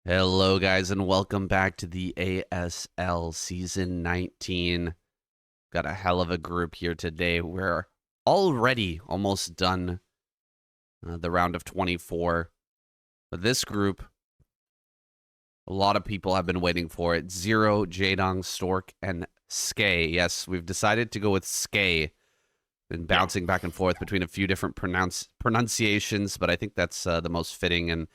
Hello, guys, and welcome back to the ASL Season 19. Got a hell of a group here today. We're already almost done the round of 24. But this group, a lot of people have been waiting for it. Zero, Jaydong, Stork, and Skey. Yes, we've decided to go with Skey. Been bouncing back and forth between a few different pronunciations, but I think that's the most fitting and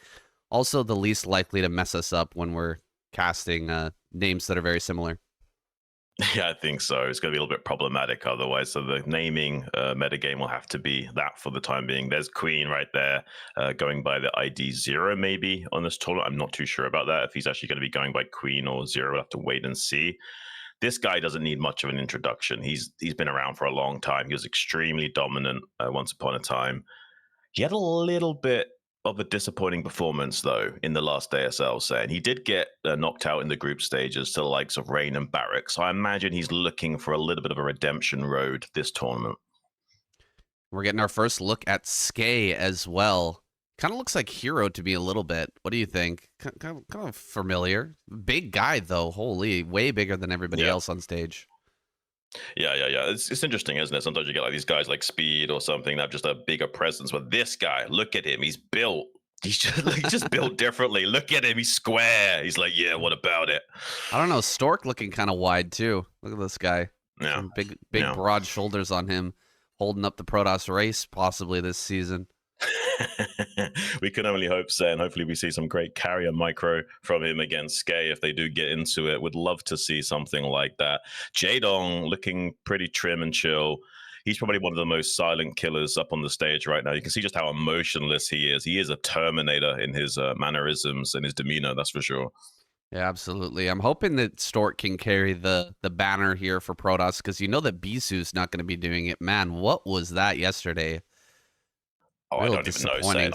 also the least likely to mess us up when we're casting names that are very similar. Yeah, I think so. It's going to be a little bit problematic otherwise. So the naming metagame will have to be that for the time being. There's Queen right there going by the ID 0 maybe on this tournament. I'm not too sure about that. If he's actually going to be going by Queen or 0, we'll have to wait and see. This guy doesn't need much of an introduction. He's been around for a long time. He was extremely dominant once upon a time. He had a little bit of a disappointing performance, though, in the last ASL set. And he did get knocked out in the group stages to the likes of Rain and Barrack. So I imagine he's looking for a little bit of a redemption road this tournament. We're getting our first look at Skey as well. Kind of looks like Hero to me a little bit. What do you think? Kind of familiar. Big guy, though. Holy, way bigger than everybody else on stage. Yeah. It's interesting, isn't it? Sometimes you get like these guys like Speed or something that have just a bigger presence. But this guy, look at him. He's built. He's just built differently. Look at him. He's square. He's like, yeah, what about it? I don't know. Stork looking kind of wide, too. Look at this guy. Yeah. Some big broad shoulders on him, holding up the Protoss race possibly this season. We can only hope so, and hopefully we see some great carrier micro from him against Skey if they do get into it. Would love to see something like that. Jaydong looking pretty trim and chill. He's probably one of the most silent killers up on the stage right now. You can see just how emotionless he is. He is a Terminator in his mannerisms and his demeanor, that's for sure. Yeah, absolutely. I'm hoping that Stork can carry the banner here for Protoss, because you know that Bisu's not going to be doing it. Man, what was that yesterday? Oh, I don't even know. Saying,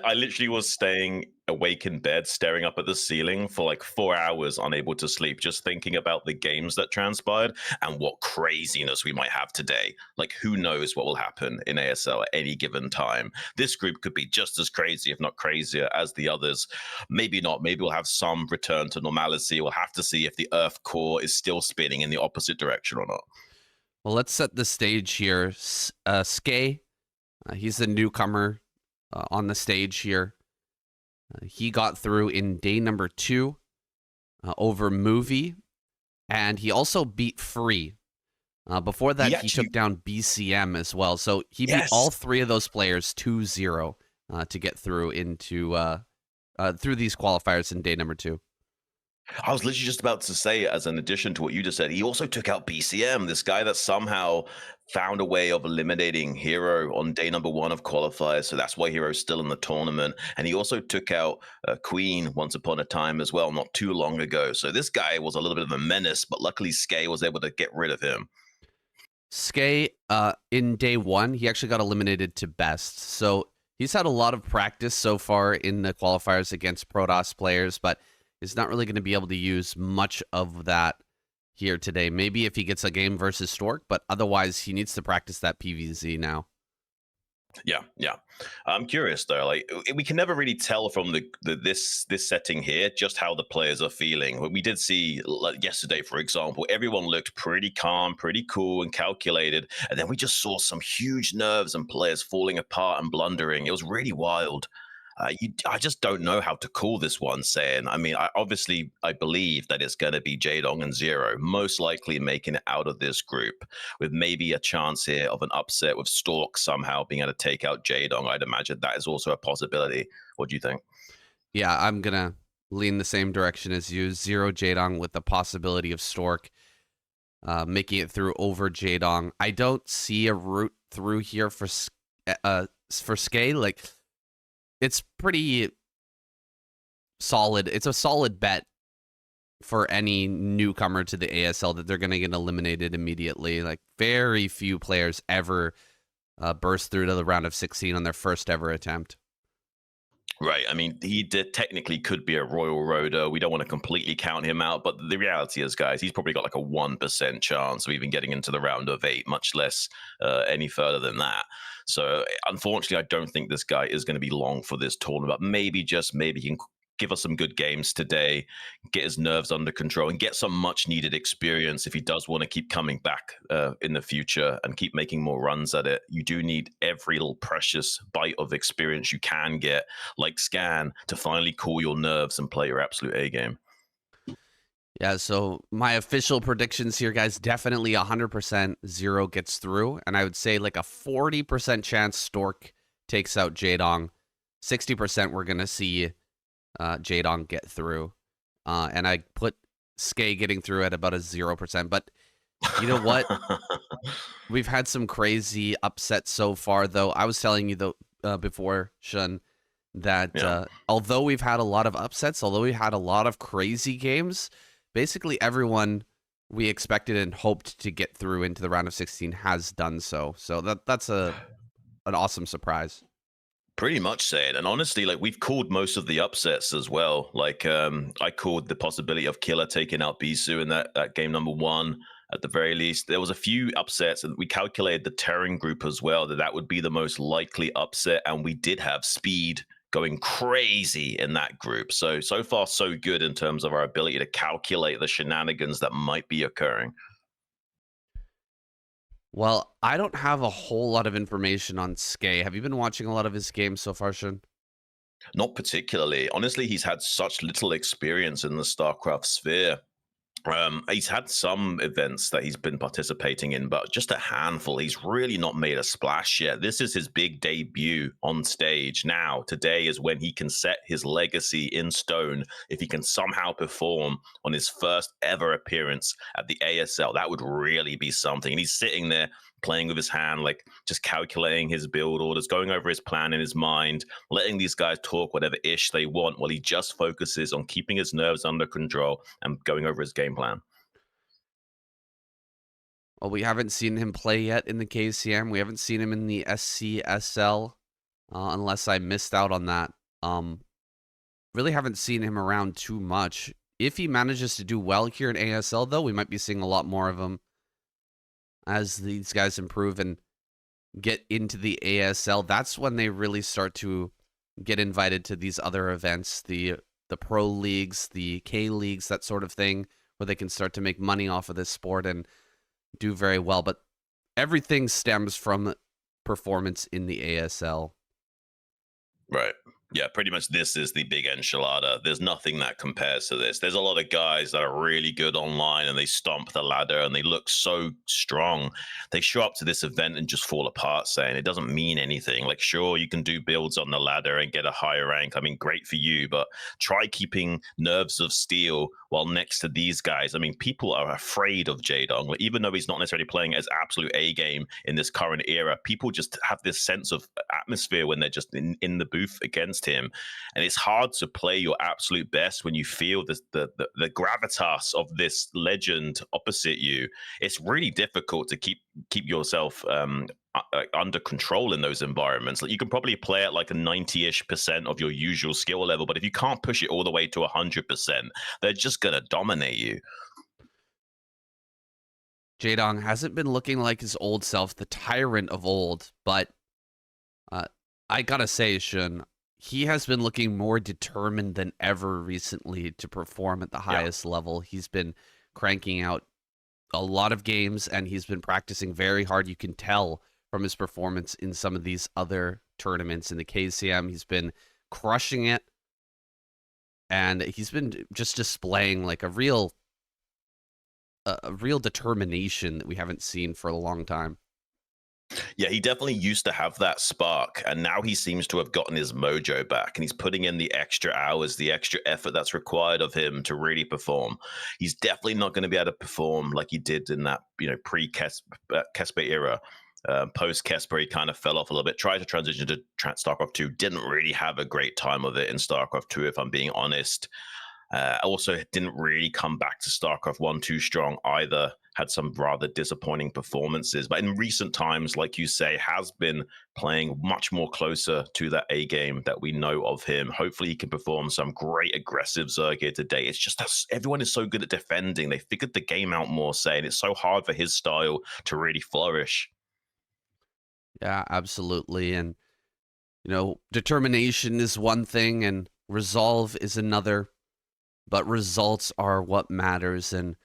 I literally was staying awake in bed, staring up at the ceiling for like 4 hours, unable to sleep, just thinking about the games that transpired and what craziness we might have today. Like, who knows what will happen in ASL at any given time. This group could be just as crazy, if not crazier, as the others. Maybe not. Maybe we'll have some return to normalcy. We'll have to see if the Earth core is still spinning in the opposite direction or not. Well, let's set the stage here. Skey. He's the newcomer on the stage here. He got through in day number 2 over Movie, and he also beat Free. Before that, he took down BCM as well. So he beat all 3 of those players 2-0 to get through into through these qualifiers in day number 2. I was literally just about to say, as an addition to what you just said, he also took out BCM, this guy that somehow found a way of eliminating Hero on day number 1 of qualifiers. So that's why Hero's still in the tournament. And he also took out Queen once upon a time as well, not too long ago. So this guy was a little bit of a menace, but luckily Skey was able to get rid of him. Skey, in day 1, he actually got eliminated to best. So he's had a lot of practice so far in the qualifiers against Protoss players, but is not really going to be able to use much of that here today. Maybe if he gets a game versus Stork, but otherwise he needs to practice that PvZ now. Yeah. I'm curious though. Like, we can never really tell from this setting here just how the players are feeling. We did see, like yesterday, for example, everyone looked pretty calm, pretty cool, and calculated, and then we just saw some huge nerves and players falling apart and blundering. It was really wild. I just don't know how to call this one, saying. I mean, I believe that it's going to be Jaydong and 0, most likely making it out of this group, with maybe a chance here of an upset with Stork somehow being able to take out Jaydong. I'd imagine that is also a possibility. What do you think? Yeah, I'm going to lean the same direction as you. 0 Jaydong with the possibility of Stork making it through over Jaydong. I don't see a route through here for Skey. Like, it's pretty solid. It's a solid bet for any newcomer to the ASL that they're going to get eliminated immediately. Like, very few players ever burst through to the round of 16 on their first ever attempt. Right. I mean, he technically could be a Royal Roader. We don't want to completely count him out, but the reality is, guys, he's probably got like a 1% chance of even getting into the round of 8, much less any further than that. So unfortunately, I don't think this guy is going to be long for this tournament. Maybe, just maybe, he can give us some good games today, get his nerves under control, and get some much needed experience if he does want to keep coming back in the future and keep making more runs at it. You do need every little precious bite of experience you can get, like Scan, to finally cool your nerves and play your absolute A game. Yeah, so my official predictions here, guys, definitely 100% Zero gets through. And I would say like a 40% chance Stork takes out Jaydong. 60% we're going to see Jaydong get through. And I put Skey getting through at about a 0%. But you know what? We've had some crazy upsets so far, though. I was telling you, though, before, Xun, that although we've had a lot of upsets, although we had a lot of crazy games, basically everyone we expected and hoped to get through into the round of 16 has done so. So that's an awesome surprise. Pretty much saying, and honestly, like we've called most of the upsets as well. Like I called the possibility of Killer taking out Bisu in that game number 1 at the very least. There was a few upsets, and we calculated the Terran group as well, that would be the most likely upset, and we did have Speed going crazy in that group. So far so good in terms of our ability to calculate the shenanigans that might be occurring. Well, I don't have a whole lot of information on Skey. Have you been watching a lot of his games so far, Xun? Not particularly. Honestly, he's had such little experience in the StarCraft sphere. He's had some events that he's been participating in, but just a handful. He's really not made a splash yet. This is his big debut on stage. Now, today is when he can set his legacy in stone. If he can somehow perform on his first ever appearance at the ASL, that would really be something. And he's sitting there playing with his hand, like just calculating his build orders, going over his plan in his mind, letting these guys talk whatever ish they want while he just focuses on keeping his nerves under control and going over his game plan. Well, we haven't seen him play yet in the KCM. We haven't seen him in the SCSL, unless I missed out on that. Really haven't seen him around too much. If he manages to do well here in ASL, though, we might be seeing a lot more of him as these guys improve and get into the ASL. That's when they really start to get invited to these other events, the pro leagues, the K leagues, that sort of thing, where they can start to make money off of this sport and do very well. But everything stems from performance in the ASL. Right. Yeah, pretty much this is the big enchilada. There's nothing that compares to this. There's a lot of guys that are really good online and they stomp the ladder and they look so strong. They show up to this event and just fall apart, saying it doesn't mean anything. Like, sure, you can do builds on the ladder and get a higher rank. I mean, great for you, but try keeping nerves of steel while next to these guys. I mean, people are afraid of Jaydong. Like, even though he's not necessarily playing as absolute A game in this current era, people just have this sense of atmosphere when they're just in the booth against him. And it's hard to play your absolute best when you feel the gravitas of this legend opposite you. It's really difficult to keep yourself under control in those environments. Like, you can probably play at like a 90-ish% of your usual skill level, but if you can't push it all the way to 100%, they're just gonna dominate you. Jaydong hasn't been looking like his old self, the tyrant of old, but I gotta say, Xun, he has been looking more determined than ever recently to perform at the highest level. He's been cranking out a lot of games, and he's been practicing very hard. You can tell from his performance in some of these other tournaments in the KCM. He's been crushing it, and he's been just displaying like a real determination that we haven't seen for a long time. Yeah, he definitely used to have that spark, and now he seems to have gotten his mojo back, and he's putting in the extra hours, the extra effort that's required of him to really perform. He's definitely not going to be able to perform like he did in that, pre-Kesper era. Post-Kesper, he kind of fell off a little bit, tried to transition to StarCraft 2, didn't really have a great time of it in StarCraft 2, if I'm being honest. Also didn't really come back to StarCraft 1 too strong either. Had some rather disappointing performances, but in recent times, like you say, has been playing much more closer to that A game that we know of him. Hopefully he can perform some great aggressive Zerg here today. It's just that everyone is so good at defending. They figured the game out more, saying it's so hard for his style to really flourish. Yeah, absolutely. And, determination is one thing, and Resolve is another, but results are what matters, and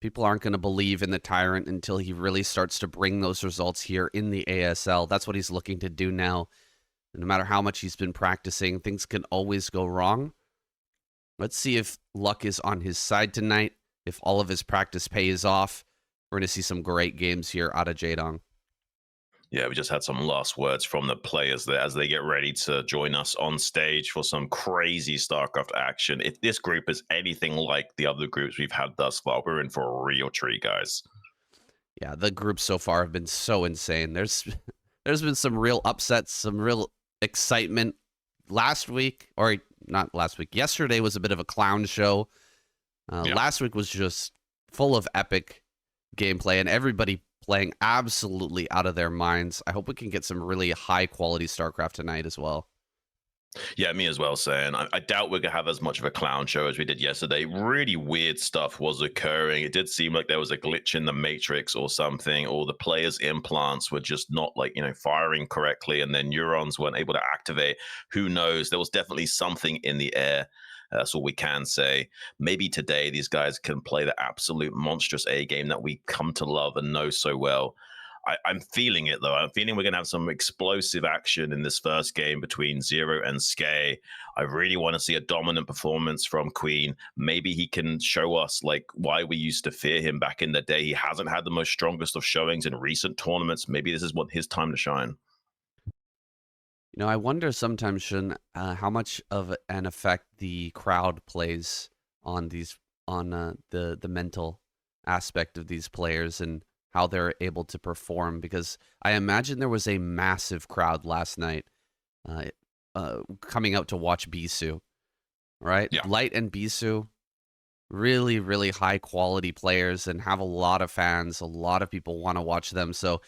people aren't going to believe in the Tyrant until he really starts to bring those results here in the ASL. That's what he's looking to do now. No matter how much he's been practicing, things can always go wrong. Let's see if luck is on his side tonight, if all of his practice pays off. We're going to see some great games here out of Jaydong. Yeah, we just had some last words from the players there as they get ready to join us on stage for some crazy StarCraft action. If this group is anything like the other groups we've had thus far, we're in for a real treat, guys. Yeah, the groups so far have been so insane. There's been some real upsets, some real excitement. Last week, or not last week, yesterday was a bit of a clown show. Last week was just full of epic gameplay and everybody playing absolutely out of their minds. I hope we can get some really high quality StarCraft tonight as well. Yeah, me as well, saying I doubt we're going to have as much of a clown show as we did yesterday. Really weird stuff was occurring. It did seem like there was a glitch in the matrix or something, or the players' implants were just not firing correctly, and then neurons weren't able to activate. Who knows? There was definitely something in the air. That's all we can say. Maybe today these guys can play the absolute monstrous A game that we come to love and know so well. I'm feeling it, though. I'm feeling we're going to have some explosive action in this first game between Zero and Skey. I really want to see a dominant performance from Queen. Maybe he can show us why we used to fear him back in the day. He hasn't had the most strongest of showings in recent tournaments. Maybe this is his time to shine. You know, I wonder sometimes, Xun, how much of an effect the crowd plays on the mental aspect of these players and how they're able to perform, because I imagine there was a massive crowd last night coming out to watch Bisu, right? Yeah. Light and Bisu, really, really high quality players and have a lot of fans. A lot of people want to watch them. So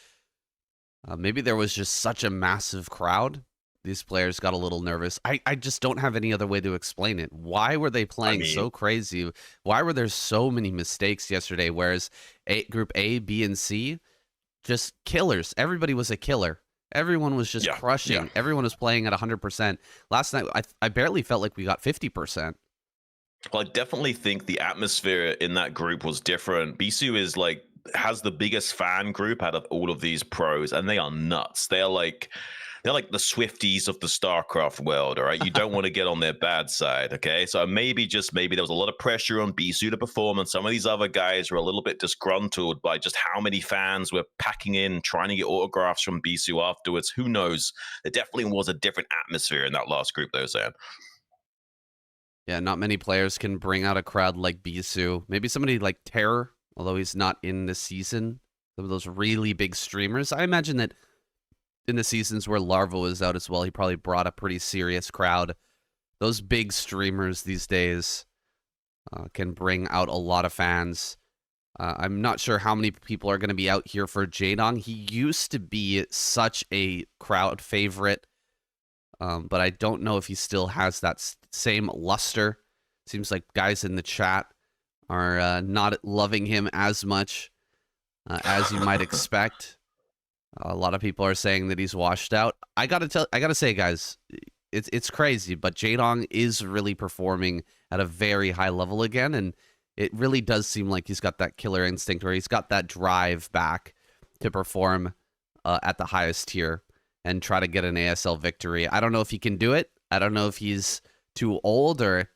maybe there was just such a massive crowd. These players got a little nervous. I just don't have any other way to explain it. Why were they playing so crazy? Why were there so many mistakes yesterday? Whereas Group A, B, and C, just killers. Everybody was a killer. Everyone was just crushing. Yeah. Everyone was playing at 100%. Last night, I barely felt like we got 50%. Well, I definitely think the atmosphere in that group was different. Bisu is has the biggest fan group out of all of these pros, and they are nuts. They're like the Swifties of the StarCraft world, all right? You don't want to get on their bad side, okay? So maybe there was a lot of pressure on Bisu to perform, and some of these other guys were a little bit disgruntled by just how many fans were packing in, trying to get autographs from Bisu afterwards. Who knows? There definitely was a different atmosphere in that last group, though, Sam. Yeah, not many players can bring out a crowd like Bisu. Maybe somebody like Terror, although he's not in the season. Some of those really big streamers. I imagine that in the seasons where Larva was out as well, he probably brought a pretty serious crowd. Those big streamers these days can bring out a lot of fans. I'm not sure how many people are going to be out here for Jaydong. He used to be such a crowd favorite, but I don't know if he still has that same luster. Seems like guys in the chat are not loving him as much as you might expect. A lot of people are saying that he's washed out. I gotta say, guys, it's crazy, but Jaydong is really performing at a very high level again, and it really does seem like he's got that killer instinct, where he's got that drive back to perform at the highest tier and try to get an ASL victory. I don't know if he can do it. I don't know if he's too old or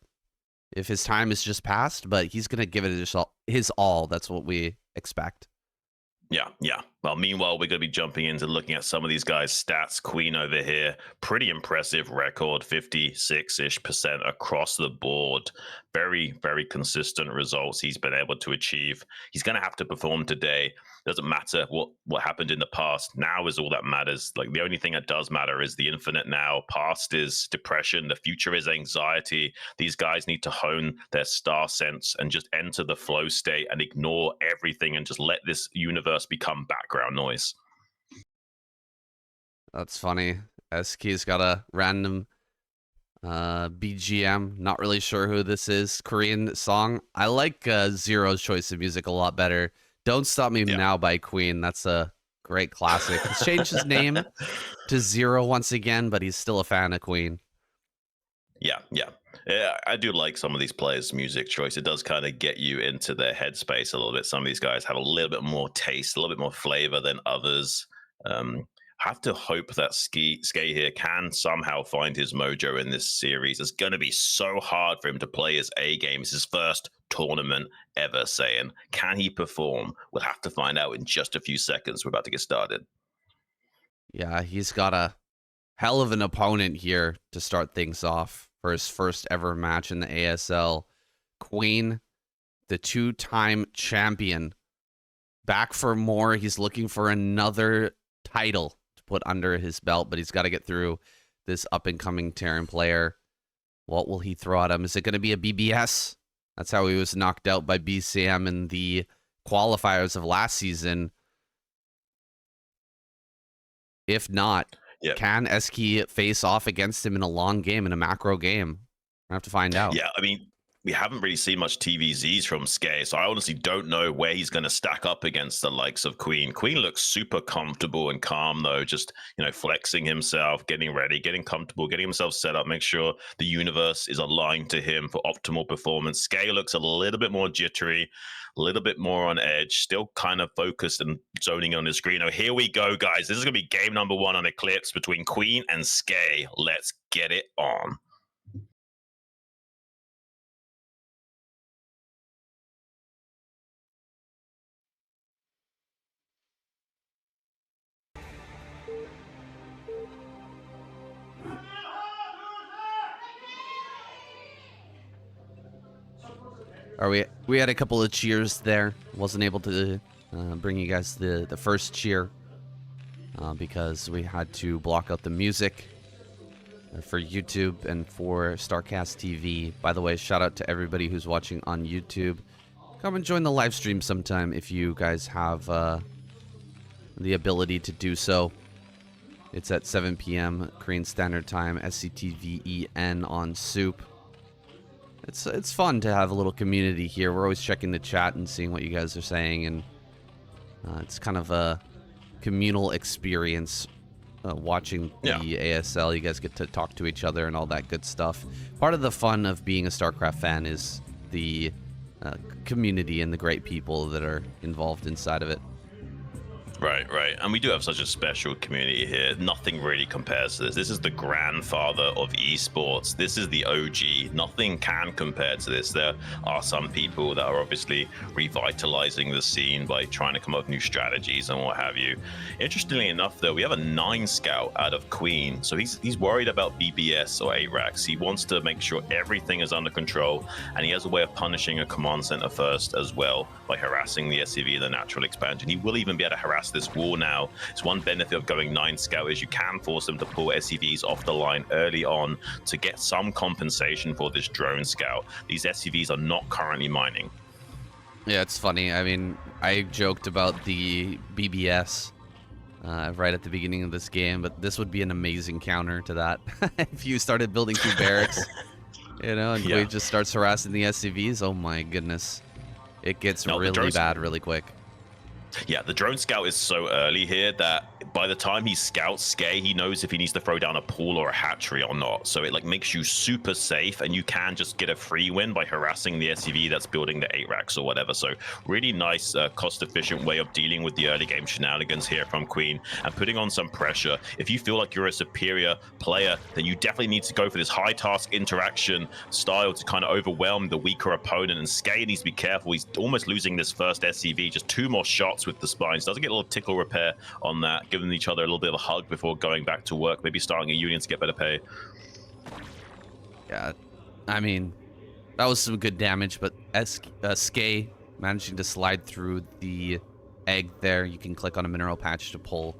if his time is just past, but he's gonna give it his all. That's what we expect. Yeah. Well, meanwhile, we're going to be jumping into looking at some of these guys' stats. Queen over here, pretty impressive record, 56-ish% across the board. Very, very consistent results he's been able to achieve. He's going to have to perform today. Doesn't matter what happened in the past. Now is all that matters. The only thing that does matter is the infinite now. Past is depression. The future is anxiety. These guys need to hone their star sense and just enter the flow state and ignore everything and just let this universe become background noise. That's funny. SK's got a random BGM. Not really sure who this is. Korean song. I like Zero's choice of music a lot better. Don't Stop Me Now by Queen. That's a great classic. He's changed his name to Zero once again, but he's still a fan of Queen. Yeah. Yeah, I do like some of these players' music choice. It does kind of get you into their headspace a little bit. Some of these guys have a little bit more taste, a little bit more flavor than others. Have to hope that Skey here can somehow find his mojo in this series. It's going to be so hard for him to play his A game. It's his first tournament ever, saying, can he perform? We'll have to find out in just a few seconds. We're about to get started. Yeah, he's got a hell of an opponent here to start things off for his first ever match in the ASL. Queen, the two-time champion, back for more. He's looking for another title to put under his belt, but he's got to get through this up-and-coming Terran player. What will he throw at him? Is it going to be a BBS? That's how he was knocked out by BCM in the qualifiers of last season. If not, can SK face off against him in a long game, in a macro game? I have to find out. Yeah, I mean, we haven't really seen much TVZs from Skey, so I honestly don't know where he's going to stack up against the likes of Queen. Queen looks super comfortable and calm, though, just, you know, flexing himself, getting ready, getting comfortable, getting himself set up, make sure the universe is aligned to him for optimal performance. Skey looks a little bit more jittery, a little bit more on edge, still kind of focused and zoning on the screen. Oh, here we go, guys. This is going to be game number 1 on Eclipse between Queen and Skey. Let's get it on. We had a couple of cheers there. Wasn't able to bring you guys the first cheer because we had to block out the music for YouTube and for StarCastTV. By the way, shout out to everybody who's watching on YouTube. Come and join the live stream sometime if you guys have the ability to do so. It's at 7 p.m. Korean Standard Time, SCTVEN on Soup. It's fun to have a little community here. We're always checking the chat and seeing what you guys are saying, and it's kind of a communal experience watching the ASL. You guys get to talk to each other and all that good stuff. Part of the fun of being a StarCraft fan is the community and the great people that are involved inside of it. Right, right. And we do have such a special community here. Nothing really compares to this. This is the grandfather of esports. This is the OG. Nothing can compare to this. There are some people that are obviously revitalizing the scene by trying to come up with new strategies and what have you. Interestingly enough, though, we have a 9 scout out of Queen. So he's worried about BBS or 8 racks. He wants to make sure everything is under control, and he has a way of punishing a command center first as well by harassing the SCV, the natural expansion. He will even be able to harass this wall now. It's one benefit of going 9 scout is you can force them to pull SCVs off the line early on to get some compensation for this drone scout. These SCVs are not currently mining. Yeah, it's funny. I mean, I joked about the BBS right at the beginning of this game, but this would be an amazing counter to that. If you started building 2 barracks, you know, and Queen just starts harassing the SCVs, oh my goodness. It gets really bad really quick. Yeah, the drone scout is so early here that by the time he scouts Skey, he knows if he needs to throw down a pool or a hatchery or not. So it like makes you super safe, and you can just get a free win by harassing the SCV that's building the 8 racks or whatever. So really nice, cost-efficient way of dealing with the early game shenanigans here from Queen and putting on some pressure. If you feel like you're a superior player, then you definitely need to go for this high task interaction style to kind of overwhelm the weaker opponent. And Skey needs to be careful. He's almost losing this first SCV. Just 2 more shots with the spines. Doesn't get a little tickle repair on that. Giving each other a little bit of a hug before going back to work, maybe starting a union to get better pay. Yeah, I mean, that was some good damage, but Skey managing to slide through the egg there. You can click on a mineral patch to pull,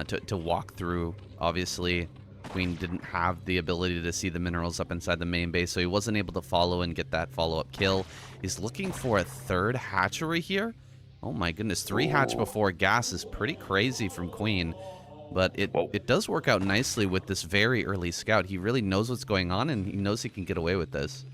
to walk through. Obviously, Queen didn't have the ability to see the minerals up inside the main base, so he wasn't able to follow and get that follow-up kill. He's looking for a 3rd hatchery here. Oh my goodness, 3 hatch before gas is pretty crazy from Queen, but it does work out nicely with this very early scout. He really knows what's going on, and he knows he can get away with this.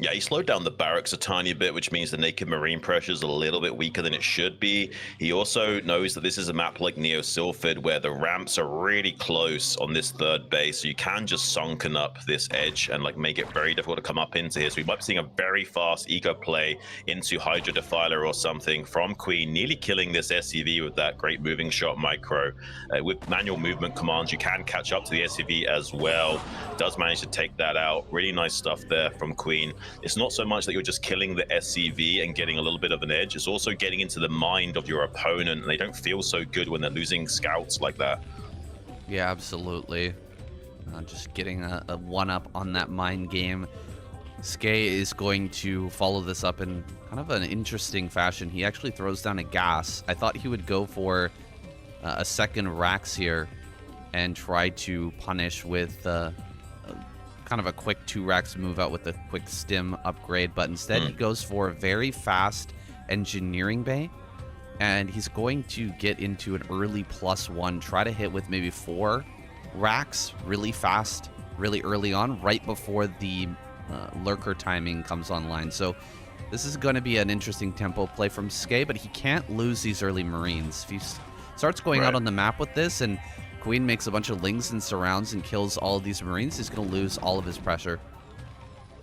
Yeah, he slowed down the barracks a tiny bit, which means the naked marine pressure is a little bit weaker than it should be. He also knows that this is a map like Neo Sylphid, where the ramps are really close on this third base, so you can just sunken up this edge and like make it very difficult to come up into here. So we might be seeing a very fast eco play into Hydra Defiler or something from Queen, nearly killing this SCV with that great moving shot micro. With manual movement commands, you can catch up to the SCV as well. Does manage to take that out. Really nice stuff there from Queen. It's not so much that you're just killing the SCV and getting a little bit of an edge. It's also getting into the mind of your opponent, and they don't feel so good when they're losing scouts like that. Yeah, absolutely. Just getting a one-up on that mind game. Skey is going to follow this up in kind of an interesting fashion. He actually throws down a gas. I thought he would go for a second Rax here and try to punish with kind of a quick 2 racks move out with a quick stim upgrade, but instead he goes for a very fast engineering bay, and he's going to get into an early +1, try to hit with maybe 4 racks really fast, really early on, right before the lurker timing comes online. So this is going to be an interesting tempo play from Skey, but he can't lose these early marines. If he starts going out on the map with this and Queen makes a bunch of lings and surrounds and kills all of these marines, he's going to lose all of his pressure.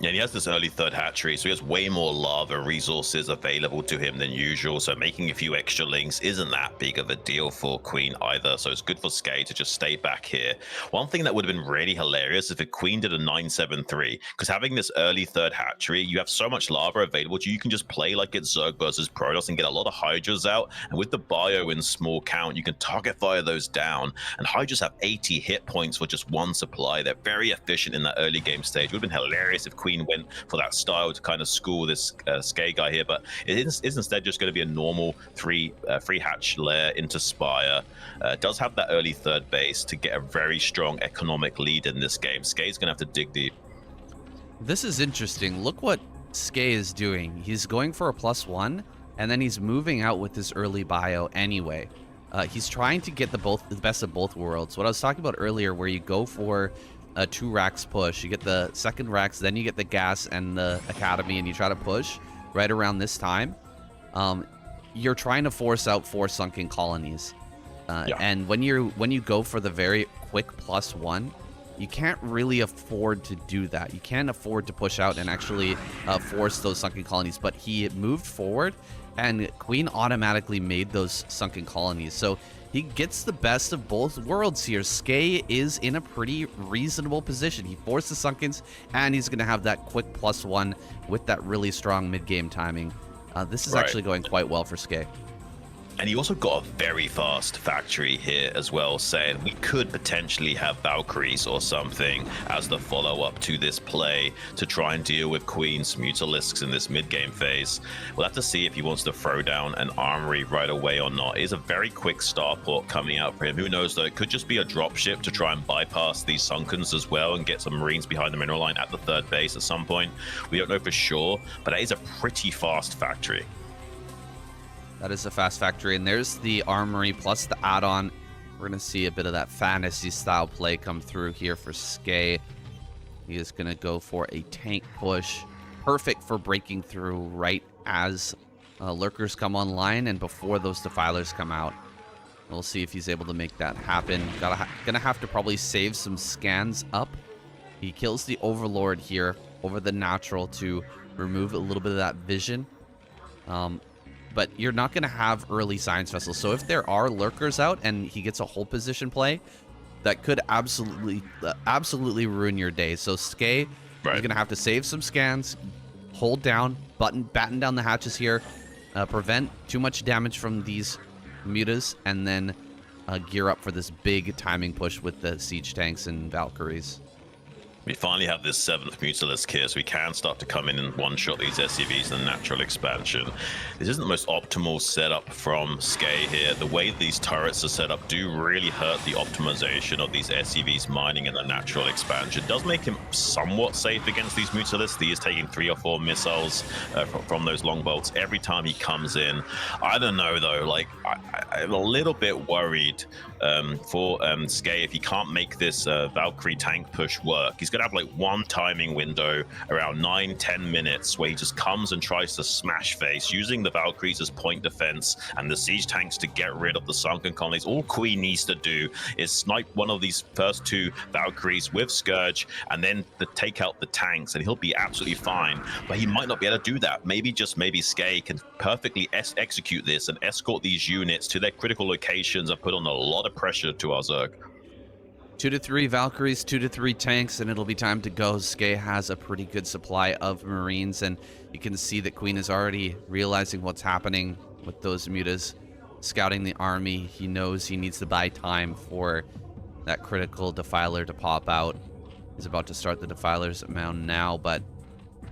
Yeah, and he has this early third hatchery, so he has way more lava resources available to him than usual, so making a few extra links isn't that big of a deal for Queen either, so it's good for Skey to just stay back here. One thing that would have been really hilarious if Queen did a 973, because having this early third hatchery, you have so much lava available to you, you can just play like it's Zerg versus Protoss and get a lot of Hydras out, and with the bio in small count, you can target fire those down, and Hydras have 80 hit points for just 1 supply. They're very efficient in that early game stage. It would have been hilarious if Queen went for that style to kind of school this Skey guy here, but it is instead just going to be a normal free hatch lair into Spire. Does have that early third base to get a very strong economic lead in this game. Skey's going to have to dig deep. This is interesting. Look what Skey is doing. He's going for a +1, and then he's moving out with this early bio anyway. He's trying to get the best of both worlds. What I was talking about earlier, where you go for a 2 racks push, you get the second racks, then you get the gas and the academy, and you try to push right around this time. You're trying to force out 4 sunken colonies, and when you go for the very quick +1, you can't really afford to do that. You can't afford to push out and actually force those sunken colonies. But he moved forward, and Queen automatically made those sunken colonies. So he gets the best of both worlds here. Skey is in a pretty reasonable position. He forced the sunkens, and he's going to have that quick +1 with that really strong mid-game timing. This is actually going quite well for Skey. And he also got a very fast factory here as well, saying we could potentially have Valkyries or something as the follow-up to this play to try and deal with Queen's Mutalisks in this mid-game phase. We'll have to see if he wants to throw down an armory right away or not. It is a very quick starport coming out for him. Who knows, though? It could just be a dropship to try and bypass these Sunkens as well and get some Marines behind the mineral line at the third base at some point. We don't know for sure, but that is a pretty fast factory. That is a fast factory, and there's the armory plus the add-on. We're going to see a bit of that fantasy-style play come through here for Skey. He is going to go for a tank push. Perfect for breaking through right as lurkers come online and before those defilers come out. We'll see if he's able to make that happen. Gonna have to probably save some scans up. He kills the Overlord here over the natural to remove a little bit of that vision. But you're not going to have early science vessels. So if there are lurkers out and he gets a hold position play, that could absolutely ruin your day. So Skey is going to have to save some scans, hold down, batten down the hatches here, prevent too much damage from these mutas, and then gear up for this big timing push with the siege tanks and Valkyries. We finally have this 7th Mutalisk here, so we can start to come in and one-shot these SCVs in the natural expansion. This isn't the most optimal setup from Skey here. The way these turrets are set up do really hurt the optimization of these SCVs mining in the natural expansion. It does make him somewhat safe against these Mutalisks. He is taking 3 or 4 missiles from those long bolts every time he comes in. I don't know, though. Like, I'm a little bit worried for Skey if he can't make this Valkyrie tank push work. He's going to have like one timing window around 9-10 minutes where he just comes and tries to smash face using the Valkyries as point defense and the siege tanks to get rid of the sunken colonies. All Queen needs to do is snipe one of these first 2 Valkyries with Scourge and then take out the tanks, and he'll be absolutely fine. But he might not be able to do that. Maybe Skey can perfectly execute this and escort these units to their critical locations and put on a lot of pressure to our Zerg. 2 to 3 Valkyries, 2 to 3 tanks, and it'll be time to go. Skey has a pretty good supply of Marines, and you can see that Queen is already realizing what's happening with those mutas scouting the army. He knows he needs to buy time for that critical Defiler to pop out. He's about to start the Defiler's mound now, but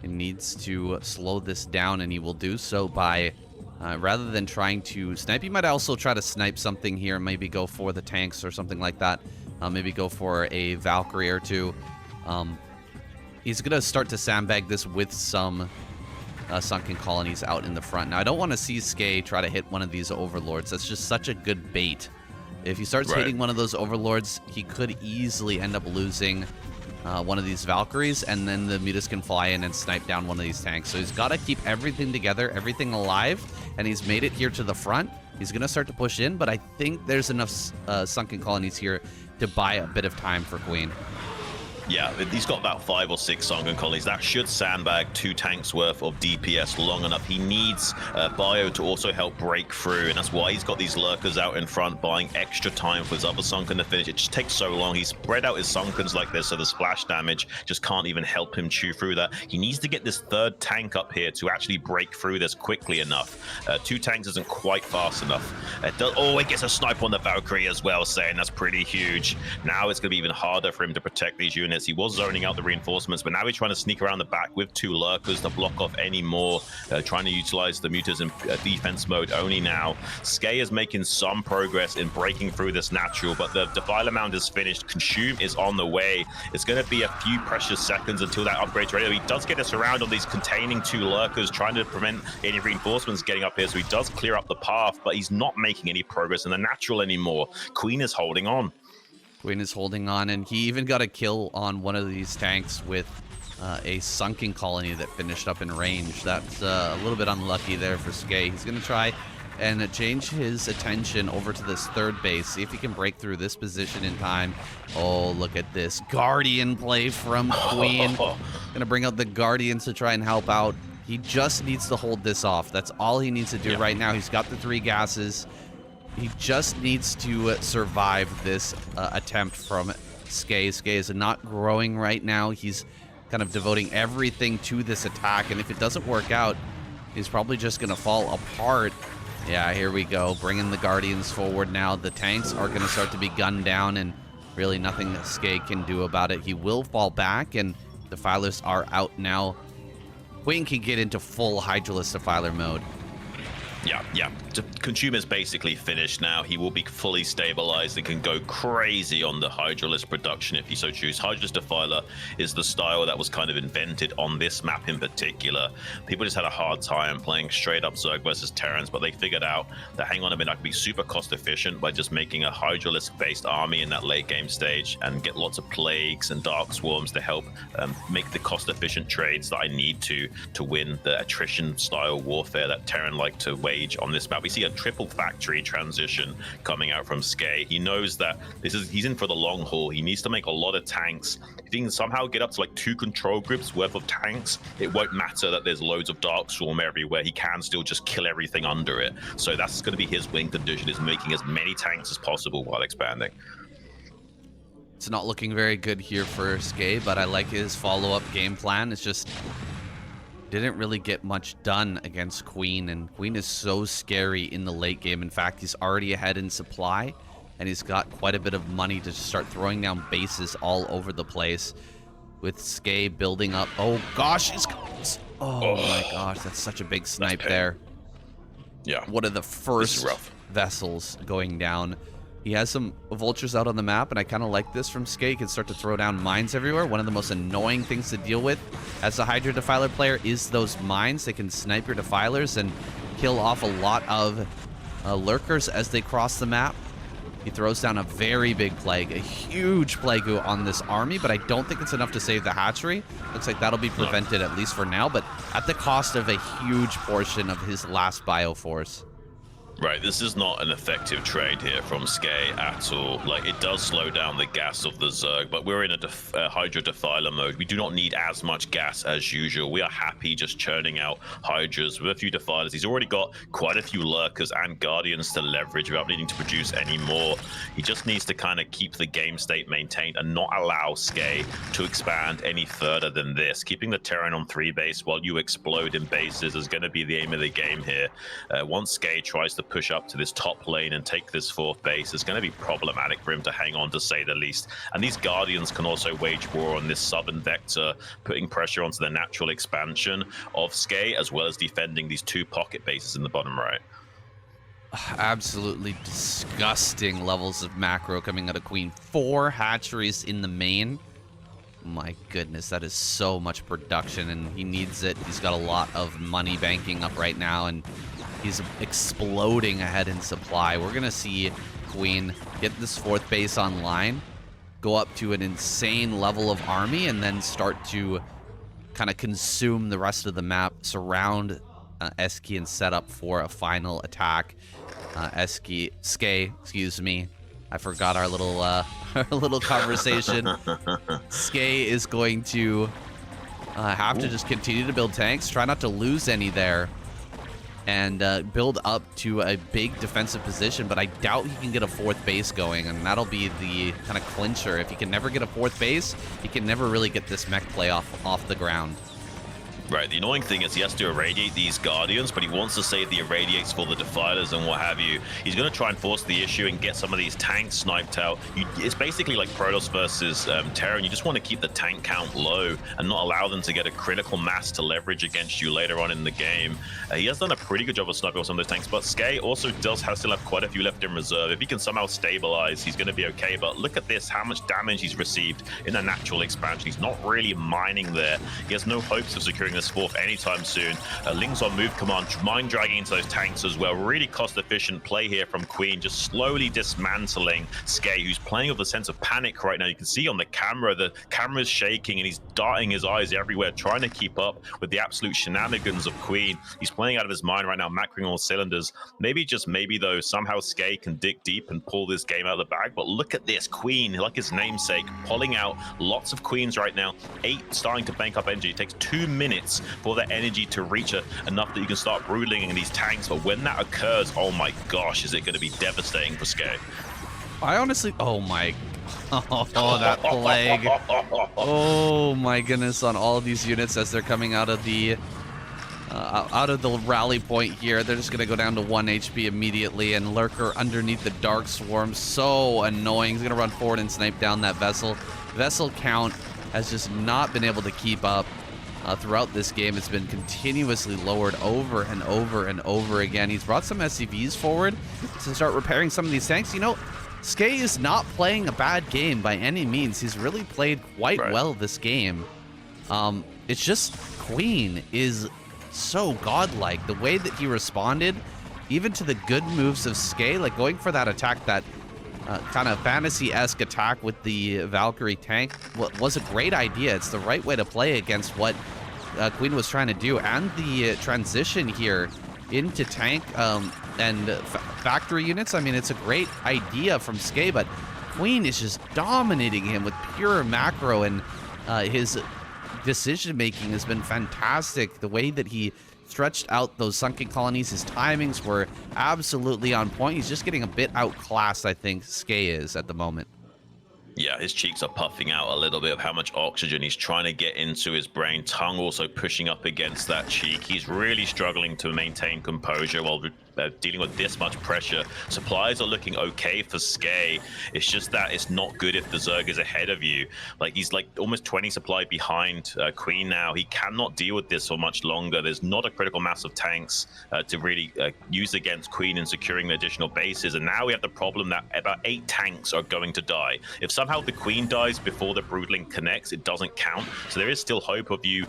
he needs to slow this down, and he will do so by, rather than trying to snipe, he might also try to snipe something here, maybe go for the tanks or something like that. Maybe go for a Valkyrie or 2. He's going to start to sandbag this with some sunken colonies out in the front. Now, I don't want to see Skey try to hit one of these Overlords. That's just such a good bait. If he starts hitting one of those Overlords, he could easily end up losing one of these Valkyries, and then the mutas can fly in and snipe down one of these tanks. So he's got to keep everything together, everything alive, and he's made it here to the front. He's going to start to push in, but I think there's enough sunken colonies here to buy a bit of time for Queen. Yeah, he's got about 5 or 6 sunken colonies. That should sandbag 2 tanks worth of DPS long enough. He needs Bio to also help break through, and that's why he's got these lurkers out in front, buying extra time for his other sunken to finish. It just takes so long. He's spread out his sunkens like this, so the splash damage just can't even help him chew through that. He needs to get this 3rd tank up here to actually break through this quickly enough. 2 tanks isn't quite fast enough. It gets a snipe on the Valkyrie as well, saying that's pretty huge. Now it's going to be even harder for him to protect these units. He was zoning out the reinforcements, but now he's trying to sneak around the back with 2 lurkers to block off any more, trying to utilize the mutas in defense mode only now. Skey is making some progress in breaking through this natural, but the Defiler mound is finished. Consume is on the way. It's going to be a few precious seconds until that upgrade's ready. He does get us around on these containing 2 lurkers, trying to prevent any reinforcements getting up here, so he does clear up the path, but he's not making any progress in the natural anymore. Queen is holding on. Queen is holding on, and he even got a kill on one of these tanks with a sunken colony that finished up in range. That's a little bit unlucky there for Skey. He's going to try and change his attention over to this 3rd base, see if he can break through this position in time. Oh, look at this Guardian play from Queen. Going to bring out the Guardians to try and help out. He just needs to hold this off. That's all he needs to do right now. He's got the 3 gases. He just needs to survive this attempt from Skey. Skey is not growing right now. He's kind of devoting everything to this attack, and if it doesn't work out, he's probably just going to fall apart. Yeah, here we go. Bringing the Guardians forward now. The tanks are going to start to be gunned down, and really nothing that Skey can do about it. He will fall back, and Defilers are out now. Queen can get into full Hydralisk Defiler mode. Yeah. Consume is basically finished now. He will be fully stabilized and can go crazy on the Hydralisk production if he so chooses. Hydralisk Defiler is the style that was kind of invented on this map in particular. People just had a hard time playing straight up Zerg versus Terrans, but they figured out that, hang on a minute, I can be super cost efficient by just making a Hydralisk based army in that late game stage and get lots of plagues and dark swarms to help make the cost efficient trades that I need to win the attrition style warfare that Terran like to wage on this map. We see a triple factory transition coming out from Skey. He knows that he's in for the long haul. He needs to make a lot of tanks. If he can somehow get up to like 2 control groups worth of tanks, it won't matter that there's loads of dark swarm everywhere. He can still just kill everything under it. So that's going to be his win condition, is making as many tanks as possible while expanding. It's not looking very good here for Skey, but I like his follow-up game plan. It's just didn't really get much done against Queen, and Queen is so scary in the late game. In fact, he's already ahead in supply, and he's got quite a bit of money to start throwing down bases all over the place with Skey building up. Oh gosh, oh my gosh, that's such a big snipe there. Yeah, one of the first vessels going down. He has some vultures out on the map, and I kind of like this from Skey. He can start to throw down mines everywhere. One of the most annoying things to deal with as a Hydra Defiler player is those mines. They can snipe your Defilers and kill off a lot of lurkers as they cross the map. He throws down a very big plague, a huge plague on this army, but I don't think it's enough to save the hatchery. Looks like that'll be prevented, at least for now, but at the cost of a huge portion of his last Bioforce. Right, this is not an effective trade here from Skey at all. Like, it does slow down the gas of the Zerg, but we're in a Hydra Defiler mode. We do not need as much gas as usual. We are happy just churning out Hydras with a few Defilers. He's already got quite a few Lurkers and Guardians to leverage without needing to produce any more. He just needs to kind of keep the game state maintained and not allow Skey to expand any further than this. Keeping the Terran on 3 base while you explode in bases is going to be the aim of the game here. Once Skey tries to push up to this top lane and take this 4th base, it's going to be problematic for him to hang on, to say the least. And these Guardians can also wage war on this southern vector, putting pressure onto the natural expansion of Skey, as well as defending these 2 pocket bases in the bottom right. Absolutely disgusting levels of macro coming out of Queen. 4 hatcheries in the main. My goodness, that is so much production, and he needs it. He's got a lot of money banking up right now, and he's exploding ahead in supply. We're going to see Queen get this 4th base online, go up to an insane level of army, and then start to kind of consume the rest of the map, surround Skey, and set up for a final attack. Skey, excuse me. I forgot our little our little conversation. Skey is going to have to just continue to build tanks, try not to lose any there, and build up to a big defensive position, but I doubt he can get a 4th base going, and that'll be the kind of clincher. If he can never get a 4th base, he can never really get this mech play off the ground. Right, the annoying thing is he has to irradiate these Guardians, but he wants to save the irradiates for the Defilers and what have you. He's going to try and force the issue and get some of these tanks sniped out. It's basically like Protoss versus Terran. You just want to keep the tank count low and not allow them to get a critical mass to leverage against you later on in the game. He has done a pretty good job of sniping some of those tanks, but Skey also does still have quite a few left in reserve. If he can somehow stabilize, he's going to be okay, but look at this, how much damage he's received in the natural expansion. He's not really mining there. He has no hopes of securing this 4th anytime soon. Lings on move command, mind dragging into those tanks as well. Really cost efficient play here from Queen, just slowly dismantling Skey, who's playing with a sense of panic right now. You can see on the camera's shaking, and he's darting his eyes everywhere, trying to keep up with the absolute shenanigans of Queen. He's playing out of his mind right now, macroing all cylinders. Maybe, just maybe though, somehow Skey can dig deep and pull this game out of the bag. But look at this, Queen, like his namesake, pulling out lots of Queens right now. 8 starting to bank up energy. It takes 2 minutes for that energy to reach enough that you can start brooding in these tanks. But when that occurs, oh my gosh, is it going to be devastating for Skey. I honestly, oh my, oh, that plague. Oh my goodness, on all of these units as they're coming out of the rally point here. They're just going to go down to 1 HP immediately, and Lurker underneath the Dark Swarm, so annoying. He's going to run forward and snipe down that vessel. Vessel count has just not been able to keep up. Throughout this game, it's been continuously lowered over and over and over again. He's brought some SCVs forward to start repairing some of these tanks. You know, Skey is not playing a bad game by any means. He's really played quite well this game. It's just Queen is so godlike. The way that he responded, even to the good moves of Skey, like going for that attack, that kind of fantasy-esque attack with the Valkyrie tank, was a great idea. It's the right way to play against what Queen was trying to do. And the transition here into tank and factory units, I mean, it's a great idea from Skey, but Queen is just dominating him with pure macro, and his decision-making has been fantastic. The way that he stretched out those sunken colonies, his timings were absolutely on point. He's just getting a bit outclassed, I think, Skey is at the moment. Yeah, his cheeks are puffing out a little bit of how much oxygen he's trying to get into his brain. Tongue also pushing up against that cheek. He's really struggling to maintain composure while dealing with this much pressure. Supplies are looking okay for Skey. It's just that it's not good if the Zerg is ahead of you. Like, he's like almost 20 supply behind Queen now. He cannot deal with this for much longer. There's not a critical mass of tanks to really use against Queen in securing the additional bases. And now we have the problem that about 8 tanks are going to die. If somehow the Queen dies before the Broodling connects, it doesn't count. So there is still hope of you,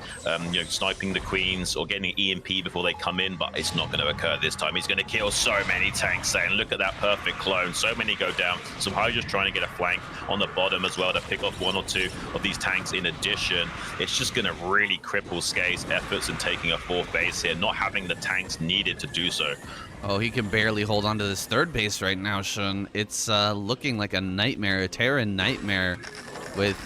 sniping the Queens or getting an EMP before they come in, but it's not going to occur this time. He's going going to kill so many tanks, saying, look at that perfect clone. So many go down. Some Hydra's trying to get a flank on the bottom as well to pick off 1 or 2 of these tanks in addition. It's just going to really cripple Skey's efforts in taking a 4th base here, not having the tanks needed to do so. Oh, he can barely hold on to this 3rd base right now, Xun. It's looking like a nightmare, a Terran nightmare with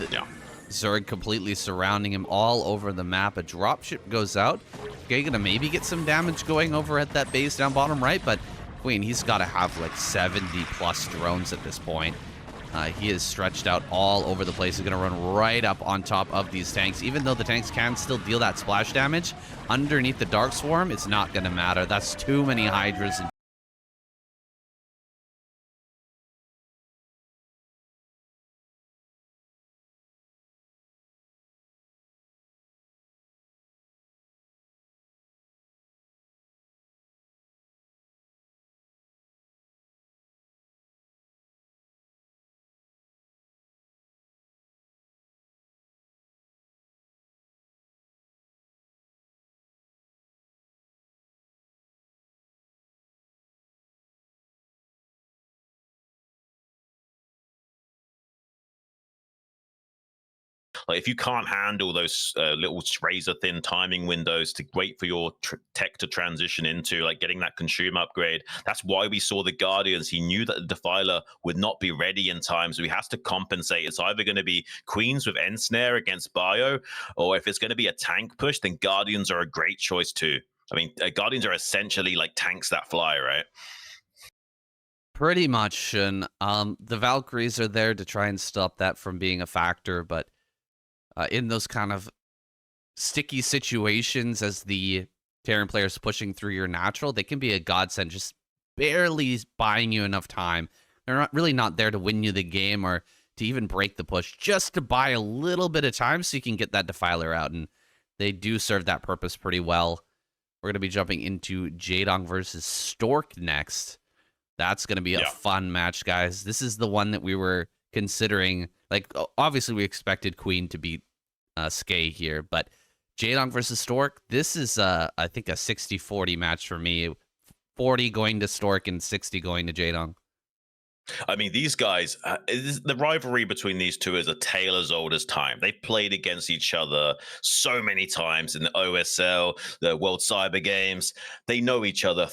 Zerg completely surrounding him all over the map. A dropship goes out. Skey gonna maybe get some damage going over at that base down bottom right, but Queen, he's got to have like 70+ drones at this point. He is stretched out all over the place. He's going to run right up on top of these tanks. Even though the tanks can still deal that splash damage, underneath the Dark Swarm, it's not going to matter. That's too many Hydras. Like, if you can't handle those little razor-thin timing windows to wait for your tech to transition into, like, getting that consume upgrade, that's why we saw the Guardians. He knew that the Defiler would not be ready in time, so he has to compensate. It's either going to be Queens with Ensnare against Bio, or if it's going to be a tank push, then Guardians are a great choice too. I mean, Guardians are essentially like tanks that fly, right? Pretty much, and the Valkyries are there to try and stop that from being a factor, but in those kind of sticky situations as the Terran players pushing through your natural, they can be a godsend, just barely buying you enough time. They're not there to win you the game or to even break the push, just to buy a little bit of time so you can get that Defiler out, and they do serve that purpose pretty well. We're going to be jumping into Jaydong versus Stork next. That's going to be a fun match, guys. This is the one that we were considering. Like, obviously, we expected Queen to beat Skey here, but Jaydong versus Stork, this is, I think, a 60-40 match for me. 40 going to Stork and 60 going to Jaydong. I mean, these guys, the rivalry between these two is a tale as old as time. They've played against each other so many times in the OSL, the World Cyber Games. They know each other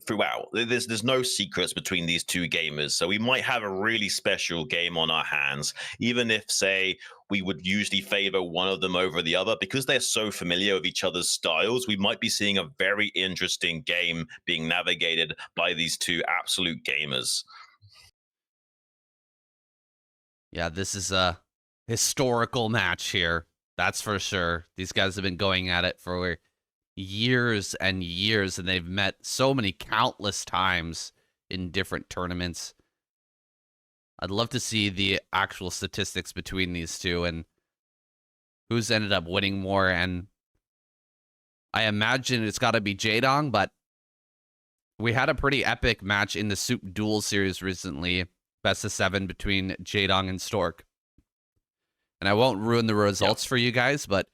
throughout. There's no secrets between these two gamers. So we might have a really special game on our hands, even if, say, we would usually favor one of them over the other. Because they're so familiar with each other's styles, we might be seeing a very interesting game being navigated by these two absolute gamers. Yeah, this is a historical match here. That's for sure. These guys have been going at it for years and years, and they've met so many countless times in different tournaments. I'd love to see the actual statistics between these two and who's ended up winning more. And I imagine it's got to be Jaydong, but we had a pretty epic match in the Soup Duel series recently, best of 7 between Jaydong and Stork. And I won't ruin the results for you guys, but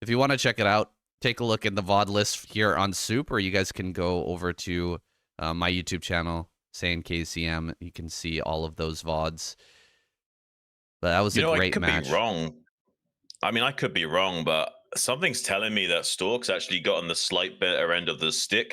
if you want to check it out, take a look at the VOD list here on Soup, or you guys can go over to my YouTube channel, Saiyan KCM. You can see all of those VODs. But that was a great match. I could be wrong. I mean, I could be wrong, but something's telling me that Stork's actually gotten the slight better end of the stick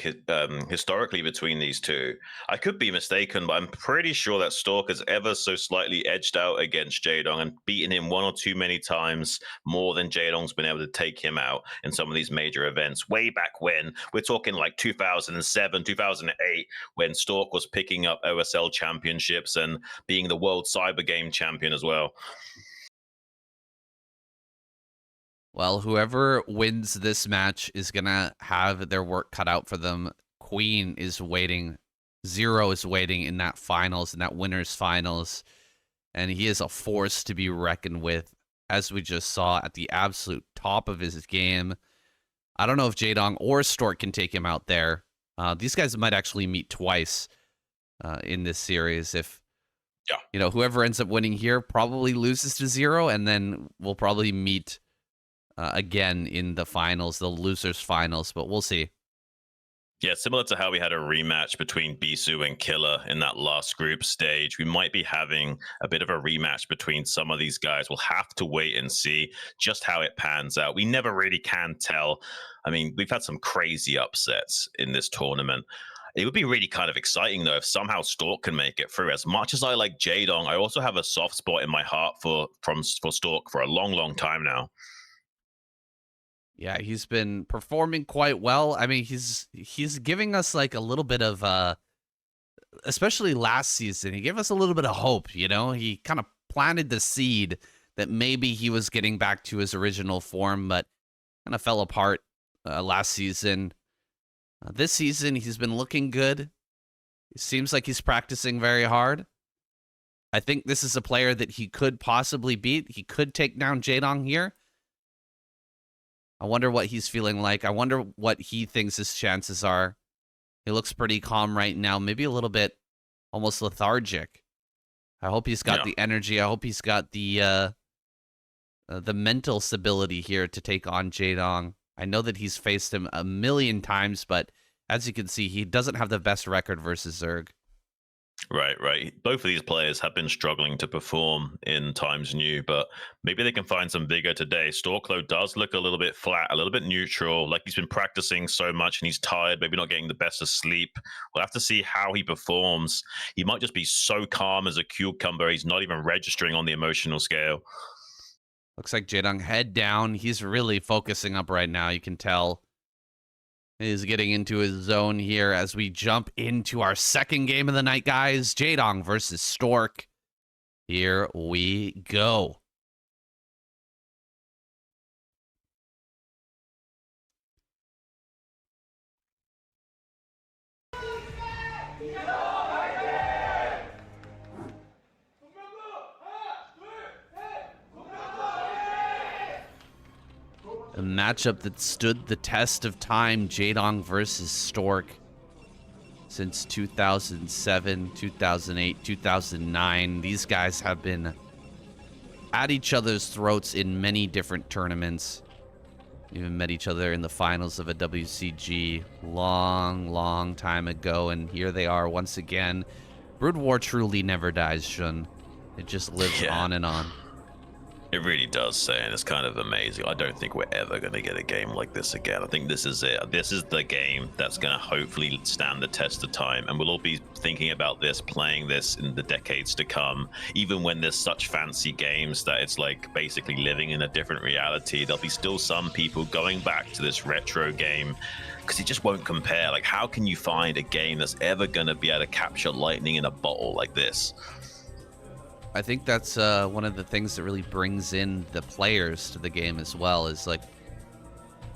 historically between these two. I could be mistaken, but I'm pretty sure that Stork has ever so slightly edged out against Jaydong and beaten him one or too many times more than Jaydong's been able to take him out in some of these major events. Way back when, we're talking like 2007, 2008, when Stork was picking up OSL championships and being the World Cyber Game champion as well. Well, whoever wins this match is going to have their work cut out for them. Queen is waiting. Zero is waiting in that finals, in that winner's finals. And he is a force to be reckoned with, as we just saw, at the absolute top of his game. I don't know if Jaydong or Stork can take him out there. These guys might actually meet twice in this series. If, you know, whoever ends up winning here probably loses to Zero, and then we'll probably meet again in the finals, the losers finals, but we'll see. Yeah, similar to how we had a rematch between Bisu and Killer in that last group stage, we might be having a bit of a rematch between some of these guys. We'll have to wait and see just how it pans out. We never really can tell. I mean, we've had some crazy upsets in this tournament. It would be really kind of exciting, though, if somehow Stork can make it through. As much as I like Jaydong, I also have a soft spot in my heart for Stork for a long, long time now. Yeah, he's been performing quite well. I mean, he's giving us like a little bit of especially last season, he gave us a little bit of hope, you know? He kind of planted the seed that maybe he was getting back to his original form, but kind of fell apart last season. This season, he's been looking good. It seems like he's practicing very hard. I think this is a player that he could possibly beat. He could take down Jaydong here. I wonder what he's feeling like. I wonder what he thinks his chances are. He looks pretty calm right now, maybe a little bit almost lethargic. I hope he's got the energy. I hope he's got the mental stability here to take on Jaydong. I know that he's faced him a million times, but as you can see, he doesn't have the best record versus Zerg. Right. Both of these players have been struggling to perform in times new, but maybe they can find some vigor today. Stork, though, does look a little bit flat, a little bit neutral, like he's been practicing so much and he's tired, maybe not getting the best of sleep. We'll have to see how he performs. He might just be so calm as a cucumber, he's not even registering on the emotional scale. Looks like Jaydong head down. He's really focusing up right now, you can tell. Is getting into his zone here as we jump into our second game of the night, guys. Jaydong versus Stork. Here we go. A matchup that stood the test of time, Jaydong versus Stork. Since 2007, 2008, 2009, these guys have been at each other's throats in many different tournaments. Even met each other in the finals of a WCG long time ago, and here they are once again. Brood War truly never dies, Xun. It just lives on and on. It really does, say, and it's kind of amazing. I don't think we're ever going to get a game like this again. I think this is it. This is the game that's going to hopefully stand the test of time, and we'll all be thinking about this, playing this in the decades to come. Even when there's such fancy games that it's like basically living in a different reality, there'll be still some people going back to this retro game because it just won't compare. Like, how can you find a game that's ever going to be able to capture lightning in a bottle like this? I think that's one of the things that really brings in the players to the game as well, is like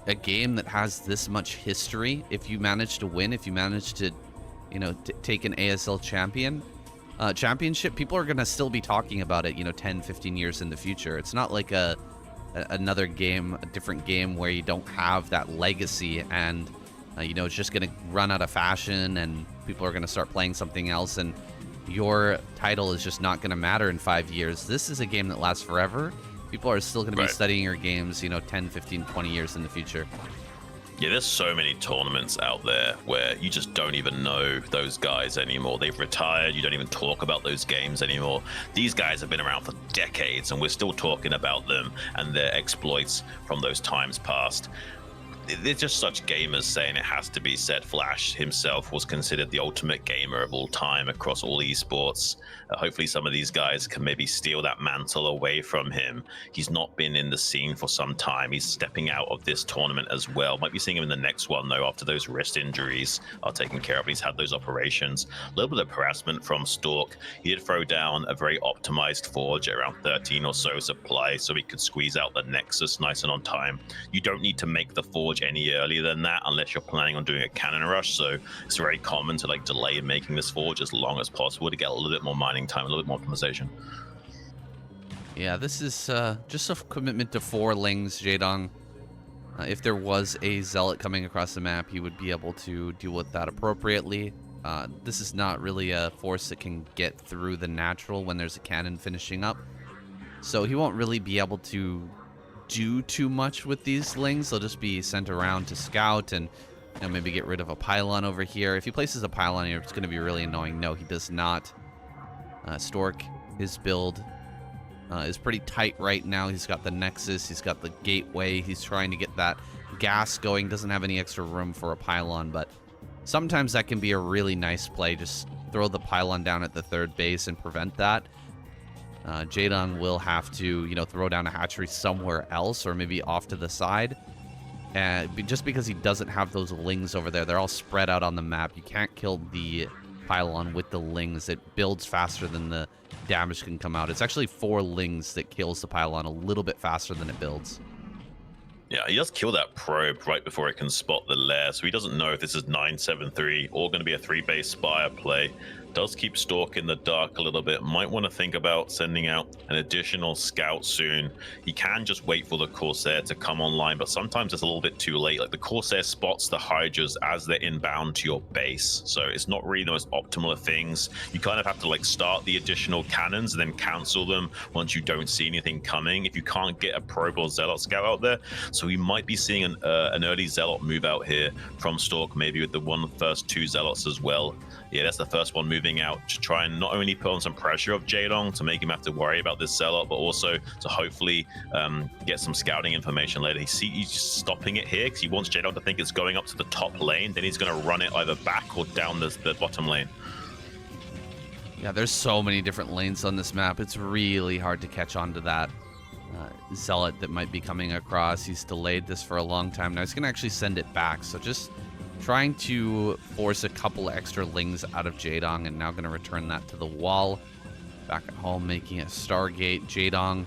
a game that has this much history. If you manage to win, if you manage to, you know, take an ASL championship, people are going to still be talking about it, you know, 10, 15 years in the future. It's not like another game, a different game where you don't have that legacy and, you know, it's just going to run out of fashion and people are going to start playing something else and your title is just not going to matter in 5 years. This is a game that lasts forever. People are still going to be studying your games, you know, 10, 15, 20 years in the future. Yeah, there's so many tournaments out there where you just don't even know those guys anymore. They've retired. You don't even talk about those games anymore. These guys have been around for decades, and we're still talking about them and their exploits from those times past. They're just such gamers, saying it has to be said. Flash himself was considered the ultimate gamer of all time across all esports. Hopefully some of these guys can maybe steal that mantle away from him. He's not been in the scene for some time. He's stepping out of this tournament as well. Might be seeing him in the next one, though, after those wrist injuries are taken care of. He's had those operations. A little bit of harassment from Stork. He did throw down a very optimized forge at around 13 or so supply so he could squeeze out the Nexus nice and on time. You don't need to make the forge any earlier than that unless you're planning on doing a cannon rush, so it's very common to like delay making this forge as long as possible to get a little bit more mining time, a little bit more optimization. Yeah, this is just a commitment to 4 lings, Jaydong. If there was a zealot coming across the map, he would be able to deal with that appropriately. This is not really a force that can get through the natural when there's a cannon finishing up, so he won't really be able to do too much with these lings. They'll just be sent around to scout and And maybe get rid of a pylon over here. If he places a pylon here, it's going to be really annoying. No, he does not. Stork, his build is pretty tight right now. He's got the Nexus. He's got the Gateway. He's trying to get that gas going. Doesn't have any extra room for a pylon, but sometimes that can be a really nice play. Just throw the pylon down at the third base and prevent that. Jaydong will have to, you know, throw down a hatchery somewhere else or maybe off to the side. And just because he doesn't have those lings over there, they're all spread out on the map. You can't kill the pylon with the lings. It builds faster than the damage can come out. It's actually 4 lings that kills the pylon a little bit faster than it builds. Yeah, he does kill that probe right before it can spot the lair, so he doesn't know if this is 973 or going to be a 3-base Spire play. Does keep Stork in the dark a little bit. Might want to think about sending out an additional scout soon. He can just wait for the Corsair to come online, but sometimes it's a little bit too late. Like the Corsair spots the Hydras as they're inbound to your base, so it's not really the most optimal of things. You kind of have to like start the additional cannons and then cancel them once you don't see anything coming if you can't get a probe or Zealot scout out there. So we might be seeing an early Zealot move out here from Stork, maybe with the first 2 Zealots as well. Yeah, that's the first one moving out to try and not only put on some pressure of Jaydong to make him have to worry about this Zealot, but also to hopefully get some scouting information later. He's just stopping it here because he wants Jaydong to think it's going up to the top lane. Then he's going to run it either back or down the bottom lane. Yeah, there's so many different lanes on this map. It's really hard to catch on to that Zealot that might be coming across. He's delayed this for a long time now. He's going to actually send it back. So just trying to force a couple extra lings out of Jaydong, and now going to return that to the wall. Back at home, making a Stargate. Jaydong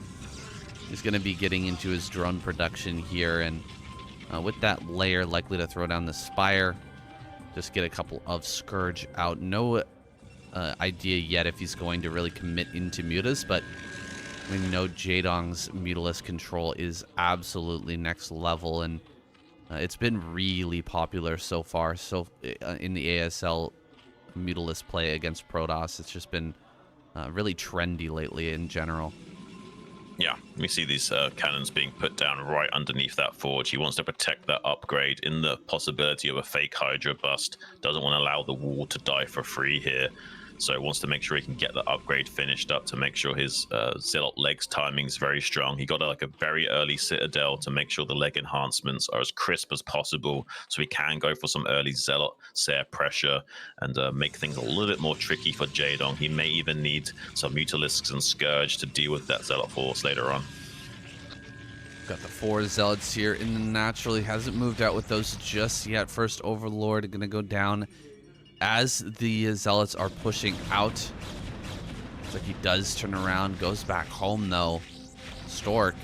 is going to be getting into his drone production here, and with that layer, likely to throw down the Spire. Just get a couple of Scourge out. No idea yet if he's going to really commit into Mutas, but we know Jaydong's Mutalist control is absolutely next level, and it's been really popular so far. So in the ASL Mutalist play against Protoss, it's just been really trendy lately in general. Yeah, we see these cannons being put down right underneath that forge. He wants to protect that upgrade in the possibility of a fake Hydra bust. Doesn't want to allow the wall to die for free here. So wants to make sure he can get the upgrade finished up to make sure his Zealot legs timing is very strong. He got like a very early Citadel to make sure the leg enhancements are as crisp as possible, so he can go for some early Zealot Sair pressure and make things a little bit more tricky for Jaydong. He may even need some Mutalisks and Scourge to deal with that Zealot force later on. Got the 4 Zealots here in the natural. He hasn't moved out with those just yet. First Overlord going to go down as the Zealots are pushing out. Looks like he does turn around, goes back home though. Stork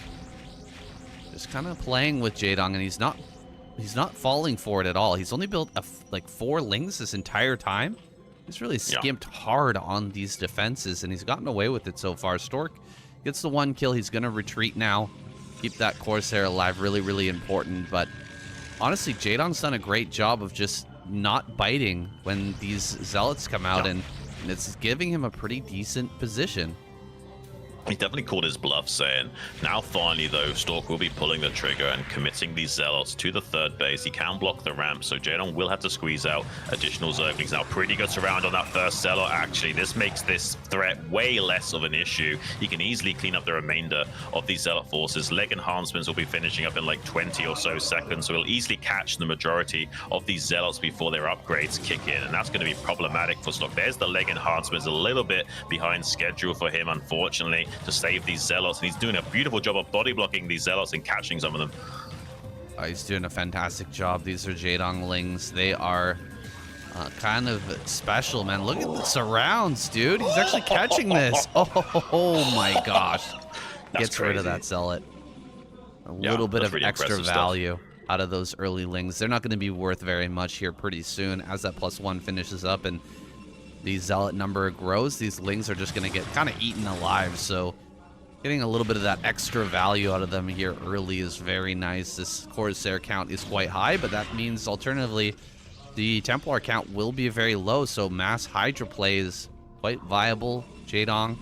just kind of playing with Jaydong, and he's not falling for it at all. He's only built like 4 lings this entire time. He's really skimped hard on these defenses, and he's gotten away with it so far. Stork gets the 1 kill. He's going to retreat now. Keep that Corsair alive. Really, really important. But honestly, Jaydong's done a great job of just not biting when these Zealots come out, and it's giving him a pretty decent position. He definitely called his bluff, saying, now finally though, Stork will be pulling the trigger and committing these Zealots to the third base. He can block the ramp, so Jaydong will have to squeeze out additional Zerglings. Now, pretty good surround on that first Zealot, actually. This makes this threat way less of an issue. He can easily clean up the remainder of these Zealot forces. Leg enhancements will be finishing up in like 20 or so seconds, so he'll easily catch the majority of these Zealots before their upgrades kick in, and that's going to be problematic for Stork. There's the leg enhancements, a little bit behind schedule for him, unfortunately, to save these Zealots, and he's doing a beautiful job of body blocking these Zealots and catching some of them. He's doing a fantastic job. These are Jaydong lings. They are kind of special, man. Look at the surrounds, dude. He's actually catching this. Oh my gosh. Gets rid of that Zealot. A little bit of extra value out of those early lings. They're not going to be worth very much here pretty soon as that +1 finishes up and the Zealot number grows. These lings are just going to get kind of eaten alive, so getting a little bit of that extra value out of them here early is very nice. This Corsair count is quite high, but that means alternatively the Templar count will be very low, so mass Hydra play is quite viable. Jaydong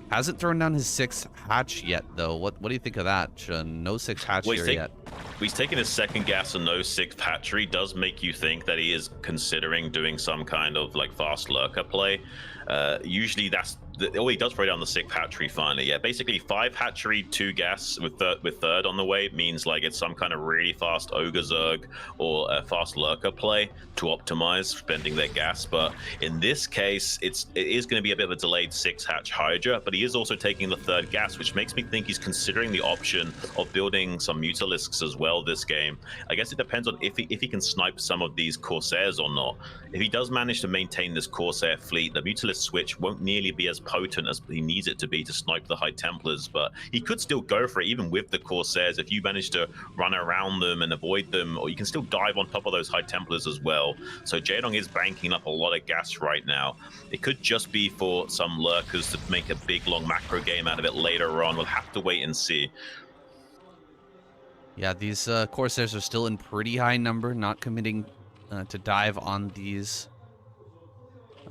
Hasn't thrown down his 6th hatch yet, though. What do you think of that, Xun? No 6th hatch here yet. He's taking his 2nd gas and no 6th hatchery. Does make you think that he is considering doing some kind of like fast lurker play. Usually that's he does throw down the 6th hatchery finally. Yeah, basically 5 hatchery, 2 gas with third on the way means like it's some kind of really fast ogre zerg or a fast lurker play to optimize spending their gas. But in this case, it is going to be a bit of a delayed 6 hatch Hydra, but he is also taking the 3rd gas, which makes me think he's considering the option of building some Mutalisks as well this game. I guess it depends on if he can snipe some of these Corsairs or not. If he does manage to maintain this Corsair fleet, the Mutalist switch won't nearly be as potent as he needs it to be to snipe the High Templars, but he could still go for it even with the Corsairs if you manage to run around them and avoid them, or you can still dive on top of those High Templars as well. So Jaydong is banking up a lot of gas right now. It could just be for some lurkers to make a big long macro game out of it later on. We'll have to wait and see. Yeah, these Corsairs are still in pretty high number, not committing to dive on these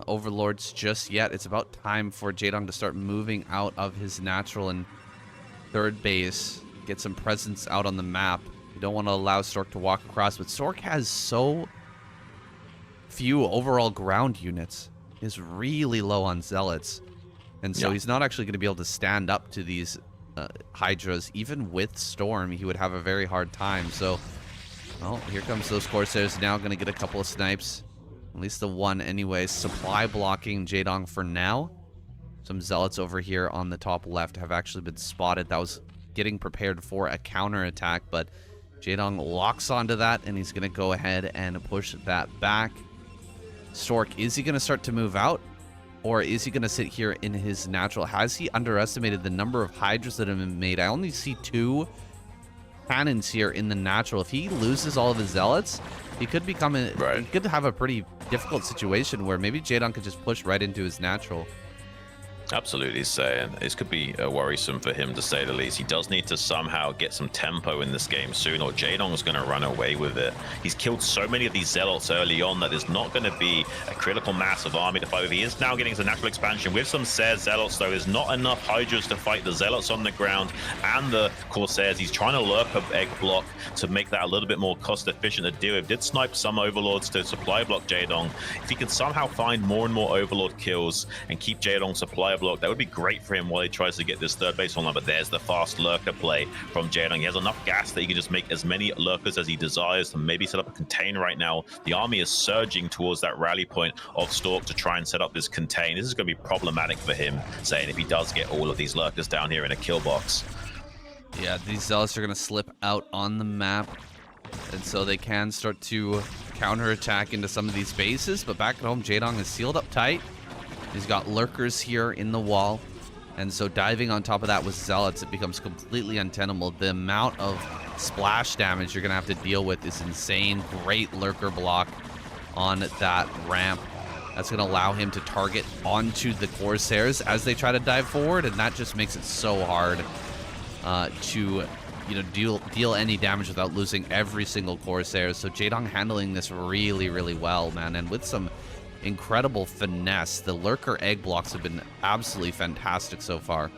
Overlords just yet. It's about time for Jaydong to start moving out of his natural and 3rd base, get some presence out on the map. You don't want to allow Stork to walk across, but Stork has so few overall ground units. He's really low on Zealots, and so he's not actually going to be able to stand up to these Hydras. Even with Storm, he would have a very hard time. So, well, here comes those Corsairs now, going to get a couple of snipes. At least the one anyways. Supply blocking Jaydong for now. Some Zealots over here on the top left have actually been spotted. That was getting prepared for a counterattack, but Jaydong locks onto that, and he's going to go ahead and push that back. Stork, is he going to start to move out? Or is he going to sit here in his natural? Has he underestimated the number of Hydras that have been made? I only see 2 cannons here in the natural. If he loses all of his Zealots, he could become he could have a pretty difficult situation where maybe Jaydong could just push right into his natural. Absolutely, saying this could be worrisome for him to say the least. He does need to somehow get some tempo in this game soon, or Jaydong's going to run away with it. He's killed so many of these Zealots early on that there's not going to be a critical mass of army to fight with. He is now getting some natural expansion with some Zealots, though. There's not enough Hydras to fight the Zealots on the ground and the Corsairs. He's trying to lurk an egg block to make that a little bit more cost efficient to deal with. Did snipe some Overlords to supply block Jaydong. If he can somehow find more and more Overlord kills and keep Jaydong supply block, that would be great for him while he tries to get this 3rd base online. But there's the fast lurker play from Jaydong. He has enough gas that he can just make as many lurkers as he desires to maybe set up a contain right now. The army is surging towards that rally point of Stork to try and set up this contain. This is going to be problematic for him, saying if he does get all of these lurkers down here in a kill box. Yeah, these Zealots are going to slip out on the map, and so they can start to counterattack into some of these bases. But back at home, Jaydong is sealed up tight. He's got lurkers here in the wall, and so diving on top of that with Zealots, it becomes completely untenable. The amount of splash damage you're going to have to deal with is insane. Great lurker block on that ramp. That's going to allow him to target onto the Corsairs as they try to dive forward, and that just makes it so hard to deal any damage without losing every single Corsair. So Jaydong handling this really, really well, man, and with some incredible finesse. The lurker egg blocks have been absolutely fantastic so far.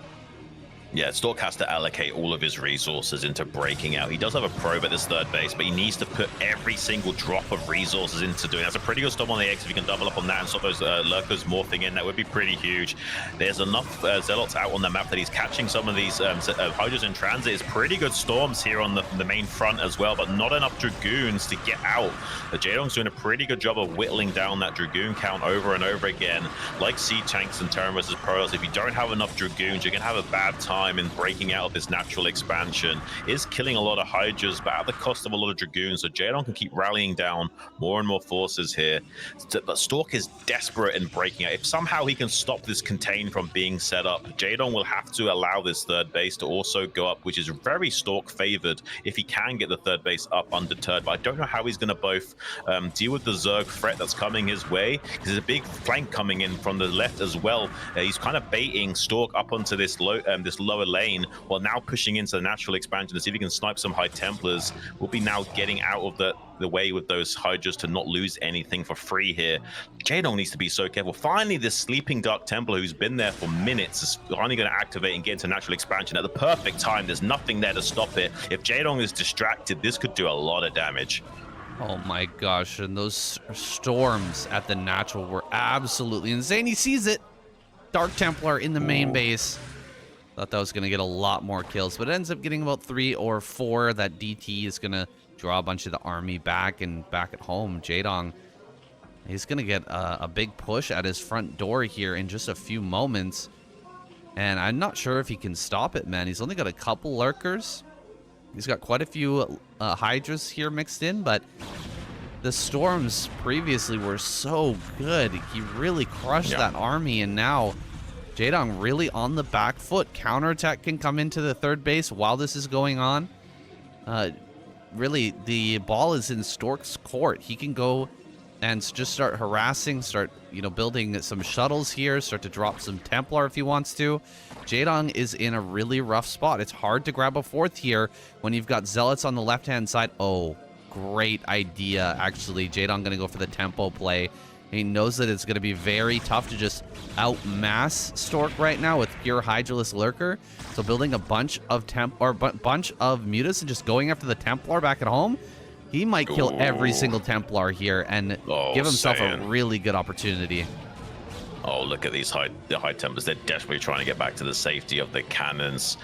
Yeah, Stork has to allocate all of his resources into breaking out. He does have a probe at this 3rd base, but he needs to put every single drop of resources into doing it. That's a pretty good stop on the eggs. If you can double up on that and stop those lurkers morphing in, that would be pretty huge. There's enough Zealots out on the map that he's catching some of these Hydras in transit. It's pretty good storms here on the main front as well, but not enough Dragoons to get out. Jaydong's doing a pretty good job of whittling down that Dragoon count over and over again. Like Siege Tanks and Terran vs. Pearls, if you don't have enough Dragoons, you're going to have a bad time in breaking out of this natural expansion. Is killing a lot of Hydras, but at the cost of a lot of Dragoons. So Jaydong can keep rallying down more and more forces here. But Stork is desperate in breaking out. If somehow he can stop this contain from being set up, Jaydong will have to allow this 3rd base to also go up, which is very Stork favored if he can get the 3rd base up undeterred. But I don't know how he's going to both deal with the Zerg threat that's coming his way, because there's a big flank coming in from the left as well. He's kind of baiting Stork up onto this low lower lane, while now pushing into the natural expansion to see if he can snipe some High Templars. Will be now getting out of the way with those Hydras to not lose anything for free here. Jaydong needs to be so careful. Finally, this sleeping Dark Templar who's been there for minutes is finally going to activate and get into natural expansion at the perfect time. There's nothing there to stop it. If Jaydong is distracted, this could do a lot of damage. Oh my gosh, and those storms at the natural were absolutely insane. He sees it. Dark Templar in the main base. Thought that was going to get a lot more kills, but it ends up getting about 3 or 4. That DT is going to draw a bunch of the army back and back at home. Jaydong, he's going to get a big push at his front door here in just a few moments. And I'm not sure if he can stop it, man. He's only got a couple lurkers. He's got quite a few Hydras here mixed in, but the storms previously were so good. He really crushed that army, and now Jaydong really on the back foot. Counterattack can come into the third base while this is going on. Really, the ball is in Stork's court. He can go and just start harassing, start, you know, building some shuttles here, start to drop some Templar if he wants to. Jaydong is in a really rough spot. It's hard to grab a fourth here when you've got Zealots on the left-hand side. Oh, great idea, actually. Jaydong going to go for the tempo play. He knows that it's going to be very tough to just outmass Stork right now with pure Hydraless Lurker. So building a bunch of bunch of Mutas and just going after the Templar back at home, he might kill every single Templar here and give himself a really good opportunity. Oh, look at these high Templars. They're desperately trying to get back to the safety of the cannons.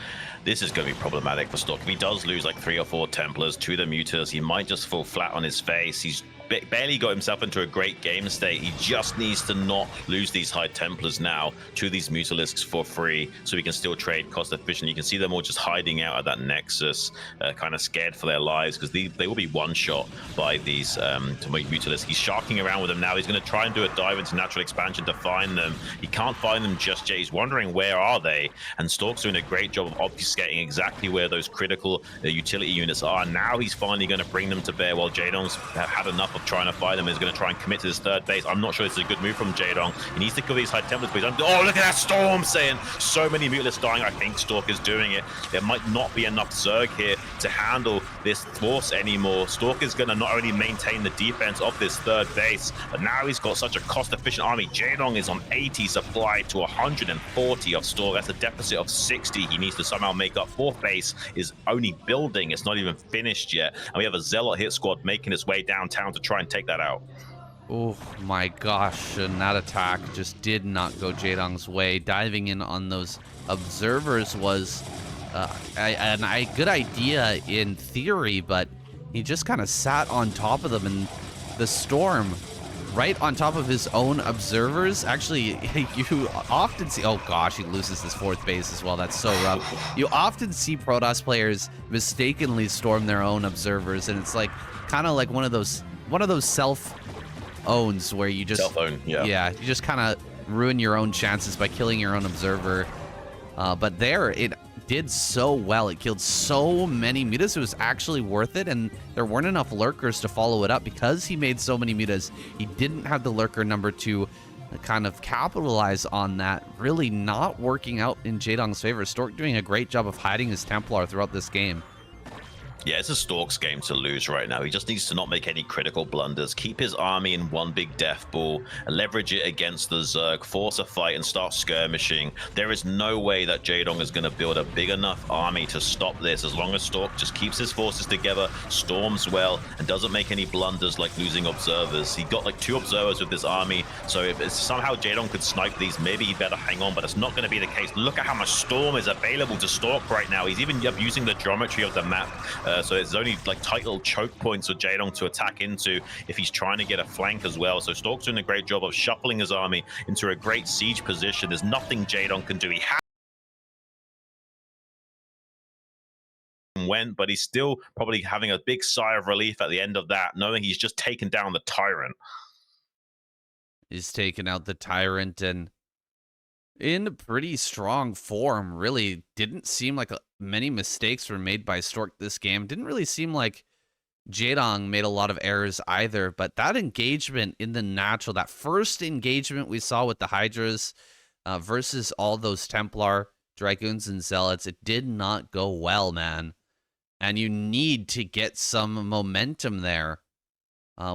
This is going to be problematic for Stork. If he does lose like 3 or 4 Templars to the Mutas, he might just fall flat on his face. He's barely got himself into a great game state. He just needs to not lose these High Templars now to these Mutalisks for free, so he can still trade cost efficient. You can see them all just hiding out at that Nexus, kind of scared for their lives, because they will be one-shot by these Mutalisks. He's sharking around with them now. He's going to try and do a dive into natural expansion to find them. He can't find them just yet. He's wondering where are they, and Stork's doing a great job of obfuscating exactly where those critical utility units are. Now he's finally going to bring them to bear, while Jaydong's had enough of trying to find them. Is going to try and commit to this third base. I'm not sure this is a good move from Jaydong. He needs to kill these High Templars, but oh, look at that storm, saying so many Mutalisks dying. I think Stork is doing it. There might not be enough Zerg here to handle this force anymore. Stork is going to not only maintain the defense of this third base, but now he's got such a cost-efficient army. Jaydong is on 80 supply to 140 of Stork. That's a deficit of 60. He needs to somehow make up. Fourth base is only building. It's not even finished yet. And we have a Zealot hit squad making its way downtown to try and take that out. Oh my gosh, and that attack just did not go Jaydong's way. Diving in on those observers was a good idea in theory, but he just kind of sat on top of them, and the storm right on top of his own observers. Actually, you often see, oh gosh, he loses his fourth base as well. That's so rough. You often see Protoss players mistakenly storm their own observers, and it's like kind of like one of those self-owns where you just self-own, yeah, you just kind of ruin your own chances by killing your own observer. But there, it did so well. It killed so many mutas. It was actually worth it, and there weren't enough lurkers to follow it up because he made so many mutas. He didn't have the lurker number to kind of capitalize on that. Really not working out in Jaydong's favor. Stork doing a great job of hiding his Templar throughout this game. Yeah, it's a Stork's game to lose right now. He just needs to not make any critical blunders, keep his army in one big death ball, leverage it against the Zerg, force a fight, and start skirmishing. There is no way that Jaydong is going to build a big enough army to stop this, as long as Stork just keeps his forces together, storms well, and doesn't make any blunders like losing observers. He got like 2 observers with this army, so if somehow Jaydong could snipe these, maybe he better hang on, but it's not going to be the case. Look at how much storm is available to Stork right now. He's even using the geometry of the map. So it's only like tight little choke points for Jaydong to attack into if he's trying to get a flank as well. So Stork's doing a great job of shuffling his army into a great siege position. There's nothing Jaydong can do. He went, but he's still probably having a big sigh of relief at the end of that, knowing he's just taken down the Tyrant. He's taken out the Tyrant, and in pretty strong form. Really didn't seem like many mistakes were made by Stork this game. Didn't really seem like Jaydong made a lot of errors either, but that engagement in the natural, that first engagement we saw with the Hydras versus all those Templar, Dragoons and Zealots, it did not go well, man. And you need to get some momentum there.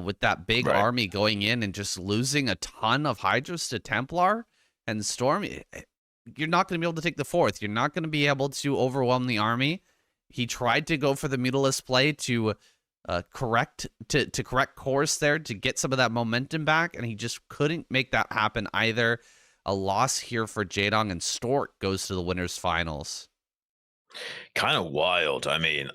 With that big army going in and just losing a ton of Hydras to Templar and Storm, you're not going to be able to take the fourth. You're not going to be able to overwhelm the army. He tried to go for the Mutalisk play to correct course there to get some of that momentum back, and he just couldn't make that happen either. A loss here for Jaydong, and Stork goes to the winners finals. Kind of wild. I mean,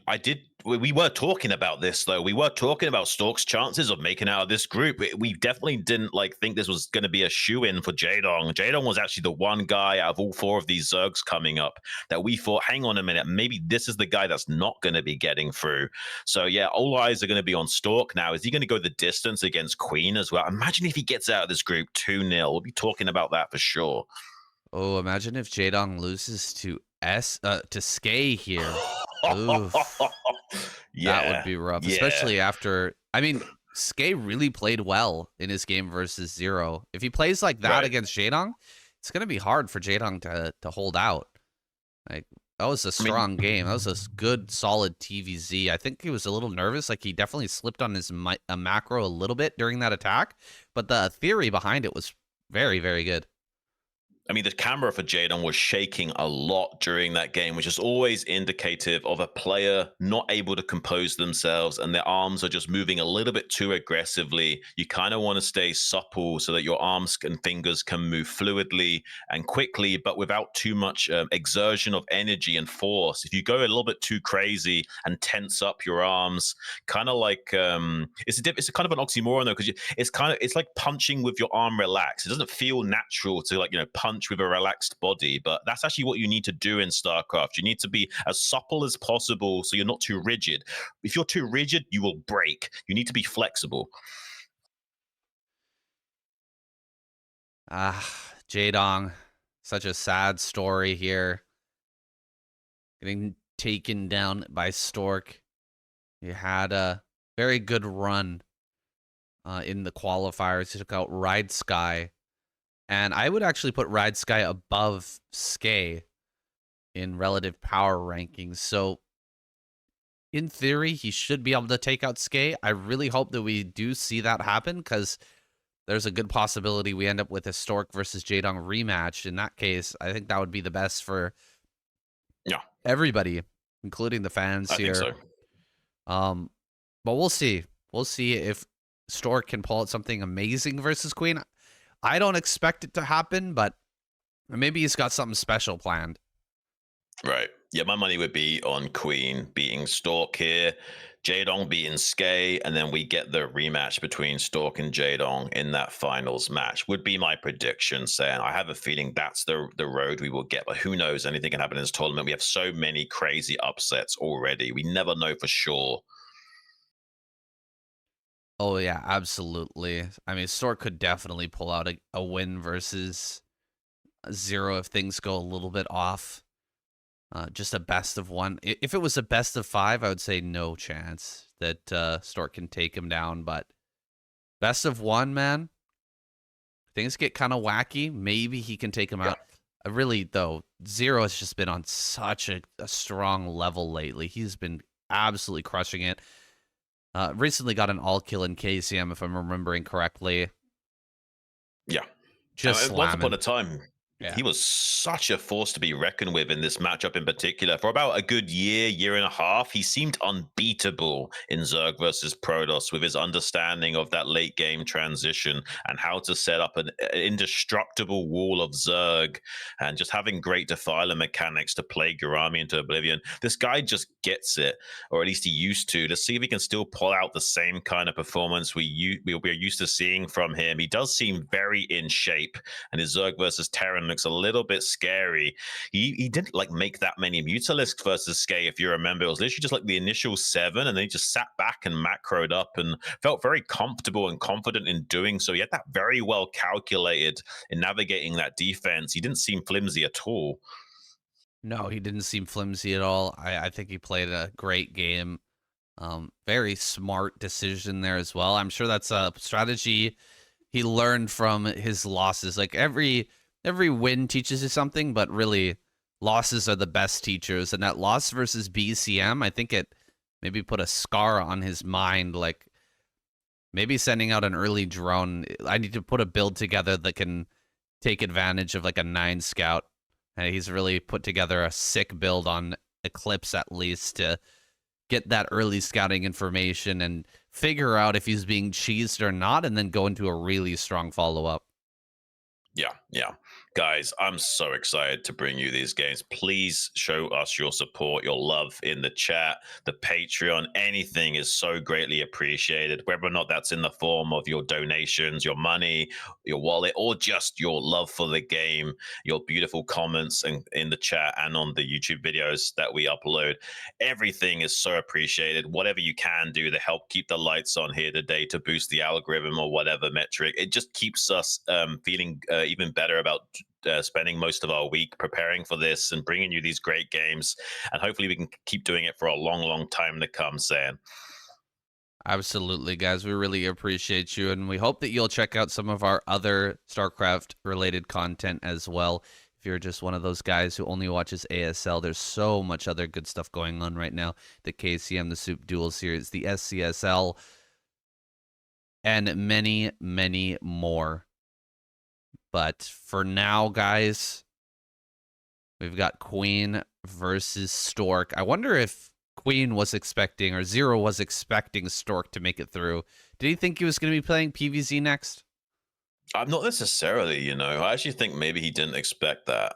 we were talking about this, though. We were talking about Stork's chances of making out of this group. We definitely didn't think this was going to be a shoe-in for Jaydong. Jaydong was actually the one guy out of all four of these Zergs coming up that we thought, hang on a minute, maybe this is the guy that's not going to be getting through. So yeah, all eyes are going to be on Stork now. Is he going to go the distance against Queen as well? Imagine if he gets out of this group 2-0. We'll be talking about that for sure. Oh, imagine if Jaydong loses to Skey here. Yeah, that would be rough, especially after. I mean, Skey really played well in his game versus Zero. If he plays like that against Jaydong, it's going to be hard for Jaydong to hold out. Like, that was a strong game. That was a good, solid TVZ. I think he was a little nervous. Like, he definitely slipped on his macro a little bit during that attack, but the theory behind it was very, very good. I mean, the camera for Jaydong was shaking a lot during that game, which is always indicative of a player not able to compose themselves and their arms are just moving a little bit too aggressively. You kind of want to stay supple so that your arms and fingers can move fluidly and quickly, but without too much exertion of energy and force. If you go a little bit too crazy and tense up your arms, kind of like it's a kind of an oxymoron though, because it's like punching with your arm relaxed. It doesn't feel natural to punch with a relaxed body, but that's actually what you need to do in StarCraft. You need to be as supple as possible so you're not too rigid. If you're too rigid, you will break. You need to be flexible. Jaydong, such a sad story here. Getting taken down by Stork. He had a very good run in the qualifiers. He took out Ride Sky. And I would actually put Ride Sky above Skey in relative power rankings. So, in theory, he should be able to take out Skey. I really hope that we do see that happen, because there's a good possibility we end up with a Stork versus Jaydong rematch. In that case, I think that would be the best for everybody, including the fans here. I think so. But we'll see. We'll see if Stork can pull out something amazing versus Queen. I don't expect it to happen, but maybe he's got something special planned. Right. Yeah, my money would be on Queen beating Stork here, Jaydong beating Skey, and then we get the rematch between Stork and Jaydong in that finals match, would be my prediction, saying I have a feeling that's the road we will get, but who knows? Anything can happen in this tournament. We have so many crazy upsets already. We never know for sure. Oh, yeah, absolutely. I mean, Stork could definitely pull out a win versus Zero if things go a little bit off. Just a best of one. If it was a best of 5, I would say no chance that Stork can take him down. But best of 1, man, things get kind of wacky. Maybe he can take him out. Really, though, Zero has just been on such a strong level lately. He's been absolutely crushing it. Recently got an all-kill in KCM, if I'm remembering correctly. Yeah. Just once upon a time, Yeah. He was such a force to be reckoned with in this matchup in particular. For about a good year and a half, he seemed unbeatable in Zerg versus Protoss with his understanding of that late game transition and how to set up an indestructible wall of Zerg and just having great defiler mechanics to plague your army into oblivion. This guy just gets it, or at least he used to. Let's see if he can still pull out the same kind of performance we're used to seeing from him. He does seem very in shape, and his Zerg versus Terran looks a little bit scary. He didn't make that many Mutalisks versus Skey, if you remember. It was literally just the initial 7, and then he just sat back and macroed up and felt very comfortable and confident in doing so. He had that very well calculated in navigating that defense. He didn't seem flimsy at all. No, he didn't seem flimsy at all. I think he played a great game. Very smart decision there as well. I'm sure that's a strategy he learned from his losses. Every win teaches you something, but really losses are the best teachers, and that loss versus BCM, I think it maybe put a scar on his mind, like maybe sending out an early drone. I need to put a build together that can take advantage of like a 9 scout. And he's really put together a sick build on Eclipse at least to get that early scouting information and figure out if he's being cheesed or not, and then go into a really strong follow-up. Yeah. Guys, I'm so excited to bring you these games. Please show us your support, your love in the chat, the Patreon. Anything is so greatly appreciated, whether or not that's in the form of your donations, your money, your wallet, or just your love for the game, your beautiful comments in the chat and on the YouTube videos that we upload. Everything is so appreciated. Whatever you can do to help keep the lights on here today, to boost the algorithm or whatever metric, it just keeps us feeling even better about spending most of our week preparing for this and bringing you these great games. And hopefully we can keep doing it for a long time to come, Saiyan. Absolutely, guys. We really appreciate you, and we hope that you'll check out some of our other StarCraft-related content as well. If you're just one of those guys who only watches ASL, there's so much other good stuff going on right now. The KCM, the Soup Duel Series, the SCSL, and many more. But for now, guys, we've got Queen versus Stork. I wonder if Queen was expecting, or Zero was expecting Stork to make it through. Did he think he was going to be playing PvZ next? I'm not necessarily, you know. I actually think maybe he didn't expect that.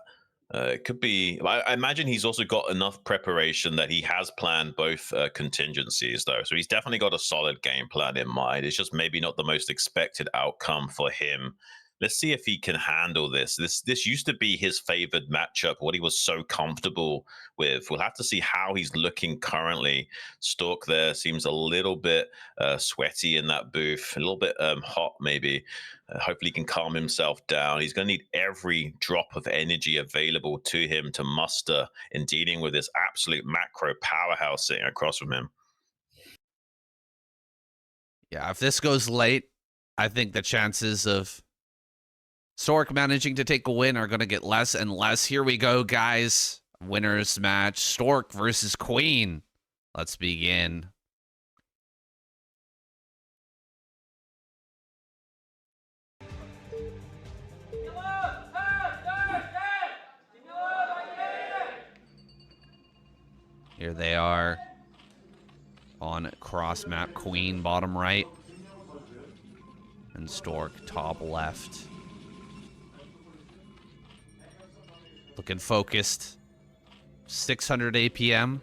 It could be. I imagine he's also got enough preparation that he has planned both contingencies, though. So he's definitely got a solid game plan in mind. It's just maybe not the most expected outcome for him. Let's see if he can handle this. This used to be his favored matchup, what he was so comfortable with. We'll have to see how he's looking currently. Stork there seems a little bit sweaty in that booth, a little bit hot maybe. Hopefully he can calm himself down. He's going to need every drop of energy available to him to muster in dealing with this absolute macro powerhouse sitting across from him. Yeah, if this goes late, I think the chances of Stork managing to take a win are going to get less and less. Here we go, guys. Winners match. Stork versus Queen. Let's begin. Here they are on cross map. Queen bottom right and Stork top left. Looking focused. 600 APM.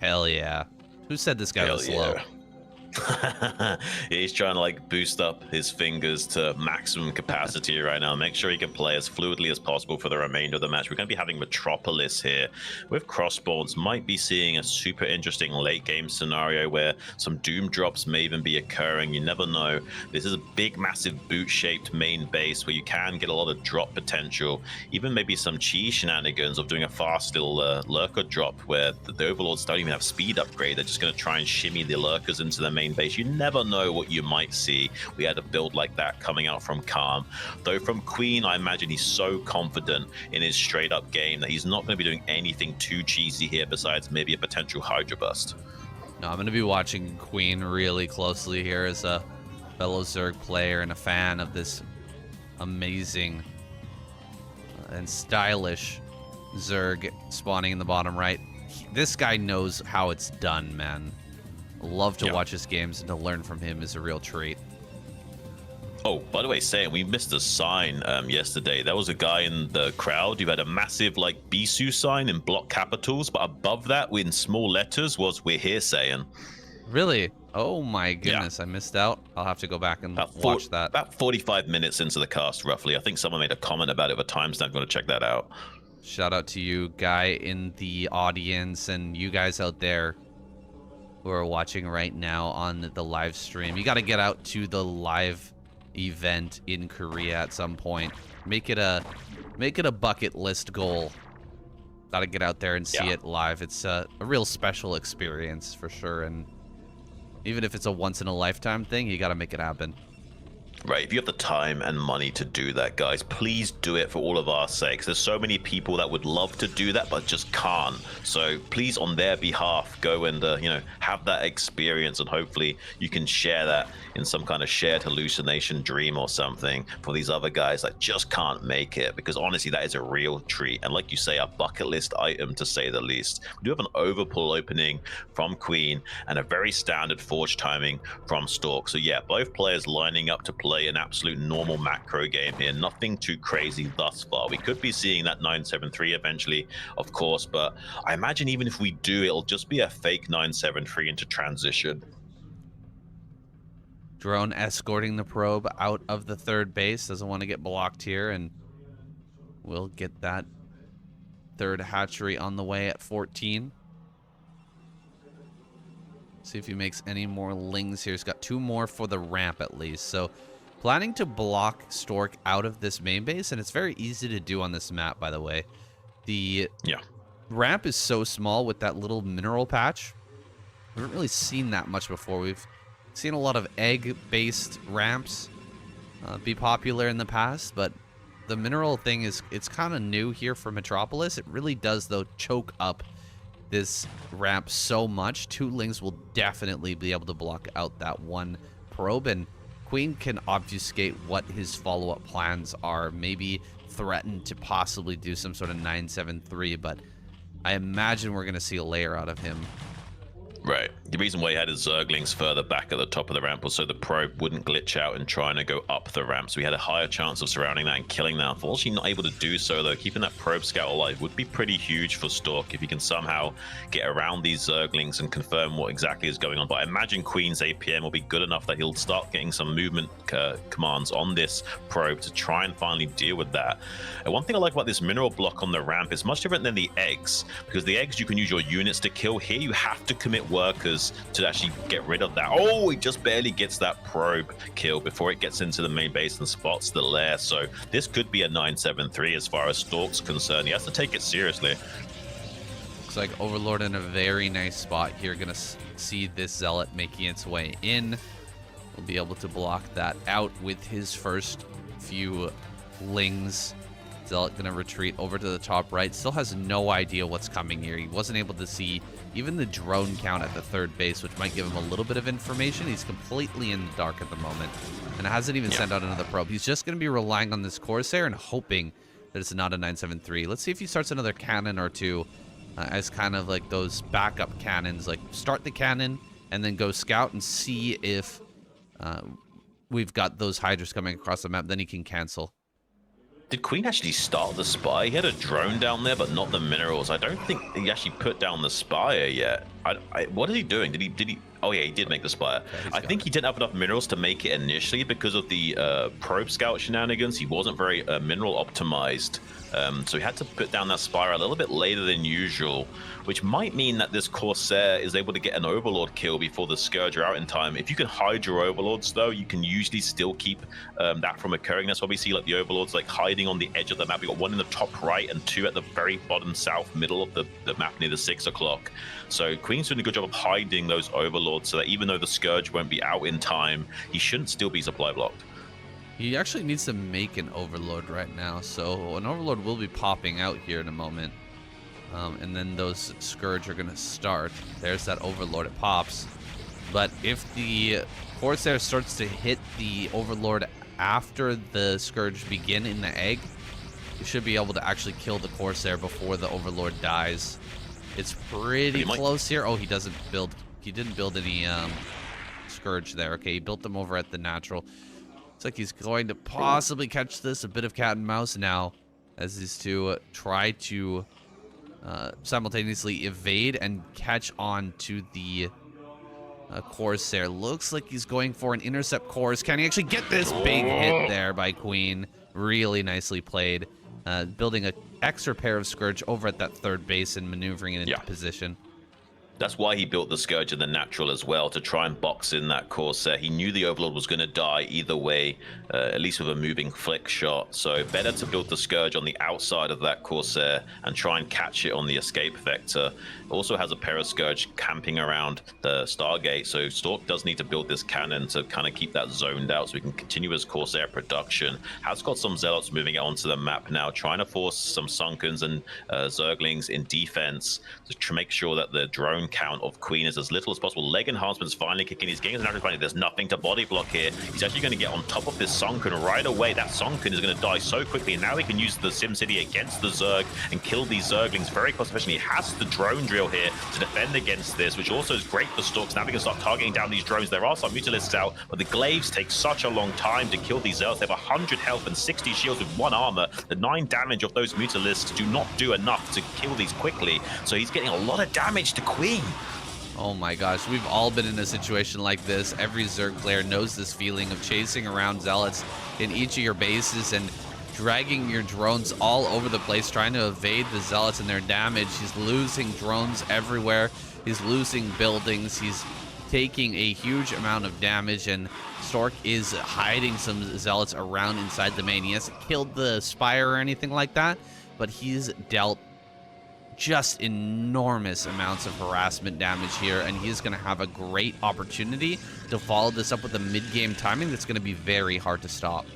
Hell yeah. Who said this guy was slow? Yeah, he's trying to like boost up his fingers to maximum capacity right now. Make sure he can play as fluidly as possible for the remainder of the match. We're going to be having Metropolis here with Crossbones. Might be seeing a super interesting late game scenario where some Doom drops may even be occurring. You never know. This is a big, massive boot-shaped main base where you can get a lot of drop potential. Even maybe some cheese shenanigans of doing a fast little lurker drop where the Overlords don't even have speed upgrade. They're just going to try and shimmy the lurkers into the main base. You never know what you might see. We had a build like that coming out from Calm. Though from Queen, I imagine he's so confident in his straight up game that he's not going to be doing anything too cheesy here besides maybe a potential Hydra Bust. No, I'm going to be watching Queen really closely here as a fellow Zerg player and a fan of this amazing and stylish Zerg spawning in the bottom right. This guy knows how it's done, man. Love to watch his games, and to learn from him is a real treat. Oh, by the way, saying we missed a sign yesterday. There was a guy in the crowd who had a massive like Bisu sign in block capitals, but above that in small letters was "We're here" saying. Really? Oh my goodness, I missed out. I'll have to go back and watch that. About 45 minutes into the cast, roughly. I think someone made a comment about it with a timestamp. I'm going to check that out. Shout out to you, guy in the audience, and you guys out there who are watching right now on the live stream. You got to get out to the live event in Korea at some point. Make it a bucket list goal. Got to get out there and see it live. It's a real special experience for sure, and even if it's a once in a lifetime thing, you got to make it happen. Right, if you have the time and money to do that, guys, please do it for all of our sakes. There's so many people that would love to do that, but just can't. So please, on their behalf, go and, you know, have that experience, and hopefully you can share that in some kind of shared hallucination dream or something for these other guys that just can't make it, because honestly, that is a real treat. And like you say, a bucket list item, to say the least. We do have an overpull opening from Queen and a very standard forge timing from Stork. So yeah, both players lining up to play an absolute normal macro game here. Nothing too crazy thus far. We could be seeing that 973 eventually, of course, but I imagine even if we do, it'll just be a fake 973 into transition. Drone escorting the probe out of the third base. Doesn't want to get blocked here, and we'll get that third hatchery on the way at 14. See if he makes any more lings here. He's got 2 more for the ramp at least. So planning to block Stork out of this main base, and it's very easy to do on this map, by the way. The ramp is so small with that little mineral patch. We haven't really seen that much before. We've seen a lot of egg-based ramps be popular in the past, but the mineral thing it's kind of new here for Metropolis. It really does, though, choke up this ramp so much. 2 lings will definitely be able to block out that one probe, and Queen can obfuscate what his follow-up plans are. Maybe threaten to possibly do some sort of 973, but I imagine we're going to see a layer out of him. Right. The reason why he had his Zerglings further back at the top of the ramp was so the probe wouldn't glitch out and trying to go up the ramp. So we had a higher chance of surrounding that and killing that. Unfortunately, not able to do so, though. Keeping that probe scout alive would be pretty huge for Stork if he can somehow get around these Zerglings and confirm what exactly is going on. But I imagine Queen's APM will be good enough that he'll start getting some movement commands on this probe to try and finally deal with that. And one thing I like about this mineral block on the ramp is much different than the eggs, because the eggs you can use your units to kill. Here you have to commit workers to actually get rid of that. Oh, he just barely gets that probe kill before it gets into the main base and spots the lair. So this could be a 973 as far as Stork's concerned. He has to take it seriously. Looks like Overlord in a very nice spot here. Gonna see this Zealot making its way in. We'll be able to block that out with his first few lings. Zealot gonna retreat over to the top right. Still has no idea what's coming here. He wasn't able to see even the drone count at the third base, which might give him a little bit of information. He's completely in the dark at the moment and hasn't even sent out another probe. He's just gonna be relying on this Corsair and hoping that it's not a 973. Let's see if he starts another cannon or two as kind of like those backup cannons. Like start the cannon and then go scout and see if we've got those Hydras coming across the map. Then he can cancel. Did Queen actually start the Spire? He had a drone down there, but not the minerals. I don't think he actually put down the Spire yet. What is he doing? Did he? Oh yeah, he did make the Spire. Yeah, I think he didn't have enough minerals to make it initially because of the probe scout shenanigans. He wasn't very mineral optimized. So he had to put down that Spire a little bit later than usual, which might mean that this Corsair is able to get an Overlord kill before the Scourge are out in time. If you can hide your Overlords, though, you can usually still keep that from occurring. That's why we see like the Overlords like hiding on the edge of the map. We got 1 in the top right and 2 at the very bottom south middle of the map near the 6 o'clock. So Queen's doing a good job of hiding those Overlords so that even though the Scourge won't be out in time, he shouldn't still be supply blocked. He actually needs to make an Overlord right now, so an Overlord will be popping out here in a moment. And then those Scourge are going to start. There's that Overlord, it pops. But if the Corsair starts to hit the Overlord after the Scourge begin in the egg, you should be able to actually kill the Corsair before the Overlord dies. It's pretty close here. Oh, he didn't build any Scourge there. Okay, he built them over at the natural. Looks like he's going to possibly catch this. A bit of cat and mouse now as these two try to simultaneously evade and catch on to the Corsair. Looks like he's going for an intercept course. Can he actually get this big hit there by Queen? Really nicely played. Building an extra pair of Scourge over at that third base and maneuvering it into position. That's why he built the Scourge in the natural as well, to try and box in that Corsair. He knew the Overlord was going to die either way, at least with a moving flick shot. So better to build the Scourge on the outside of that Corsair and try and catch it on the escape vector. Also has a pair of Scourge camping around the Stargate, so Stork does need to build this cannon to kind of keep that zoned out so we can continue his Corsair production. Has got some Zealots moving it onto the map now, trying to force some Sunkens and Zerglings in defense to make sure that the drone count of Queen is as little as possible. Leg enhancement's finally kicking. He's getting his natural advantage. There's nothing to body block here. He's actually going to get on top of this Sunken right away. That Sunken is going to die so quickly, and now he can use the SimCity against the Zerg and kill these Zerglings very cost efficiently. He has the drone drill here to defend against this, which also is great for Storks. Now we can start targeting down these drones. There are some Mutalisks out, but the Glaives take such a long time to kill these Zealots. They have 100 health and 60 shields with 1 armor. The 9 damage of those Mutalisks do not do enough to kill these quickly, so he's getting a lot of damage to Queen. Oh my gosh, we've all been in a situation like this. Every Zerg player knows this feeling of chasing around Zealots in each of your bases and dragging your drones all over the place, trying to evade the Zealots and their damage. He's losing drones everywhere. He's losing buildings. He's taking a huge amount of damage, and Stork is hiding some Zealots around inside the main. He hasn't killed the Spire or anything like that, but he's dealt just enormous amounts of harassment damage here, and he's going to have a great opportunity to follow this up with a mid-game timing that's going to be very hard to stop.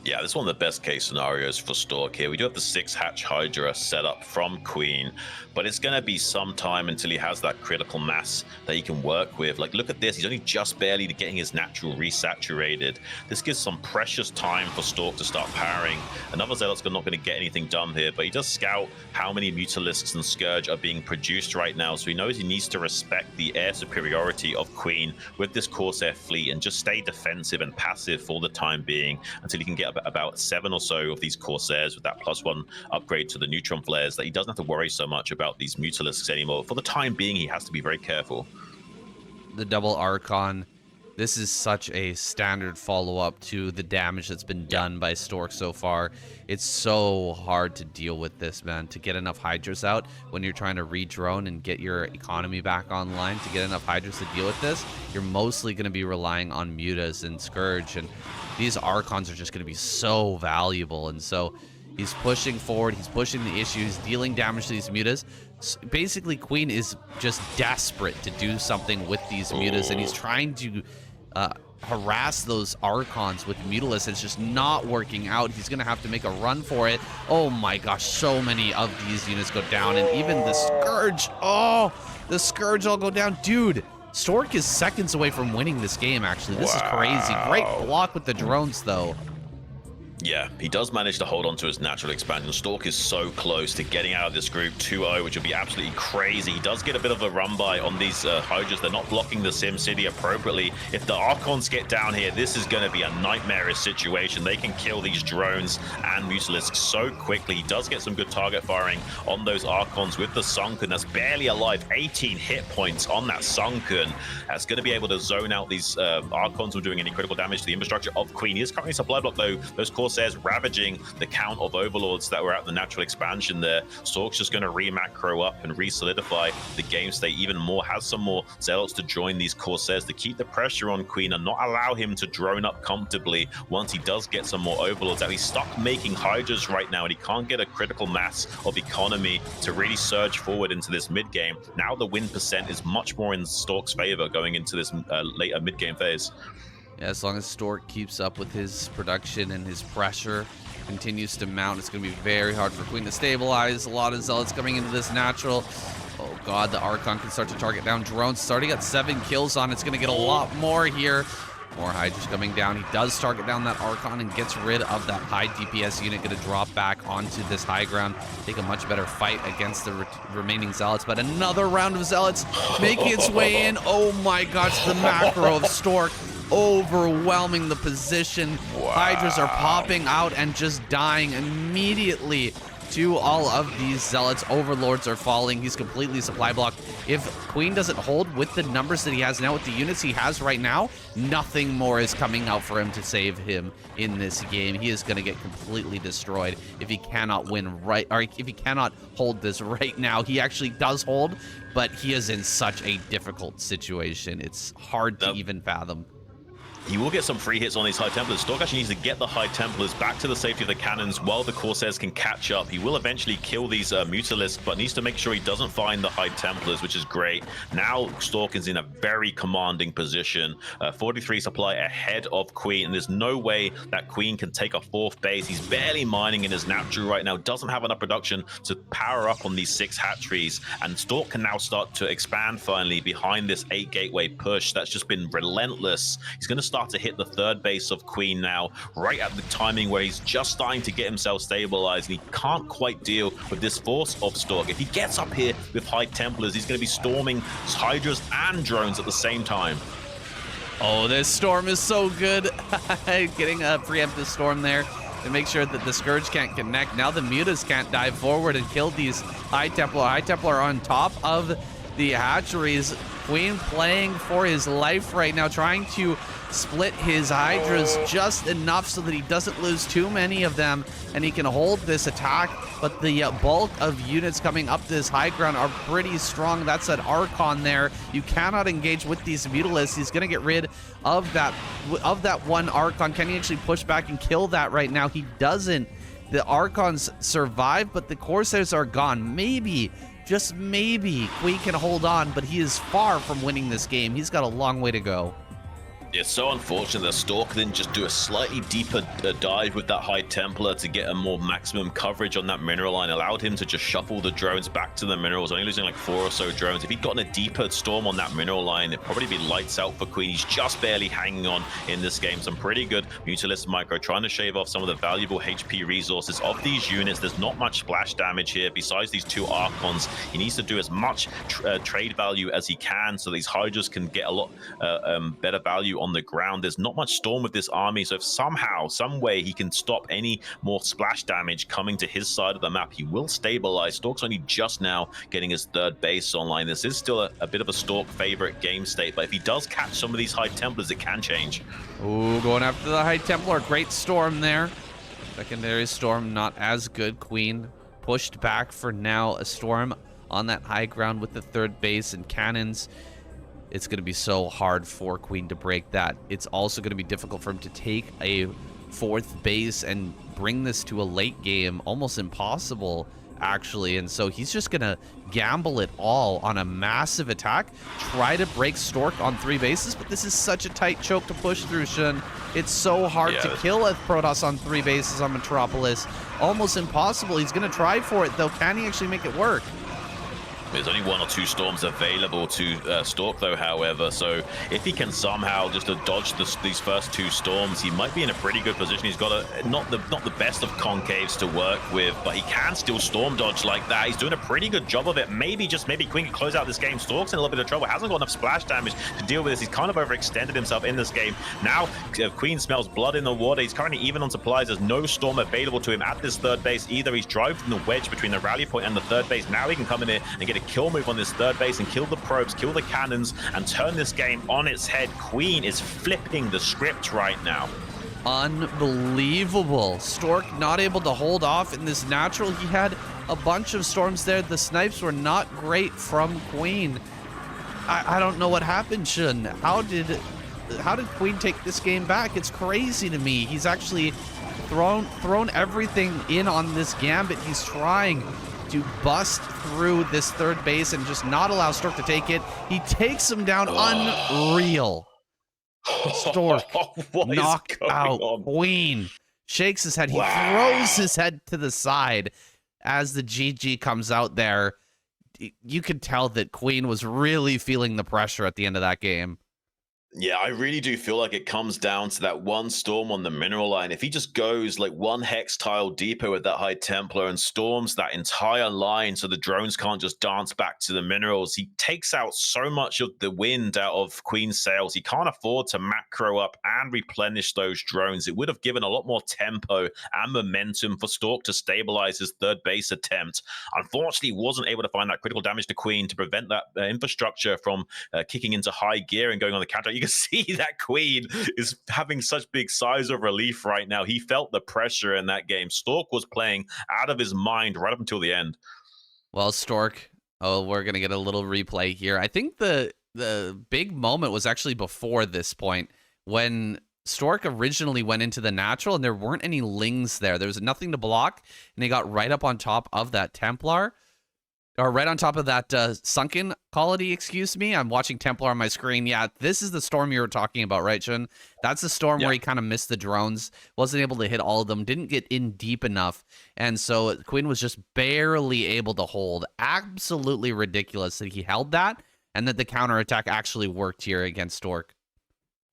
Yeah, this is one of the best case scenarios for Stork here. We do have the 6-hatch Hydra set up from Queen, but it's going to be some time until he has that critical mass that he can work with. Like, look at this. He's only just barely getting his natural resaturated. This gives some precious time for Stork to start powering. Another Zealot's not going to get anything done here, but he does scout how many Mutalisks and Scourge are being produced right now, so he knows he needs to respect the air superiority of Queen with this Corsair fleet and just stay defensive and passive for the time being until he can get about 7 or so of these Corsairs with that +1 upgrade to the neutron flares, that he doesn't have to worry so much about these Mutalisks anymore. For the time being, he has to be very careful. The double Archon, this is such a standard follow-up to the damage that's been done by Stork so far. It's so hard to deal with this, man, to get enough Hydras out when you're trying to re-drone and get your economy back online. To get enough Hydras to deal with this, you're mostly going to be relying on Mutas and Scourge, and these Archons are just going to be so valuable. And so he's pushing forward, he's pushing the issue, he's dealing damage to these Mutas. Basically, Queen is just desperate to do something with these Mutas, and he's trying to harass those Archons with Mutalisks. It's just not working out. He's going to have to make a run for it. Oh my gosh, so many of these units go down, and even the Scourge. Oh, the Scourge all go down. Dude, Stork is seconds away from winning this game, actually. This is crazy. Great block with the drones, though. Yeah, he does manage to hold on to his natural expansion. Stork is so close to getting out of this group 2-0, which would be absolutely crazy. He does get a bit of a run by on these Hydras. They're not blocking the SimCity appropriately. If the Archons get down here, this is going to be a nightmarish situation. They can kill these drones and Mutalisks so quickly. He does get some good target firing on those Archons with the Sunken. That's barely alive. 18 hit points on that Sunken. That's going to be able to zone out these Archons who are doing any critical damage to the infrastructure of Queen. He is currently supply block, though. Those Corsairs ravaging the count of Overlords that were at the natural expansion there. Stork's just going to re-macro up and re-solidify the game state even more. Has some more Zealots to join these Corsairs to keep the pressure on Queen and not allow him to drone up comfortably once he does get some more Overlords out. He's stuck making Hydras right now, and he can't get a critical mass of economy to really surge forward into this mid-game. Now the win percent is much more in Stork's favor going into this later mid-game phase. Yeah, as long as Stork keeps up with his production and his pressure continues to mount, it's going to be very hard for Queen to stabilize. A lot of Zealots coming into this natural. Oh god, the Archon can start to target down drones. It's already got 7 kills on. It's going to get a lot more here. More Hydras coming down. He does target down that Archon and gets rid of that high DPS unit. Going to drop back onto this high ground. Take a much better fight against the remaining Zealots. But another round of Zealots making its way in. Oh my gosh, the macro of Stork overwhelming the position. Hydras are popping out and just dying immediately to all of these Zealots. Overlords are falling. He's completely supply blocked. If Queen doesn't hold with the numbers that he has now, with the units he has right now, nothing more is coming out for him to save him in this game. He is going to get completely destroyed if he cannot win right, or if he cannot hold this right now. He actually does hold, but he is in such a difficult situation. It's hard to even fathom. He will get some free hits on these High Templars. Stork actually needs to get the High Templars back to the safety of the cannons while the Corsairs can catch up. He will eventually kill these Mutalisks, but needs to make sure he doesn't find the High Templars, which is great. Now Stork is in a very commanding position. 43 supply ahead of Queen, and there's no way that Queen can take a 4th base. He's barely mining in his natural right now, doesn't have enough production to power up on these 6 hatcheries, and Stork can now start to expand finally behind this 8 gateway push. That's just been relentless. He's going to start to hit the 3rd base of Queen now, right at the timing where he's just starting to get himself stabilized, and he can't quite deal with this force of Stork. If he gets up here with High Templars, he's going to be storming Hydras and drones at the same time. Oh, this storm is so good. Getting a preemptive storm there to make sure that the Scourge can't connect. Now the Mutas can't dive forward and kill these High Templar. High Templar on top of the hatcheries. Queen playing for his life right now, trying to split his Hydras just enough so that he doesn't lose too many of them and he can hold this attack. But the bulk of units coming up this high ground are pretty strong. That's an Archon there. You cannot engage with these Mutalisks. He's going to get rid of that one Archon. Can he actually push back and kill that right now? He doesn't. The Archons survive, but the Corsairs are gone. Maybe, just maybe, Queen can hold on, but he is far from winning this game. He's got a long way to go. It's so unfortunate that Stork didn't just do a slightly deeper dive with that High Templar to get a more maximum coverage on that mineral line. Allowed him to just shuffle the drones back to the minerals, only losing like 4 or so drones. If he'd gotten a deeper storm on that mineral line, it'd probably be lights out for Queen. He's just barely hanging on in this game. Some pretty good Mutalist micro, trying to shave off some of the valuable HP resources of these units. There's not much splash damage here besides these 2 Archons. He needs to do as much trade value as he can so these Hydras can get a lot better value on the ground. There's not much storm with this army, so if somehow, some way he can stop any more splash damage coming to his side of the map, he will stabilize. Stork's only just now getting his 3rd base online. This is still a bit of a Stork favorite game state, but if he does catch some of these High Templars, it can change. Ooh, going after the High Templar. Great storm there. Secondary storm not as good. Queen pushed back for now. A storm on that high ground with the 3rd base and cannons. It's going to be so hard for Queen to break that. It's also going to be difficult for him to take a 4th base and bring this to a late game. Almost impossible, actually. And so he's just going to gamble it all on a massive attack. Try to break Stork on 3 bases, but this is such a tight choke to push through, Xun. It's so hard to kill a Protoss on 3 bases on Metropolis. Almost impossible. He's going to try for it, though. Can he actually make it work? There's only 1 or 2 storms available to Stork, though, however, so if he can somehow just dodge these first 2 storms, he might be in a pretty good position. He's got not the best of concaves to work with, but he can still storm dodge like that. He's doing a pretty good job of it. Maybe Queen can close out this game. Stork's in a little bit of trouble. Hasn't got enough splash damage to deal with this. He's kind of overextended himself in this game. Now, Queen smells blood in the water. He's currently even on supplies. There's no storm available to him at this 3rd base either. He's driving the wedge between the rally point and the 3rd base. Now he can come in here and get a kill move on this 3rd base and kill the probes, kill the cannons, and turn this game on its head. Queen is flipping the script right now. Unbelievable. Stork not able to hold off in this natural. He had a bunch of storms there. The snipes were not great from Queen. I don't know what happened, Xun. How did Queen take this game back? It's crazy to me. He's actually thrown everything in on this gambit. He's trying to bust through this 3rd base and just not allow Stork to take it. He takes him down. Unreal. Stork knocked out Queen. Shakes his head. He throws his head to the side as the GG comes out there. You could tell that Queen was really feeling the pressure at the end of that game. Yeah, I really do feel like it comes down to that one storm on the mineral line. If he just goes like one hex tile deeper with that High Templar and storms that entire line so the drones can't just dance back to the minerals, he takes out so much of the wind out of Queen's sails. He can't afford to macro up and replenish those drones. It would have given a lot more tempo and momentum for Stork to stabilize his third base attempt. Unfortunately, he wasn't able to find that critical damage to Queen to prevent that infrastructure from kicking into high gear and going on the counter. You can see that Queen is having such big sighs of relief right now. He felt the pressure in that game. Stork was playing out of his mind right up until the end. Well, Stork, oh, we're going to get a little replay here. I think the big moment was actually before this point when Stork originally went into the natural and there weren't any lings there. There was nothing to block, and he got right up on top of that Templar. Or right on top of that sunken quality, excuse me. I'm watching Templar on my screen. Yeah, this is the storm you were talking about, right, Xun? That's the storm where he kind of missed the drones, wasn't able to hit all of them, didn't get in deep enough. And so Queen was just barely able to hold. Absolutely ridiculous that he held that and that the counterattack actually worked here against Stork.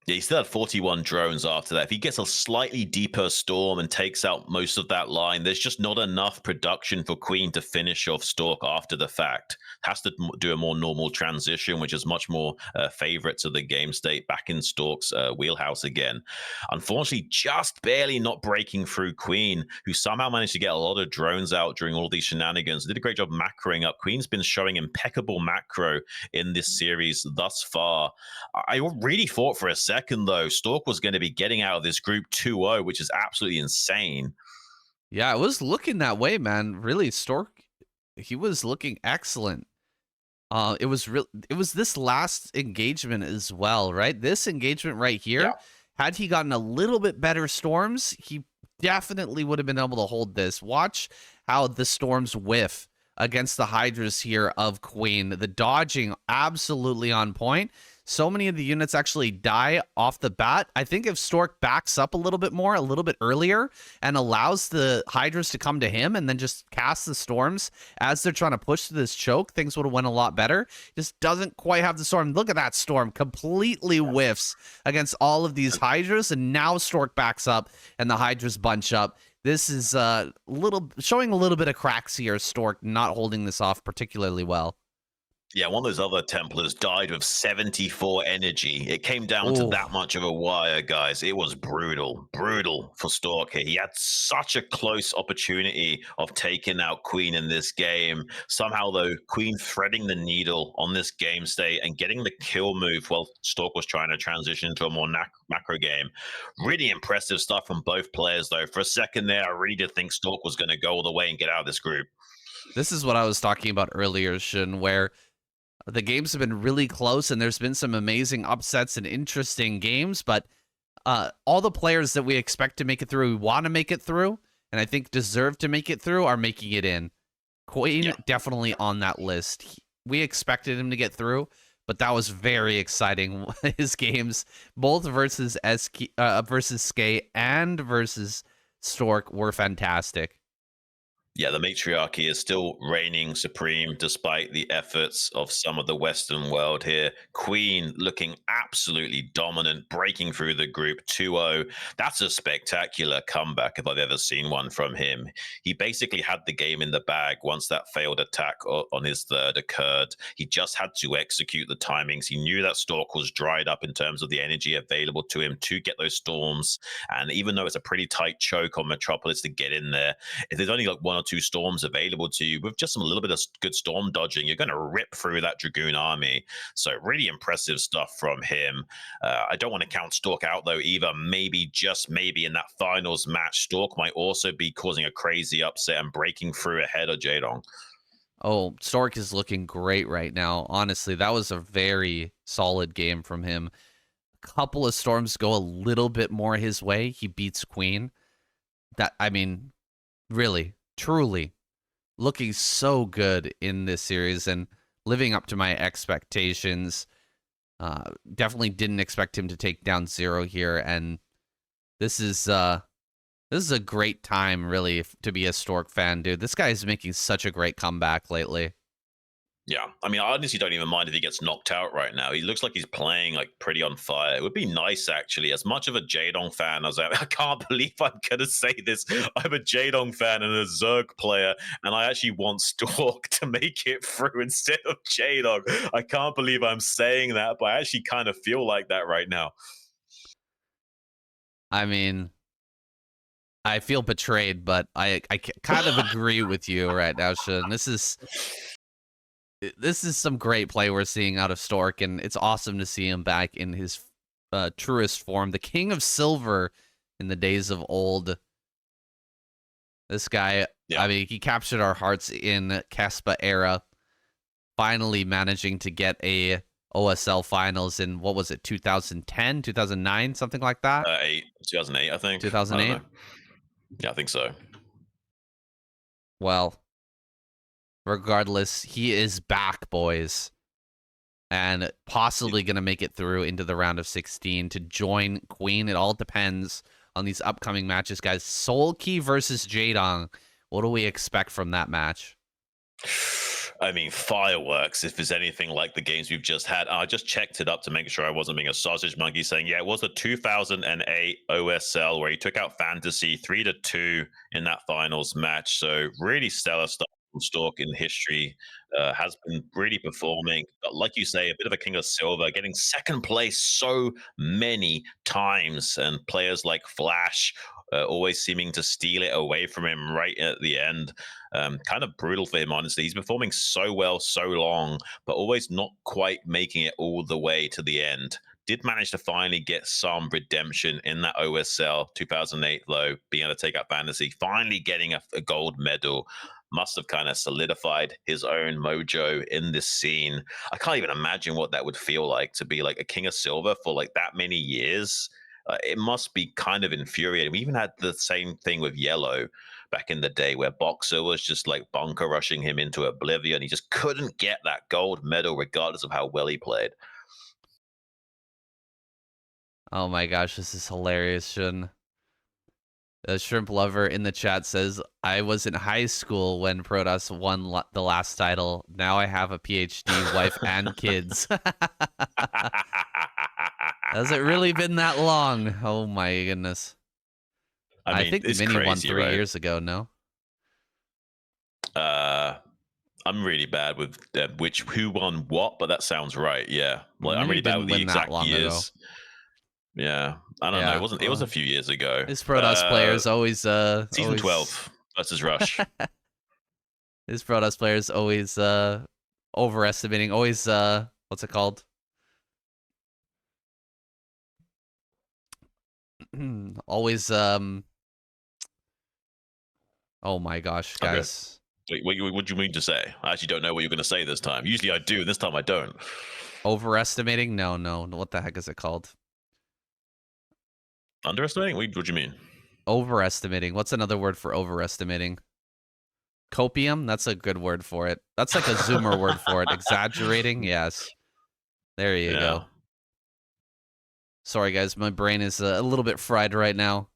Yeah, he still had 41 drones after that. If he gets a slightly deeper storm and takes out most of that line, there's just not enough production for Queen to finish off Stork after the fact. Has to do a more normal transition, which is much more favorite to the game state, back in Stork's wheelhouse again. Unfortunately, just barely not breaking through Queen, who somehow managed to get a lot of drones out during all these shenanigans. Did a great job macroing up. Queen's been showing impeccable macro in this series thus far. I really thought for a second, though, Stork was going to be getting out of this group 2-0, which is absolutely insane. Yeah, it was looking that way, man. Really, Stork, he was looking excellent. It was this last engagement as well, right? This engagement right here, had he gotten a little bit better storms, he definitely would have been able to hold this. Watch how the storms whiff against the Hydras here of Queen. The dodging absolutely on point. So many of the units actually die off the bat. I think if Stork backs up a little bit more, a little bit earlier, and allows the Hydras to come to him and then just cast the storms as they're trying to push to this choke, things would have went a lot better. Just doesn't quite have the storm. Look at that storm. Completely whiffs against all of these Hydras, and now Stork backs up and the Hydras bunch up. This is showing a little bit of cracks here. Stork not holding this off particularly well. Yeah, one of those other Templars died with 74 energy. It came down to that much of a wire, guys. It was brutal for Stork here. He had such a close opportunity of taking out Queen in this game. Somehow, though, Queen threading the needle on this game state and getting the kill move while Stork was trying to transition into a more macro game. Really impressive stuff from both players, though. For a second there, I really did think Stork was going to go all the way and get out of this group. This is what I was talking about earlier, Xun, where the games have been really close and there's been some amazing upsets and interesting games, but all the players that we expect to make it through, we want to make it through, and I think deserve to make it through, are making it in. Queen definitely on that list. We expected him to get through, but that was very exciting. His games, both versus Skey and versus Stork, were fantastic. Yeah, the matriarchy is still reigning supreme despite the efforts of some of the Western world here. Queen looking absolutely dominant, breaking through the group 2-0. That's a spectacular comeback if I've ever seen one from him. He basically had the game in the bag once that failed attack on his third occurred. He just had to execute the timings. He knew that Stork was dried up in terms of the energy available to him to get those storms. And even though it's a pretty tight choke on Metropolis to get in there, if there's only like one or two storms available to you with just a little bit of good storm dodging, you're going to rip through that Dragoon army. So really impressive stuff from him. I don't want to count Stork out though either. Maybe, just maybe, in that finals match, Stork might also be causing a crazy upset and breaking through ahead of Jaydong. Oh, Stork is looking great right now. Honestly, that was a very solid game from him. A couple of storms go a little bit more his way. He beats Queen. I mean, really, truly looking so good in this series and living up to my expectations. Definitely didn't expect him to take down Zero here, and this is a great time, really, to be a Stork fan, dude. This guy is making such a great comeback lately. Yeah, I mean, I honestly don't even mind if he gets knocked out right now. He looks like he's playing like pretty on fire. It would be nice, actually. As much of a Jaydong fan as I can't believe I'm gonna say this. I'm a Jaydong fan and a Zerg player, and I actually want Stork to make it through instead of Jaydong. I can't believe I'm saying that, but I actually kind of feel like that right now. I mean, I feel betrayed, but I kind of agree with you right now, Xun. This is some great play we're seeing out of Stork, and it's awesome to see him back in his truest form. The King of Silver in the days of old. This guy, Yeah. I mean, he captured our hearts in Kespa era, finally managing to get a OSL finals in, what was it, 2010, 2009, something like that? 2008, I think. 2008? Yeah, I think so. Well, regardless, he is back, boys. And possibly going to make it through into the round of 16 to join Queen. It all depends on these upcoming matches, guys. StRyKeR versus Jaydong. What do we expect from that match? I mean, fireworks, if there's anything like the games we've just had. I just checked it up to make sure I wasn't being a sausage monkey, saying, yeah, it was a 2008 OSL where he took out Fantasy 3-2 in that finals match. So really stellar stuff from Stork in history. Has been really performing. But like you say, a bit of a king of silver, getting second place so many times. And players like Flash always seeming to steal it away from him right at the end. Kind of brutal for him, honestly. He's performing so well, so long, but always not quite making it all the way to the end. Did manage to finally get some redemption in that OSL 2008, though, being able to take out Fantasy, finally getting a gold medal. Must have kind of solidified his own mojo in this scene. I can't even imagine what that would feel like to be like a king of silver for like that many years. It must be kind of infuriating. We even had the same thing with Yellow back in the day where Boxer was just like bunker rushing him into oblivion. He just couldn't get that gold medal regardless of how well he played. Oh my gosh, this is hilarious, Xun. The Shrimp Lover in the chat says, I was in high school when Protoss won the last title. Now I have a PhD, wife, and kids. Has it really been that long? Oh my goodness. I mean, think it's Mini crazy, won 3 right? years ago, no? I'm really bad with who won what, but that sounds right. Yeah, like I'm Mini really bad didn't with the win that exact long ago. years. Yeah, I don't know. Yeah, It wasn't. It was well, a few years ago. His Protoss players always Season 12 versus Rush. His Protoss players always overestimating, always what's it called? Always oh my gosh, guys. Okay. Wait, what do you mean to say? I actually don't know what you're going to say this time. Usually I do. This time I don't. Overestimating? No. What the heck is it called? Underestimating? What do you mean? Overestimating. What's another word for overestimating? Copium? That's a good word for it. That's like a Zoomer word for it. Exaggerating? Yes. There you go. Sorry, guys. My brain is a little bit fried right now.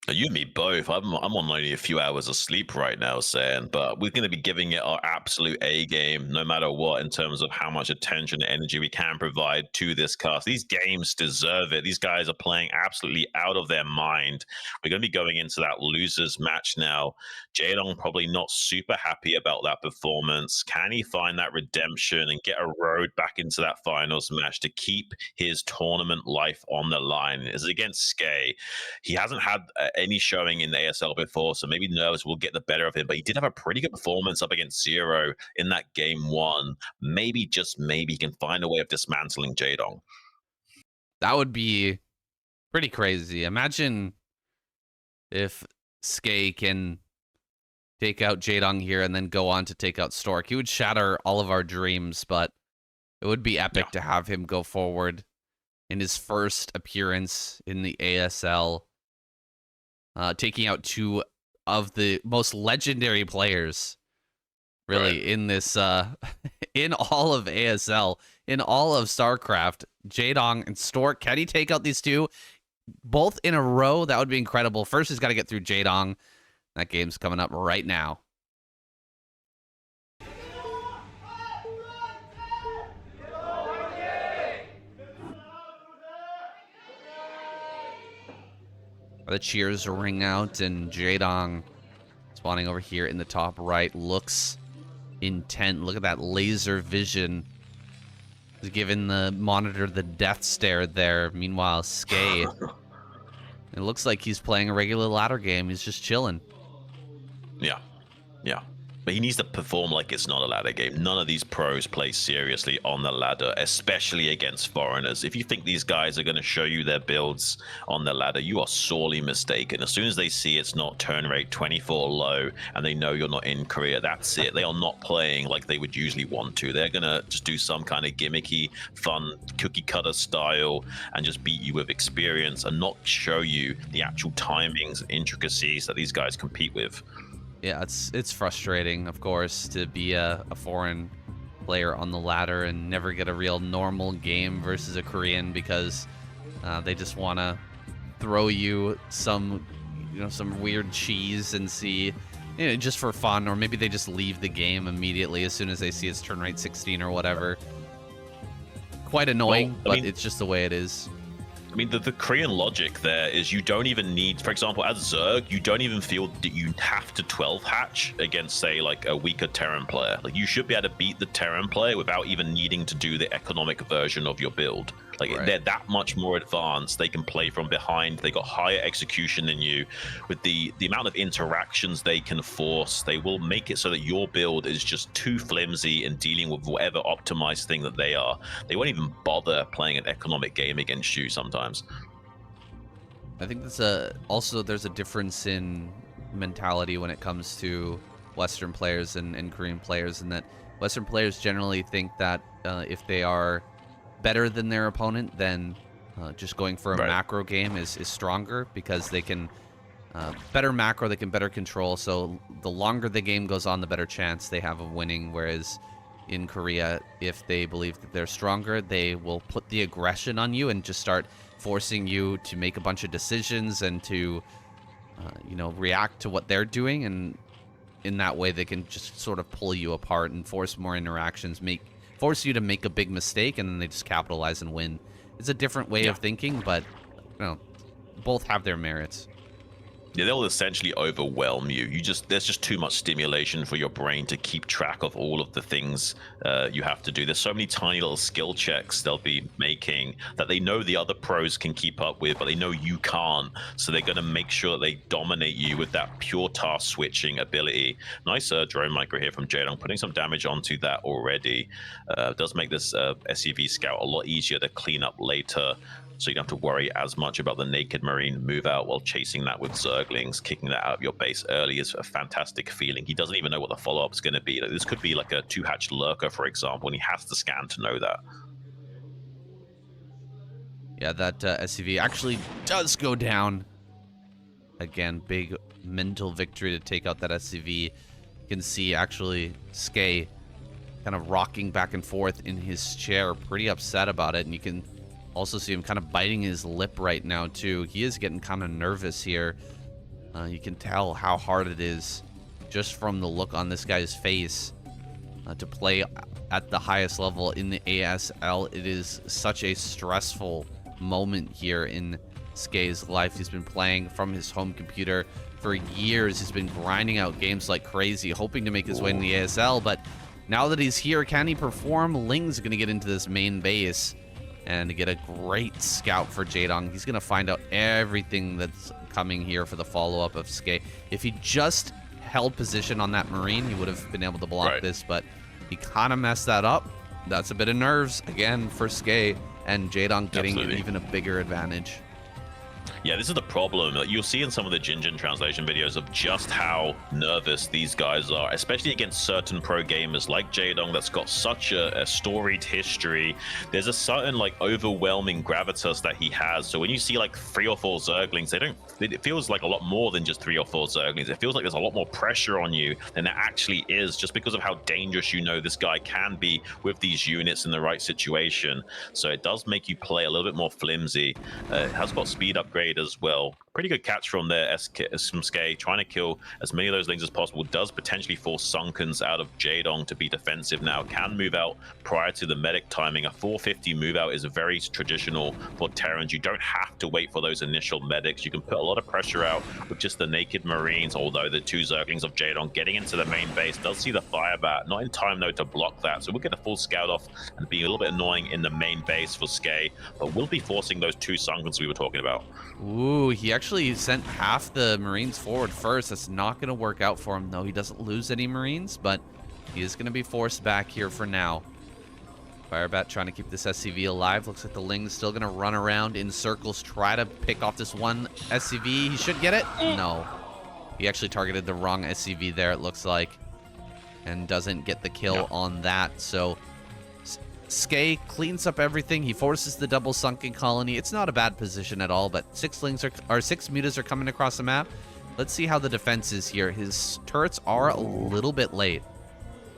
You and me both. I'm on only a few hours of sleep right now, saying, but we're going to be giving it our absolute A game, no matter what, in terms of how much attention and energy we can provide to this cast. These games deserve it. These guys are playing absolutely out of their mind. We're going to be going into that losers match now. Jaydong probably not super happy about that performance. Can he find that redemption and get a road back into that finals match to keep his tournament life on the line? Is it against Skey? He hasn't had any showing in the ASL before, so maybe nerves will get the better of him, but he did have a pretty good performance up against Zero in that game 1. Maybe, just maybe, he can find a way of dismantling Jaydong. That would be pretty crazy. Imagine if Skey can take out Jaydong here and then go on to take out Stork. He would shatter all of our dreams, but it would be epic to have him go forward in his first appearance in the ASL. Taking out 2 of the most legendary players, really, in this, in all of ASL, in all of StarCraft. Jaydong and Stork. Can he take out these 2 both in a row? That would be incredible. First, he's got to get through Jaydong. That game's coming up right now. The cheers ring out, and Jaydong spawning over here in the top right looks intent. Look at that laser vision. He's giving the monitor the death stare there. Meanwhile, Skey, it looks like he's playing a regular ladder game. He's just chilling. Yeah. Yeah. But he needs to perform like it's not a ladder game. None of these pros play seriously on the ladder, especially against foreigners. If you think these guys are going to show you their builds on the ladder, you are sorely mistaken. As soon as they see it's not turn rate 24 low and they know you're not in Korea, that's it. They are not playing like they would usually want to. They're going to just do some kind of gimmicky, fun, cookie cutter style and just beat you with experience and not show you the actual timings and intricacies that these guys compete with. Yeah, it's frustrating, of course, to be a foreign player on the ladder and never get a real normal game versus a Korean because they just want to throw you some weird cheese and see, just for fun, or maybe they just leave the game immediately as soon as they see it's turn rate 16 or whatever. Quite annoying, but it's just the way it is. I mean, the Korean logic there is you don't even need, for example, as Zerg, you don't even feel that you have to 12 hatch against, say, like a weaker Terran player. Like, you should be able to beat the Terran player without even needing to do the economic version of your build. Like, they're that much more advanced. They can play from behind. They got higher execution than you. With the amount of interactions they can force, they will make it so that your build is just too flimsy in dealing with whatever optimized thing that they are. They won't even bother playing an economic game against you sometimes. I think that's also there's a difference in mentality when it comes to Western players and Korean players, in that Western players generally think that if they are better than their opponent, then just going for a macro game is stronger because they can better macro, they can better control. So the longer the game goes on, the better chance they have of winning. Whereas in Korea, if they believe that they're stronger, they will put the aggression on you and just start forcing you to make a bunch of decisions and to react to what they're doing. And in that way, they can just sort of pull you apart and force more interactions, force you to make a big mistake, and then they just capitalize and win. It's a different way of thinking, but both have their merits. Yeah, they'll essentially overwhelm you. There's just too much stimulation for your brain to keep track of all of the things you have to do. There's so many tiny little skill checks they'll be making that they know the other pros can keep up with, but they know you can't. So they're going to make sure that they dominate you with that pure task switching ability. Nice drone micro here from Jaydong, putting some damage onto that already. Does make this SCV scout a lot easier to clean up later. So you don't have to worry as much about the naked marine move out while chasing that with Zerglings. Kicking that out of your base early is a fantastic feeling. He doesn't even know what the follow-up is going to be. Like, this could be like a 2-hatch lurker, for example, and he has to scan to know that. Yeah, that SCV actually does go down. Again, big mental victory to take out that SCV. You can see, actually, Skey kind of rocking back and forth in his chair, pretty upset about it, and you can also see him kind of biting his lip right now, too. He is getting kind of nervous here. You can tell how hard it is just from the look on this guy's face to play at the highest level in the ASL. It is such a stressful moment here in Skey's life. He's been playing from his home computer for years. He's been grinding out games like crazy, hoping to make his way in the ASL. But now that he's here, can he perform? Ling's going to get into this main base and get a great scout for Jaydong. He's going to find out everything that's coming here for the follow-up of Skey. If he just held position on that Marine, he would have been able to block this, but he kind of messed that up. That's a bit of nerves, again, for Skey, and Jaydong getting an even a bigger advantage. Yeah, this is the problem. You'll see in some of the Jinjin translation videos of just how nervous these guys are, especially against certain pro gamers like Jaydong that's got such a storied history. There's a certain like overwhelming gravitas that he has. So when you see like 3 or 4 Zerglings, it feels like a lot more than just 3 or 4 Zerglings. It feels like there's a lot more pressure on you than there actually is, just because of how dangerous this guy can be with these units in the right situation. So it does make you play a little bit more flimsy. It has got speed upgrade delayed as well. Pretty good catch from there, from Skey, trying to kill as many of those lings as possible. Does potentially force Sunkens out of Jaydong to be defensive now. Can move out prior to the medic timing. A 450 move out is very traditional for Terrans. You don't have to wait for those initial medics. You can put a lot of pressure out with just the naked Marines, although the 2 Zerglings of Jaydong getting into the main base does see the fire bat. Not in time, though, to block that. So we'll get a full scout off and be a little bit annoying in the main base for Skey, but we'll be forcing those 2 Sunkens we were talking about. Ooh, he actually sent half the Marines forward first. That's not going to work out for him, though. He doesn't lose any Marines, but he is going to be forced back here for now. Firebat trying to keep this SCV alive. Looks like the Ling's still going to run around in circles, try to pick off this one SCV. He should get it. No. He actually targeted the wrong SCV there, it looks like, and doesn't get the kill on that. So Skey cleans up everything. He forces the double sunken colony. It's not a bad position at all, but 6 mutas are coming across the map. Let's see how the defense is here. His turrets are a little bit late.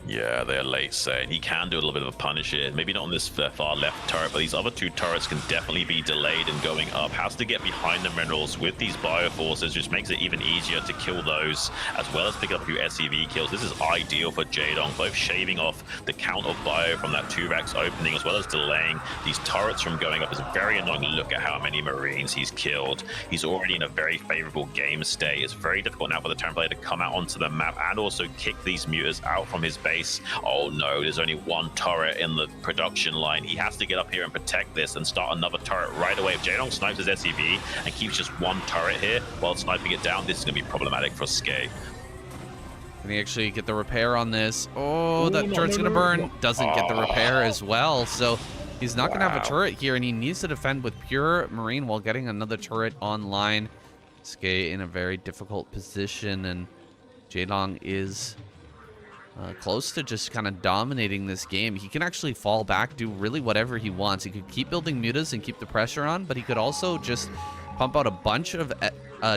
Yeah, they're late set. He can do a little bit of a punish here. Maybe not on this far left turret, but these other 2 turrets can definitely be delayed and going up. Has to get behind the minerals with these bioforces, which makes it even easier to kill those, as well as pick up a few SCV kills. This is ideal for Jaydong, both shaving off the count of bio from that 2-Rex opening, as well as delaying these turrets from going up. Is very annoying. Look at how many Marines he's killed. He's already in a very favorable game state. It's very difficult now for the Terran player to come out onto the map and also kick these mutas out from his base. Oh no, there's only 1 turret in the production line. He has to get up here and protect this and start another turret right away. If Jaydong snipes his SCV and keeps just 1 turret here while sniping it down, this is going to be problematic for Skey. Can he actually get the repair on this? Oh, that turret's going to burn. Doesn't get the repair as well. So he's not going to have a turret here, and he needs to defend with pure Marine while getting another turret online. Skey in a very difficult position, and Jaydong is close to just kind of dominating this game. He can actually fall back, do really whatever he wants. He could keep building mutas and keep the pressure on, but he could also just pump out a bunch of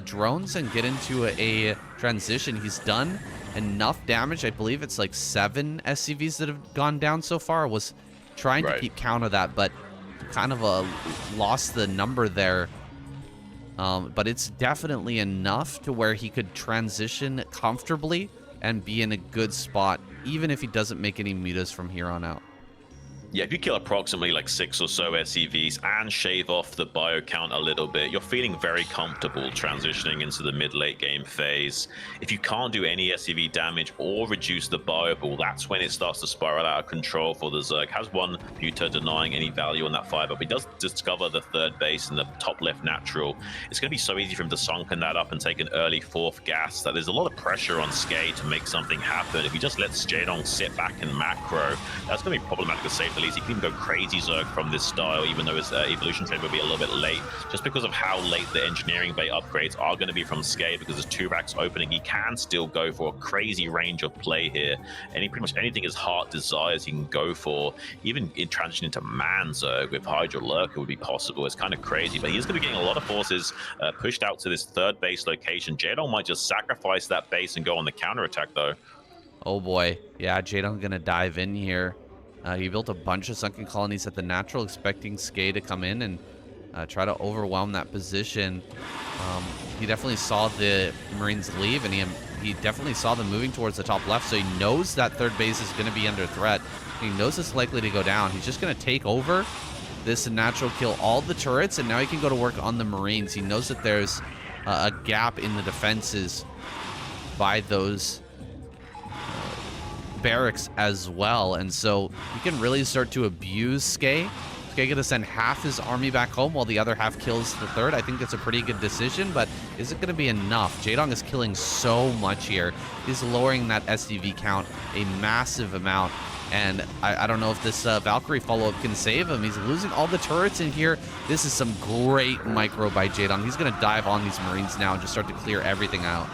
drones and get into a transition. He's done enough damage. I believe it's like 7 SCVs that have gone down so far. Was trying to keep count of that, but kind of lost the number there. But it's definitely enough to where he could transition comfortably and be in a good spot, even if he doesn't make any mutas from here on out. Yeah, if you kill approximately like 6 or so SCVs and shave off the bio count a little bit, you're feeling very comfortable transitioning into the mid-late game phase. If you can't do any SCV damage or reduce the bio pool, that's when it starts to spiral out of control for the Zerg. Has 1 muta denying any value on that fiber, but he does discover the 3rd base in the top left natural. It's going to be so easy for him to sunken that up and take an early 4th gas that there's a lot of pressure on Skey to make something happen. If he just lets Jaydong sit back in macro, that's going to be problematic to save. He can even go crazy Zerg from this style, even though his evolution trade will be a little bit late, just because of how late the engineering bay upgrades are going to be from Skey. Because there's 2 racks opening, he can still go for a crazy range of play here, and he pretty much anything his heart desires he can go for. Even in transition into man Zerg with Hydra Lurker would be possible. It's kind of crazy, but he's going to be getting a lot of forces pushed out to this 3rd base location. Jaydong might just sacrifice that base and go on the counter attack though. Oh boy, yeah, Jaydong gonna dive in here. He built a bunch of sunken colonies at the natural, expecting Skey to come in and try to overwhelm that position. He definitely saw the Marines leave, and he definitely saw them moving towards the top left, so he knows that 3rd base is going to be under threat. He knows it's likely to go down. He's just going to take over this natural, kill all the turrets, and now he can go to work on the Marines. He knows that there's a gap in the defenses by those barracks as well, and so he can really start to abuse Skey. Skey gonna send half his army back home while the other half kills the 3rd. I think that's a pretty good decision, but is it gonna be enough? Jaydong is killing so much here. He's lowering that SCV count a massive amount, and I don't know if this Valkyrie follow-up can save him. He's losing all the turrets in here. This is some great micro by Jaydong. He's gonna dive on these Marines now and just start to clear everything out.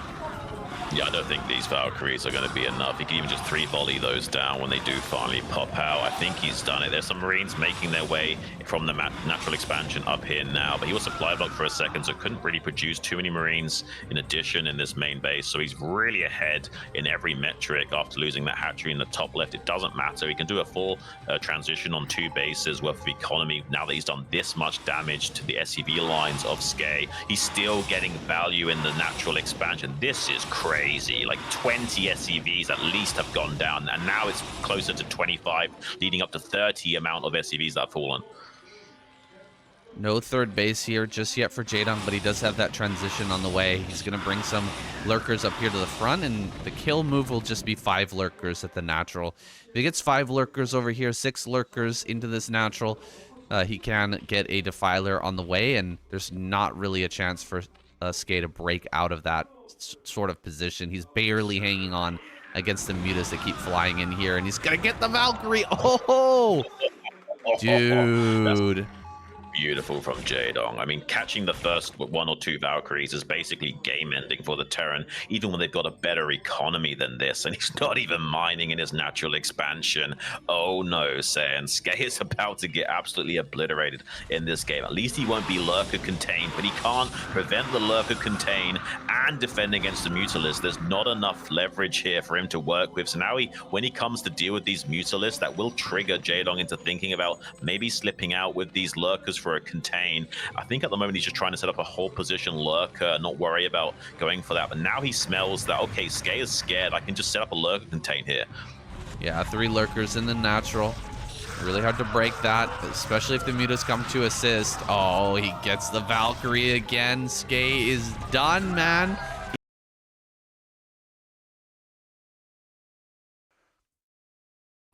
Yeah, I don't think these Valkyries are going to be enough. He can even just 3-volley those down when they do finally pop out. I think he's done it. There's some Marines making their way from the natural expansion up here now, but he was supply blocked for a second, so couldn't really produce too many Marines in addition in this main base. So he's really ahead in every metric after losing that hatchery in the top left. It doesn't matter. He can do a full transition on 2 bases worth of economy. Now that he's done this much damage to the SCV lines of Skey, he's still getting value in the natural expansion. This is crazy. Like 20 SCVs at least have gone down, and now it's closer to 25, leading up to 30 amount of SCVs that have fallen. No third base here just yet for Jaydong, but he does have that transition on the way. He's going to bring some lurkers up here to the front, and the kill move will just be 5 lurkers at the natural. If he gets 5 lurkers over here, 6 lurkers into this natural, he can get a defiler on the way, and there's not really a chance for Skey to break out of that sort of position. He's barely hanging on against the mutas that keep flying in here, and he's gonna get the Valkyrie. Oh, dude. Beautiful from Jaedong. I mean, catching the first 1 or 2 Valkyries is basically game-ending for the Terran, even when they've got a better economy than this, and he's not even mining in his natural expansion. Oh no, Saiyan. Skey is about to get absolutely obliterated in this game. At least he won't be Lurker contained, but he can't prevent the Lurker contain and defend against the Mutalisk. There's not enough leverage here for him to work with. So now when he comes to deal with these Mutalisks, that will trigger Jaedong into thinking about maybe slipping out with these Lurkers for a contain. I think at the moment he's just trying to set up a whole position Lurker, not worry about going for that. But now he smells that, okay, Skey is scared. I can just set up a Lurker contain here. Yeah, 3 lurkers in the natural. Really hard to break that, especially if the mutas come to assist. Oh, he gets the Valkyrie again. Skey is done, man.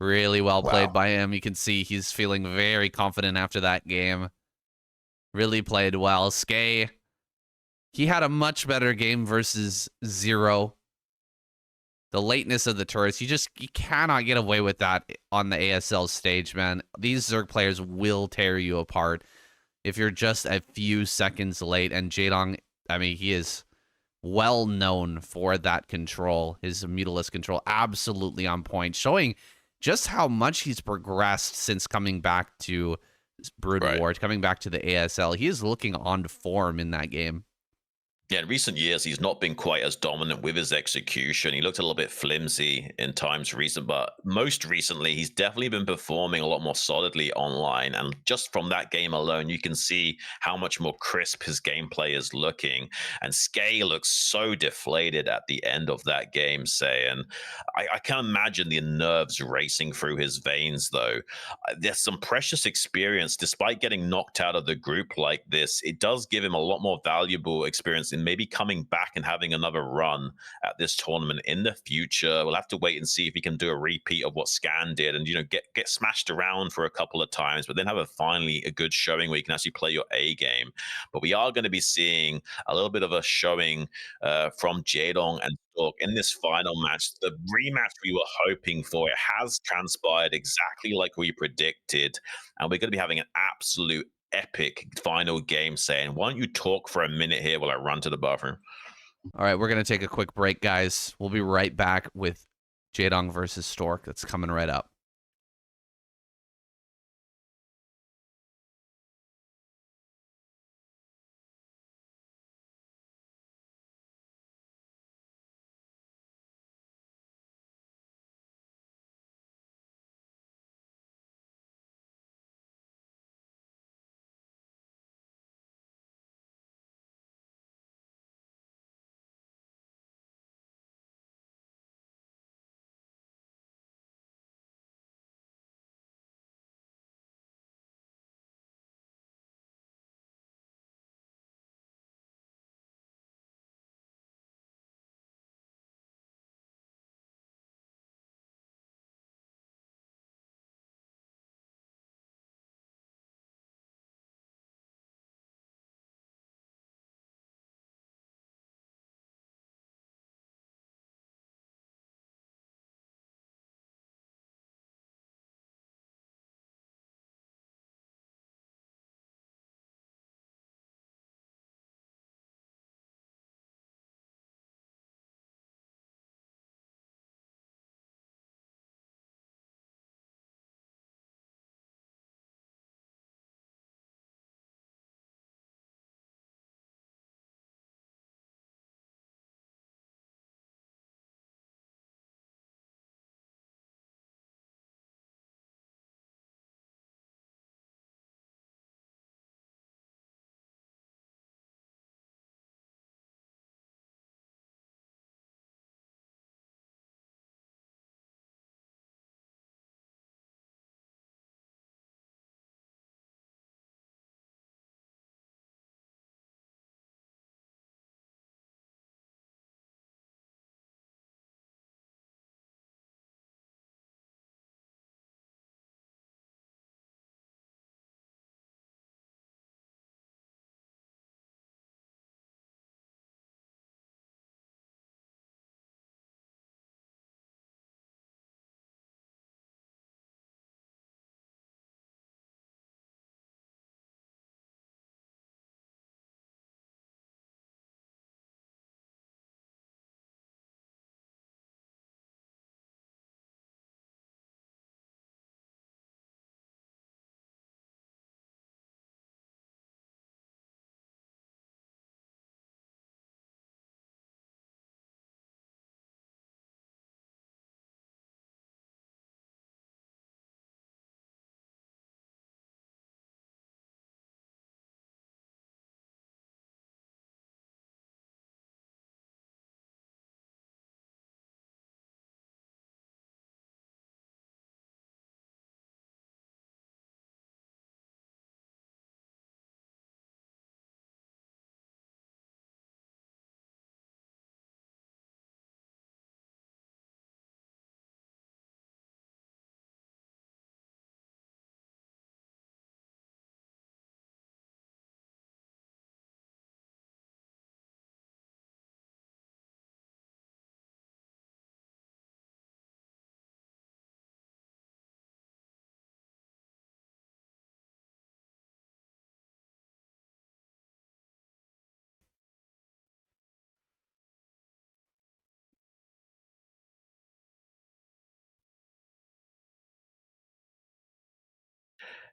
Really well played by him. You can see he's feeling very confident after that game. Really played well. Skey, he had a much better game versus Zero. The lateness of the turrets, you cannot get away with that on the ASL stage, man. These Zerg players will tear you apart if you're just a few seconds late. And Jaydong, I mean, he is well known for that control. His Mutalisk control, absolutely on point, showing just how much he's progressed since coming back to Brood War, coming back to the ASL. He is looking on form in that game. Yeah, in recent years, he's not been quite as dominant with his execution. He looked a little bit flimsy in times recent, but most recently, he's definitely been performing a lot more solidly online. And just from that game alone, you can see how much more crisp his gameplay is looking. And Skey looks so deflated at the end of that game, say. And I can imagine the nerves racing through his veins, though. There's some precious experience. Despite getting knocked out of the group like this, it does give him a lot more valuable experience in maybe coming back and having another run at this tournament in the future. We'll have to wait and see if he can do a repeat of what Scan did and, you know, get smashed around for a couple of times, but then have finally a good showing where you can actually play your A game. But we are going to be seeing a little bit of a showing from Jaedong and Stork in this final match. The rematch we were hoping for, it has transpired exactly like we predicted, and we're going to be having an absolute epic final game. Saying, why don't you talk for a minute here while I run to the bathroom? All right, we're going to take a quick break, guys. We'll be right back with Jaydong versus Stork. That's coming right up.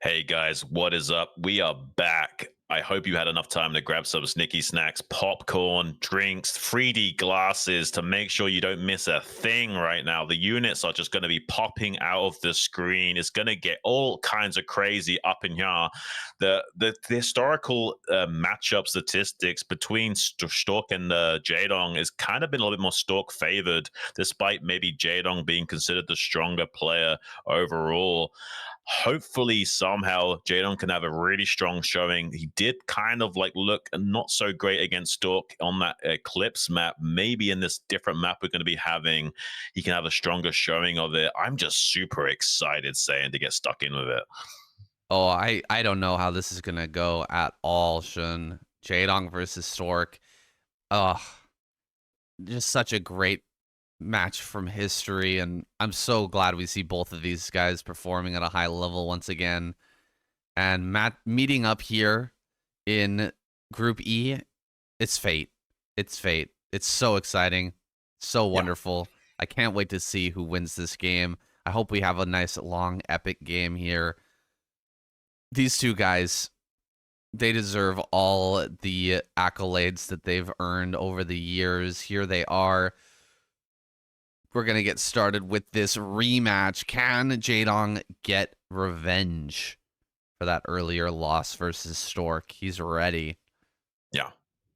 Hey guys, what is up? We are back. I hope you had enough time to grab some snicky snacks, popcorn, drinks, 3D glasses to make sure you don't miss a thing right now. The units are just going to be popping out of the screen. It's going to get all kinds of crazy up in here. The historical matchup statistics between Stork and Jaydong has kind of been a little bit more Stork favored, despite maybe Jaydong being considered the stronger player overall. Hopefully somehow Jaydong can have a really strong showing. He did kind of like look not so great against Stork on that Eclipse map. Maybe in this different map we're going to be having, he can have a stronger showing of it. I'm just super excited saying to get stuck in with it. Oh, I don't know how this is going to go at all, Xun. Jaydong versus Stork. Oh, just such a great match from history, and I'm so glad we see both of these guys performing at a high level once again. And meeting up here in Group E, it's fate. It's fate. It's so exciting, so wonderful. I can't wait to see who wins this game. I hope we have a nice, long, epic game here. These two guys, they deserve all the accolades that they've earned over the years. Here they are. We're going to get started with this rematch. Can Jaydong get revenge for that earlier loss versus Stork? He's ready.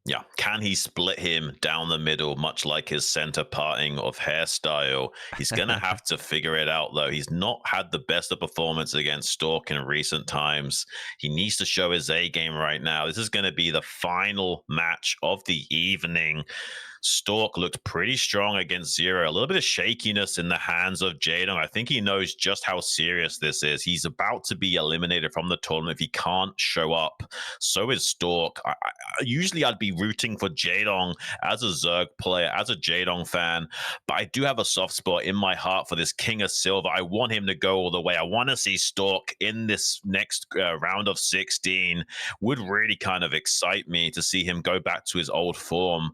Yeah. Can he split him down the middle, much like his center parting of hairstyle? He's going to have to figure it out, though. He's not had the best of performance against Stork in recent times. He needs to show his A game right now. This is going to be the final match of the evening. Stork looked pretty strong against Zero. A little bit of shakiness in the hands of Jaydong. I think he knows just how serious this is. He's about to be eliminated from the tournament if he can't show up. So is Stork. Usually I'd be rooting for Jaydong as a Zerg player, as a Jaydong fan, but I do have a soft spot in my heart for this King of Silver. I want him to go all the way. I want to see Stork in this next round of 16. Would really kind of excite me to see him go back to his old form.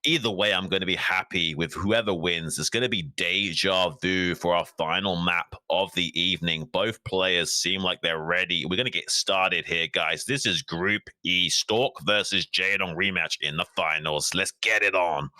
Either way, I'm going to be happy with whoever wins. It's going to be deja vu for our final map of the evening. Both players seem like they're ready. We're going to get started here, guys. This is Group E, Stork versus Jaydong rematch in the finals. Let's get it on.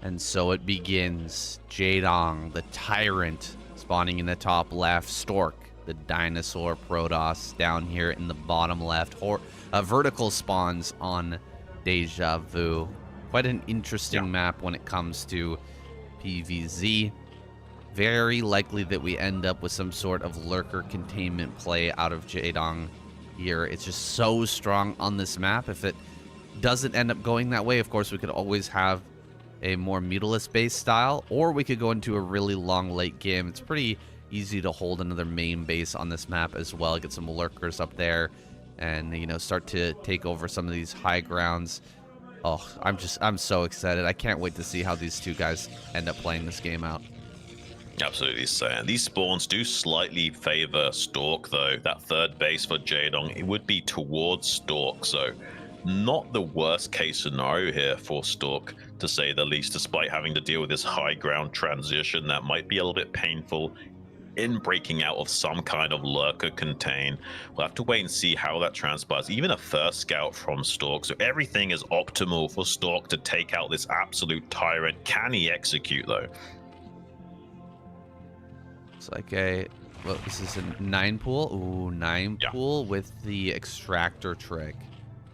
And so it begins. Jaydong, the tyrant, spawning in the top left. Stork, the dinosaur Protoss, down here in the bottom left. Vertical spawns on Deja Vu. Quite an interesting map when it comes to PvZ. Very likely that we end up with some sort of lurker containment play out of Jaydong here. It's just so strong on this map. If it doesn't end up going that way, of course, we could always have a more mutalist based style, or we could go into a really long late game. It's pretty easy to hold another main base on this map as well, get some lurkers up there, and start to take over some of these high grounds. Oh, I'm so excited. I can't wait to see how these two guys end up playing this game out. Absolutely, Saiyan. These spawns do slightly favor Stork, though. That third base for Jaydong, it would be towards Stork, so not the worst case scenario here for Stork, to say the least, despite having to deal with this high ground transition that might be a little bit painful in breaking out of some kind of lurker contain. We'll have to wait and see how that transpires. Even a first scout from Stork, so everything is optimal for Stork to take out this absolute tyrant. Can he execute, though? It's like this is a 9 pool. Ooh, 9 pool with the extractor trick.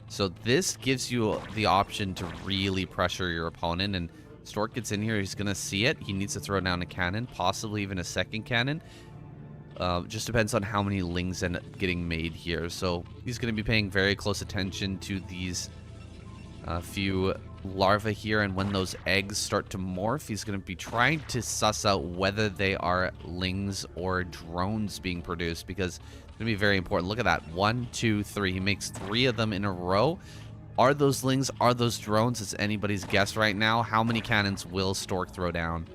So this gives you the option to really pressure your opponent, and Stork gets in here. He's going to see it. He needs to throw down a cannon, possibly even a second cannon. Just depends on how many lings end up getting made here. So he's going to be paying very close attention to these few larvae here, and when those eggs start to morph, he's going to be trying to suss out whether they are lings or drones being produced, because it's going to be very important. Look at that. 1, 2, 3. He makes 3 of them in a row. Are those lings? Are those drones? It's anybody's guess right now. How many cannons will Stork throw down?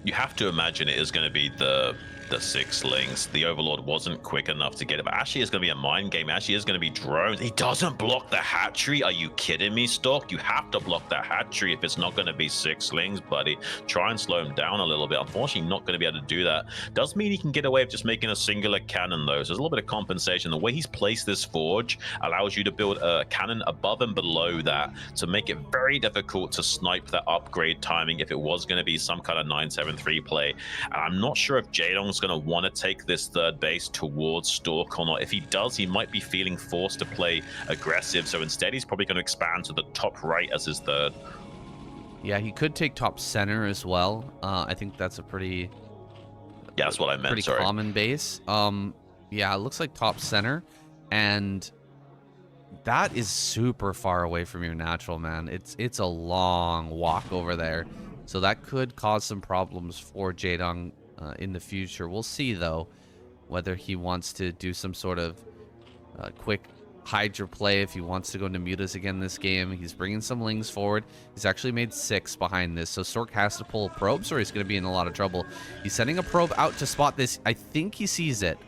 You have to imagine it is going to be the 6 links. The Overlord wasn't quick enough to get it, but actually it's going to be a mind game. Actually is going to be drones. He doesn't block the hatchery. Are you kidding me, Stork? You have to block that hatchery if it's not going to be 6 lings, buddy. Try and slow him down a little bit. Unfortunately, not going to be able to do that. Does mean he can get away with just making a singular cannon, though. So there's a little bit of compensation. The way he's placed this forge allows you to build a cannon above and below that to make it very difficult to snipe that upgrade timing if it was going to be some kind of 973 play. And I'm not sure if Jaydong's going to want to take this third base towards Stork or not. If he does, he might be feeling forced to play aggressive. So instead, he's probably going to expand to the top right as his third. Yeah, he could take top center as well. I think that's a pretty... Yeah, that's what I meant. Pretty common base. Yeah, it looks like top center. And that is super far away from your natural, man. It's a long walk over there. So that could cause some problems for Jaydong in the future. We'll see, though, whether he wants to do some sort of quick Hydra play, if he wants to go into mutas again this game. He's bringing some lings forward. He's actually made 6 behind this, so Stork has to pull probes or he's going to be in a lot of trouble. He's sending a probe out to spot this. I think he sees it.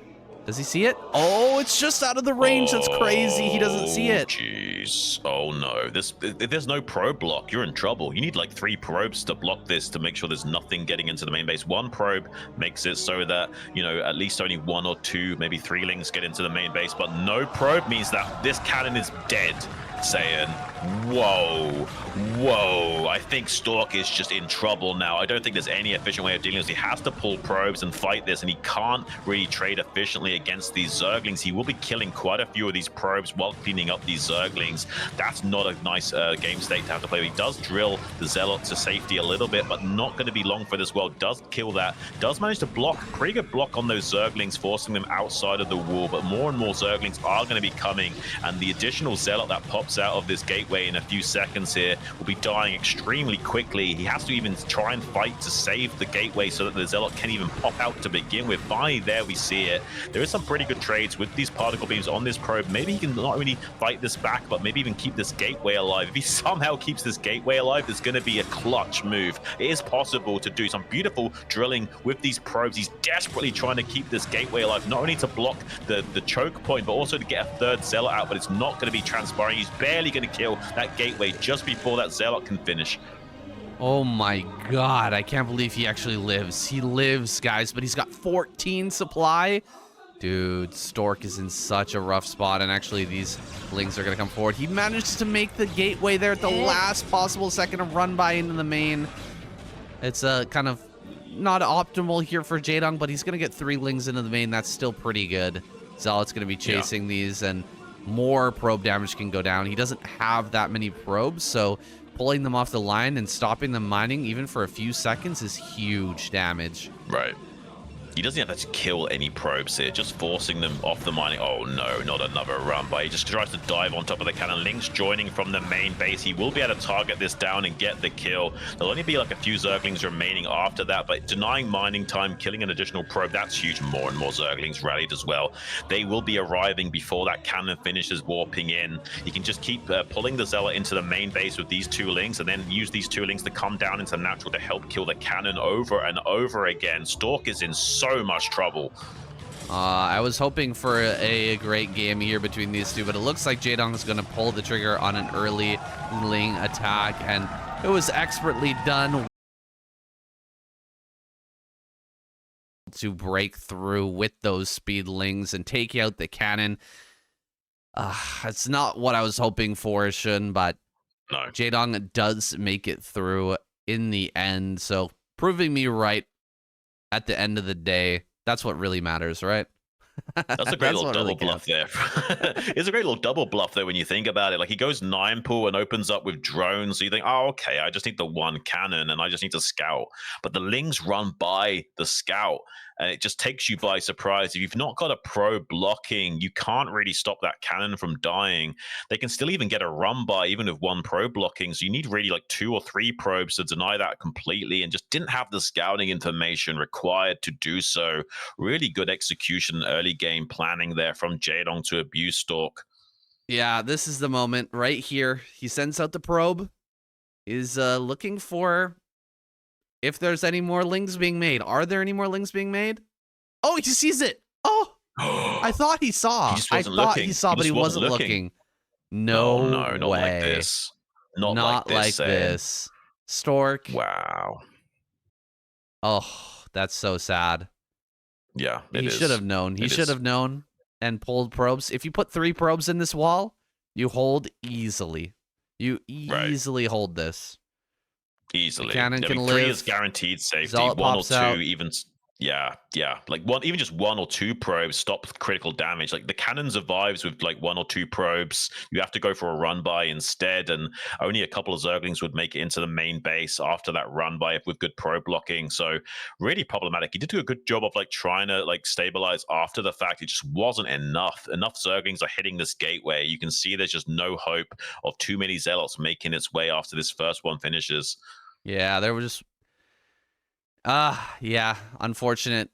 Does he see it? Oh, it's just out of the range. That's crazy. He doesn't see it. Jeez. Oh, no. If there's no probe block, you're in trouble. You need like 3 probes to block this to make sure there's nothing getting into the main base. 1 probe makes it so that, you know, at least only 1 or 2, maybe 3 lings get into the main base. But no probe means that this cannon is dead. Saying, whoa, I think Stork is just in trouble now. I don't think there's any efficient way of dealing with this. He has to pull probes and fight this, and he can't really trade efficiently against these Zerglings. He will be killing quite a few of these probes while cleaning up these Zerglings. That's not a nice game state to have to play. He does drill the Zealot to safety a little bit, but not going to be long for this world. Does kill that. Does manage to block, pretty good block on those Zerglings, forcing them outside of the wall, but more and more Zerglings are going to be coming, and the additional Zealot that pops out of this gateway in a few seconds here will be dying extremely quickly. He has to even try and fight to save the gateway so that the Zealot can even pop out to begin with. Finally, there we see it. There is some pretty good trades with these particle beams on this probe. Maybe he can not only fight this back, but maybe even keep this gateway alive. If he somehow keeps this gateway alive, it's going to be a clutch move. It is possible to do some beautiful drilling with these probes. He's desperately trying to keep this gateway alive, not only to block the choke point, but also to get a third Zealot out, but it's not going to be transpiring. He's barely going to kill that gateway just before that Zealot can finish. Oh my god, I can't believe he actually lives. He lives, guys, but he's got 14 supply. Dude, Stork is in such a rough spot, and actually these lings are going to come forward. He managed to make the gateway there at the last possible second of run by into the main. It's kind of not optimal here for Jaydong, but he's going to get 3 lings into the main. That's still pretty good. Zealot's going to be chasing these, and more probe damage can go down. He doesn't have that many probes, so pulling them off the line and stopping them mining even for a few seconds is huge damage. Right. He doesn't have to kill any probes here, just forcing them off the mining. Oh no, not another run by. He just tries to dive on top of the cannon. Lynx joining from the main base. He will be able to target this down and get the kill. There'll only be like a few Zerglings remaining after that, but denying mining time, killing an additional probe, that's huge. More and more Zerglings rallied as well. They will be arriving before that cannon finishes warping in. He can just keep pulling the Zealot into the main base with these 2 lings, and then use these 2 lings to come down into natural to help kill the cannon over and over again. Stork is in so much trouble. I was hoping for a great game here between these two, but it looks like Jaydong is going to pull the trigger on an early ling attack, and it was expertly done to break through with those speed lings and take out the cannon. It's not what I was hoping for, Xun, but no. Jaydong does make it through in the end, so proving me right at the end of the day. That's what really matters, right? That's a great little double bluff there. It's a great little double bluff though when you think about it. Like he goes 9 pull and opens up with drones. So you think, oh, okay, I just need the 1 cannon and I just need to scout. But the lings run by the scout and it just takes you by surprise. If you've not got a probe blocking, you can't really stop that cannon from dying. They can still even get a run by even with 1 probe blocking. So you need really like 2 or 3 probes to deny that completely, and just didn't have the scouting information required to do so. Really good execution, early game planning there from Jaydong to abuse Stork. Yeah, this is the moment right here. He sends out the probe. Is looking for if there's any more lings being made. Are there any more lings being made? Oh, he sees it. Oh, I thought he saw. He just I wasn't thought looking. he saw, but he wasn't looking. No Oh no, not like way. this. Not Not like this. this. Stork. Wow. Oh, that's so sad. Yeah, it He is. should have known. He It should is. have known and pulled probes. If you put 3 probes in this wall, you hold easily. You easily hold this. Easily. Cannon can 3 live. is guaranteed safety. Zealot 1 or pops 2 out. even. Yeah. Like even just 1 or 2 probes stop critical damage. Like the cannon survives with like 1 or 2 probes. You have to go for a run by instead, and only a couple of Zerglings would make it into the main base after that run by with good probe blocking. So really problematic. He did do a good job of like trying to like stabilize after the fact. It just wasn't enough. Enough Zerglings are hitting this gateway. You can see there's just no hope of too many Zealots making its way after this first one finishes. Yeah, there was just yeah, unfortunate.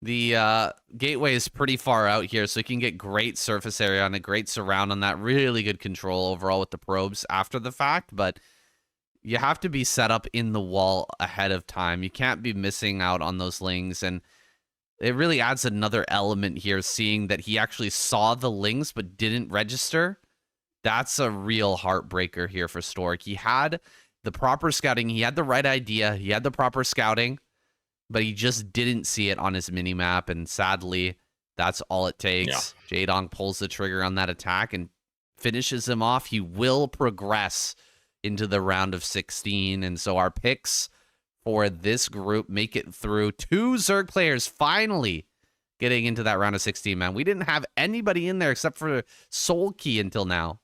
The gateway is pretty far out here, so you can get great surface area on it, great surround on that, really good control overall with the probes after the fact, but you have to be set up in the wall ahead of time. You can't be missing out on those lings, and it really adds another element here, seeing that he actually saw the lings but didn't register. That's a real heartbreaker here for Stork. He had the proper scouting. He had the right idea. He had the proper scouting, but he just didn't see it on his mini-map, and sadly, that's all it takes. Yeah. Jaydong pulls the trigger on that attack and finishes him off. He will progress into the round of 16, and so our picks for this group make it through. 2 Zerg players finally getting into that round of 16, man. We didn't have anybody in there except for Soul Key until now.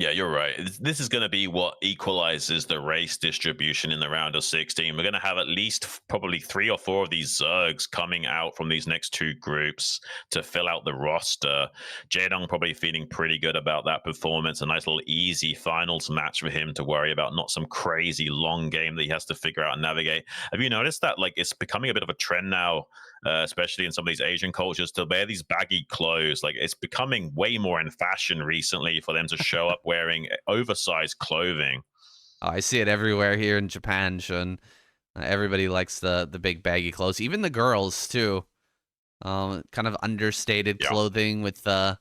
Yeah, you're right. This is going to be what equalizes the race distribution in the round of 16. We're going to have at least probably 3 or 4 of these Zergs coming out from these next 2 groups to fill out the roster. Jaedong probably feeling pretty good about that performance. A nice little easy finals match for him to worry about, not some crazy long game that he has to figure out and navigate. Have you noticed that like it's becoming a bit of a trend now, especially in some of these Asian cultures, to wear these baggy clothes? Like it's becoming way more in fashion recently for them to show up wearing oversized clothing. Oh, I see it everywhere here in Japan, Xun. Everybody likes the big baggy clothes, even the girls too. Kind of understated clothing with the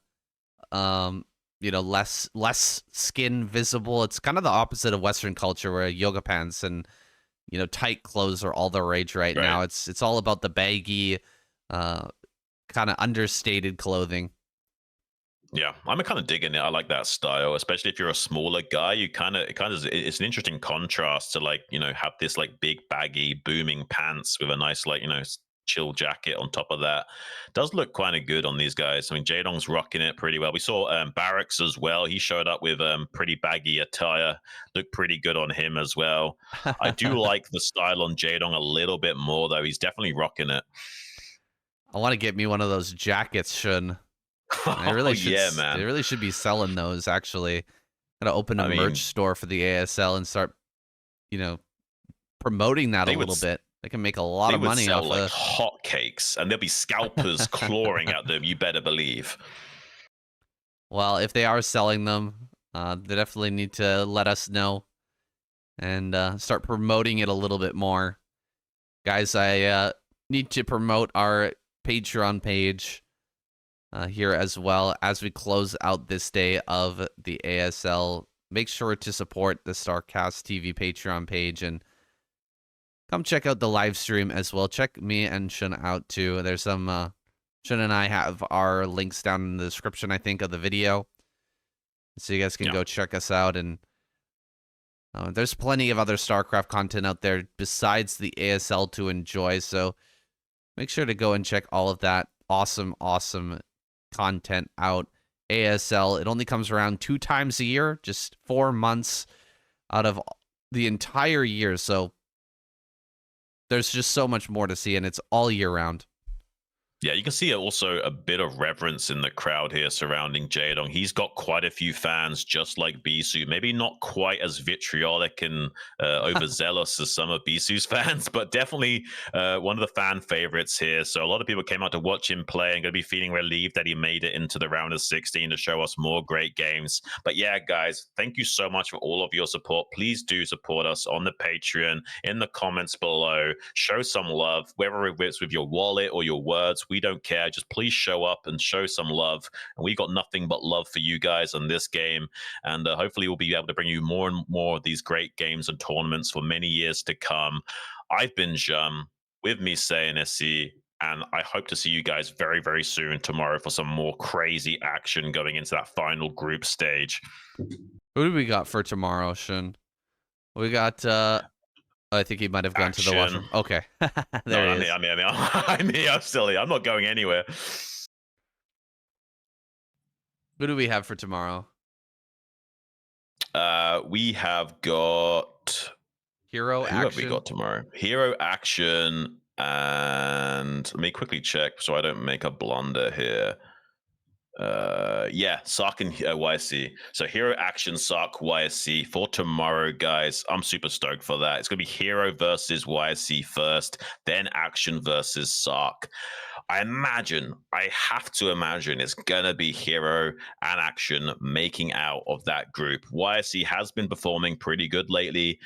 you know, less skin visible. It's kind of the opposite of Western culture, where yoga pants and, you know, tight clothes are all the rage right now. It's all about the baggy, kind of understated clothing. Yeah, I'm kind of digging it. I like that style, especially if you're a smaller guy. You it's an interesting contrast to, like, you know, have this like big baggy booming pants with a nice, like, you know, chill jacket on top of that. Does look kind of good on these guys. I mean, Jaedong's rocking it pretty well. We saw Barracks as well. He showed up with pretty baggy attire. Looked pretty good on him as well. I do like the style on Jaedong a little bit more, though. He's definitely rocking it. I want to get me one of those jackets, Xun. I really should. Yeah, man. They really should be selling those. Actually, gotta open a merch store for the ASL and start, you know, promoting that a little bit. They can make a lot of money off like hotcakes, and there'll be scalpers clawing at them. You better believe. Well, if they are selling them, they definitely need to let us know and start promoting it a little bit more, guys. I need to promote our Patreon page here as well as we close out this day of the ASL. Make sure to support the StarCastTV Patreon page and come check out the live stream as well. Check me and Xun out too. There's some Xun and I have our links down in the description, I think, of the video, so you guys can go check us out. And there's plenty of other StarCraft content out there besides the ASL to enjoy, so make sure to go and check all of that awesome content out. ASL, it only comes around 2 times a year, just 4 months out of the entire year, so there's just so much more to see, and it's all year round. Yeah, you can see also a bit of reverence in the crowd here surrounding Jaedong. He's got quite a few fans, just like Bisu. Maybe not quite as vitriolic and overzealous as some of Bisu's fans, but definitely one of the fan favorites here. So a lot of people came out to watch him play and going to be feeling relieved that he made it into the round of 16 to show us more great games. But yeah, guys, thank you so much for all of your support. Please do support us on the Patreon, in the comments below. Show some love, whether it's with your wallet or your words. We don't care. Just please show up and show some love. And we got nothing but love for you guys on this game. And hopefully we'll be able to bring you more and more of these great games and tournaments for many years to come. I've been Xun, with me Saiyan SC, and I hope to see you guys very, very soon tomorrow for some more crazy action going into that final group stage. Who do we got for tomorrow, Xun? We got I think he might have gone to the washroom. Okay. There he is. I'm here. I'm still here. I'm not going anywhere. Who do we have for tomorrow? We have got Hero Who Action. have we got tomorrow? Hero Action, and let me quickly check so I don't make a blunder here. Yeah, Sark and YSC. So Hero Action, Sark, YSC for tomorrow, guys. I'm super stoked for that. It's gonna be Hero versus YSC first, then Action versus Sark. I have to imagine it's gonna be Hero and Action making out of that group. YSC has been performing pretty good lately.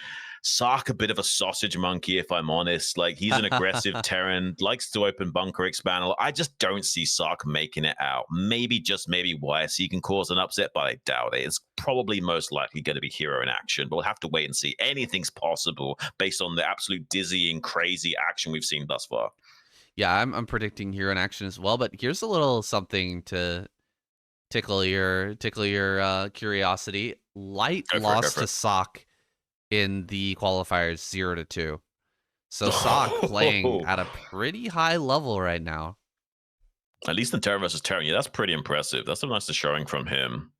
Sark, a bit of a sausage monkey, if I'm honest. Like, he's an aggressive Terran, likes to open bunker expand. I just don't see Sark making it out. Maybe YSC can cause an upset, but I doubt it. It's probably most likely going to be Hero in Action, but we'll have to wait and see. Anything's possible based on the absolute dizzying, crazy action we've seen thus far. Yeah, I'm predicting Hero in Action as well, but here's a little something to tickle your curiosity. Light lost to Sock in the qualifiers 0-2. So Sock playing at a pretty high level right now. At least in Terran versus Terran, yeah, that's pretty impressive. That's a nice showing from him.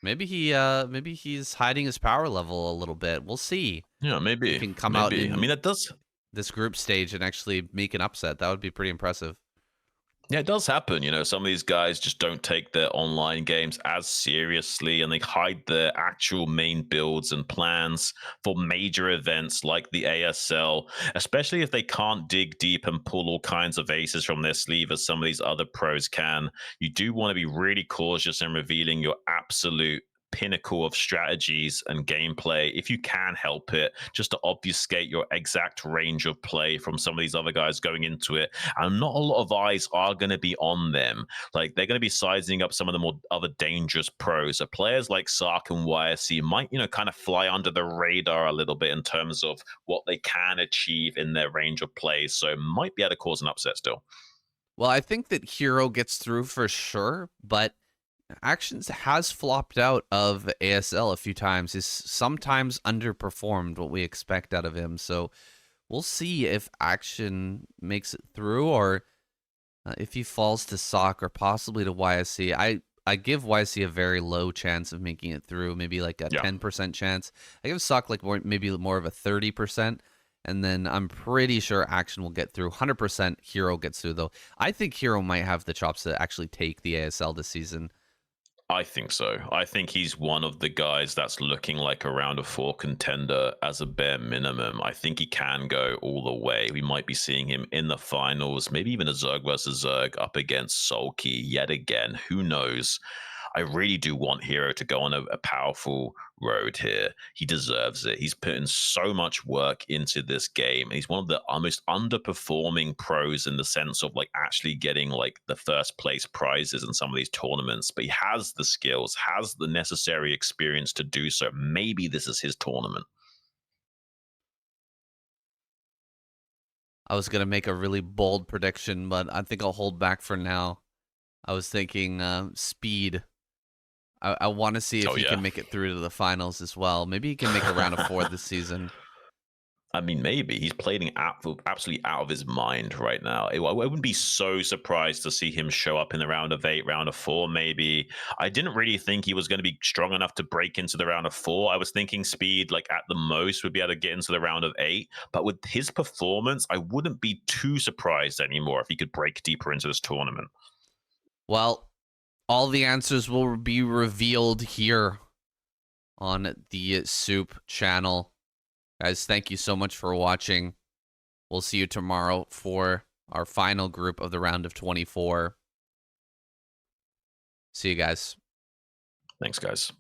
Maybe he's hiding his power level a little bit. We'll see. Yeah, maybe he can come out. I mean, that does this group stage and actually make an upset. That would be pretty impressive. Yeah, it does happen. You know, some of these guys just don't take their online games as seriously, and they hide their actual main builds and plans for major events like the ASL, especially if they can't dig deep and pull all kinds of aces from their sleeve as some of these other pros can. You do want to be really cautious in revealing your absolute pinnacle of strategies and gameplay if you can help it, just to obfuscate your exact range of play from some of these other guys going into it. And not a lot of eyes are going to be on them. Like, they're going to be sizing up some of the more other dangerous pros. So players like Sark and YSC might, kind of fly under the radar a little bit in terms of what they can achieve in their range of plays. So might be able to cause an upset still. Well, I think that Hero gets through for sure, but Actions has flopped out of ASL a few times. He's sometimes underperformed what we expect out of him. So we'll see if Action makes it through, or if he falls to Sock or possibly to YSC. I give YSC a very low chance of making it through, maybe like a 10% chance. I give Sock like maybe more of a 30%. And then I'm pretty sure Action will get through. 100% Hero gets through, though. I think Hero might have the chops to actually take the ASL this season. I think so. I think he's one of the guys that's looking like a round of 4 contender as a bare minimum. I think he can go all the way. We might be seeing him in the finals, maybe even a Zerg versus Zerg up against Sulky yet again. Who knows? I really do want Hero to go on a powerful road here. He deserves it. He's putting so much work into this game. He's one of the most underperforming pros in the sense of like actually getting like the first place prizes in some of these tournaments, but he has the skills, has the necessary experience to do so. Maybe this is his tournament. I was going to make a really bold prediction, but I think I'll hold back for now. I was thinking speed. I want to see if he can make it through to the finals as well. Maybe he can make a round of 4 this season. I mean, maybe he's playing absolutely out of his mind right now. I wouldn't be so surprised to see him show up in the round of 8, round of 4. Maybe I didn't really think he was going to be strong enough to break into the round of 4. I was thinking speed, like at the most, would be able to get into the round of 8. But with his performance, I wouldn't be too surprised anymore if he could break deeper into this tournament. Well, all the answers will be revealed here on the Soup channel. Guys, thank you so much for watching. We'll see you tomorrow for our final group of the round of 24. See you guys. Thanks, guys.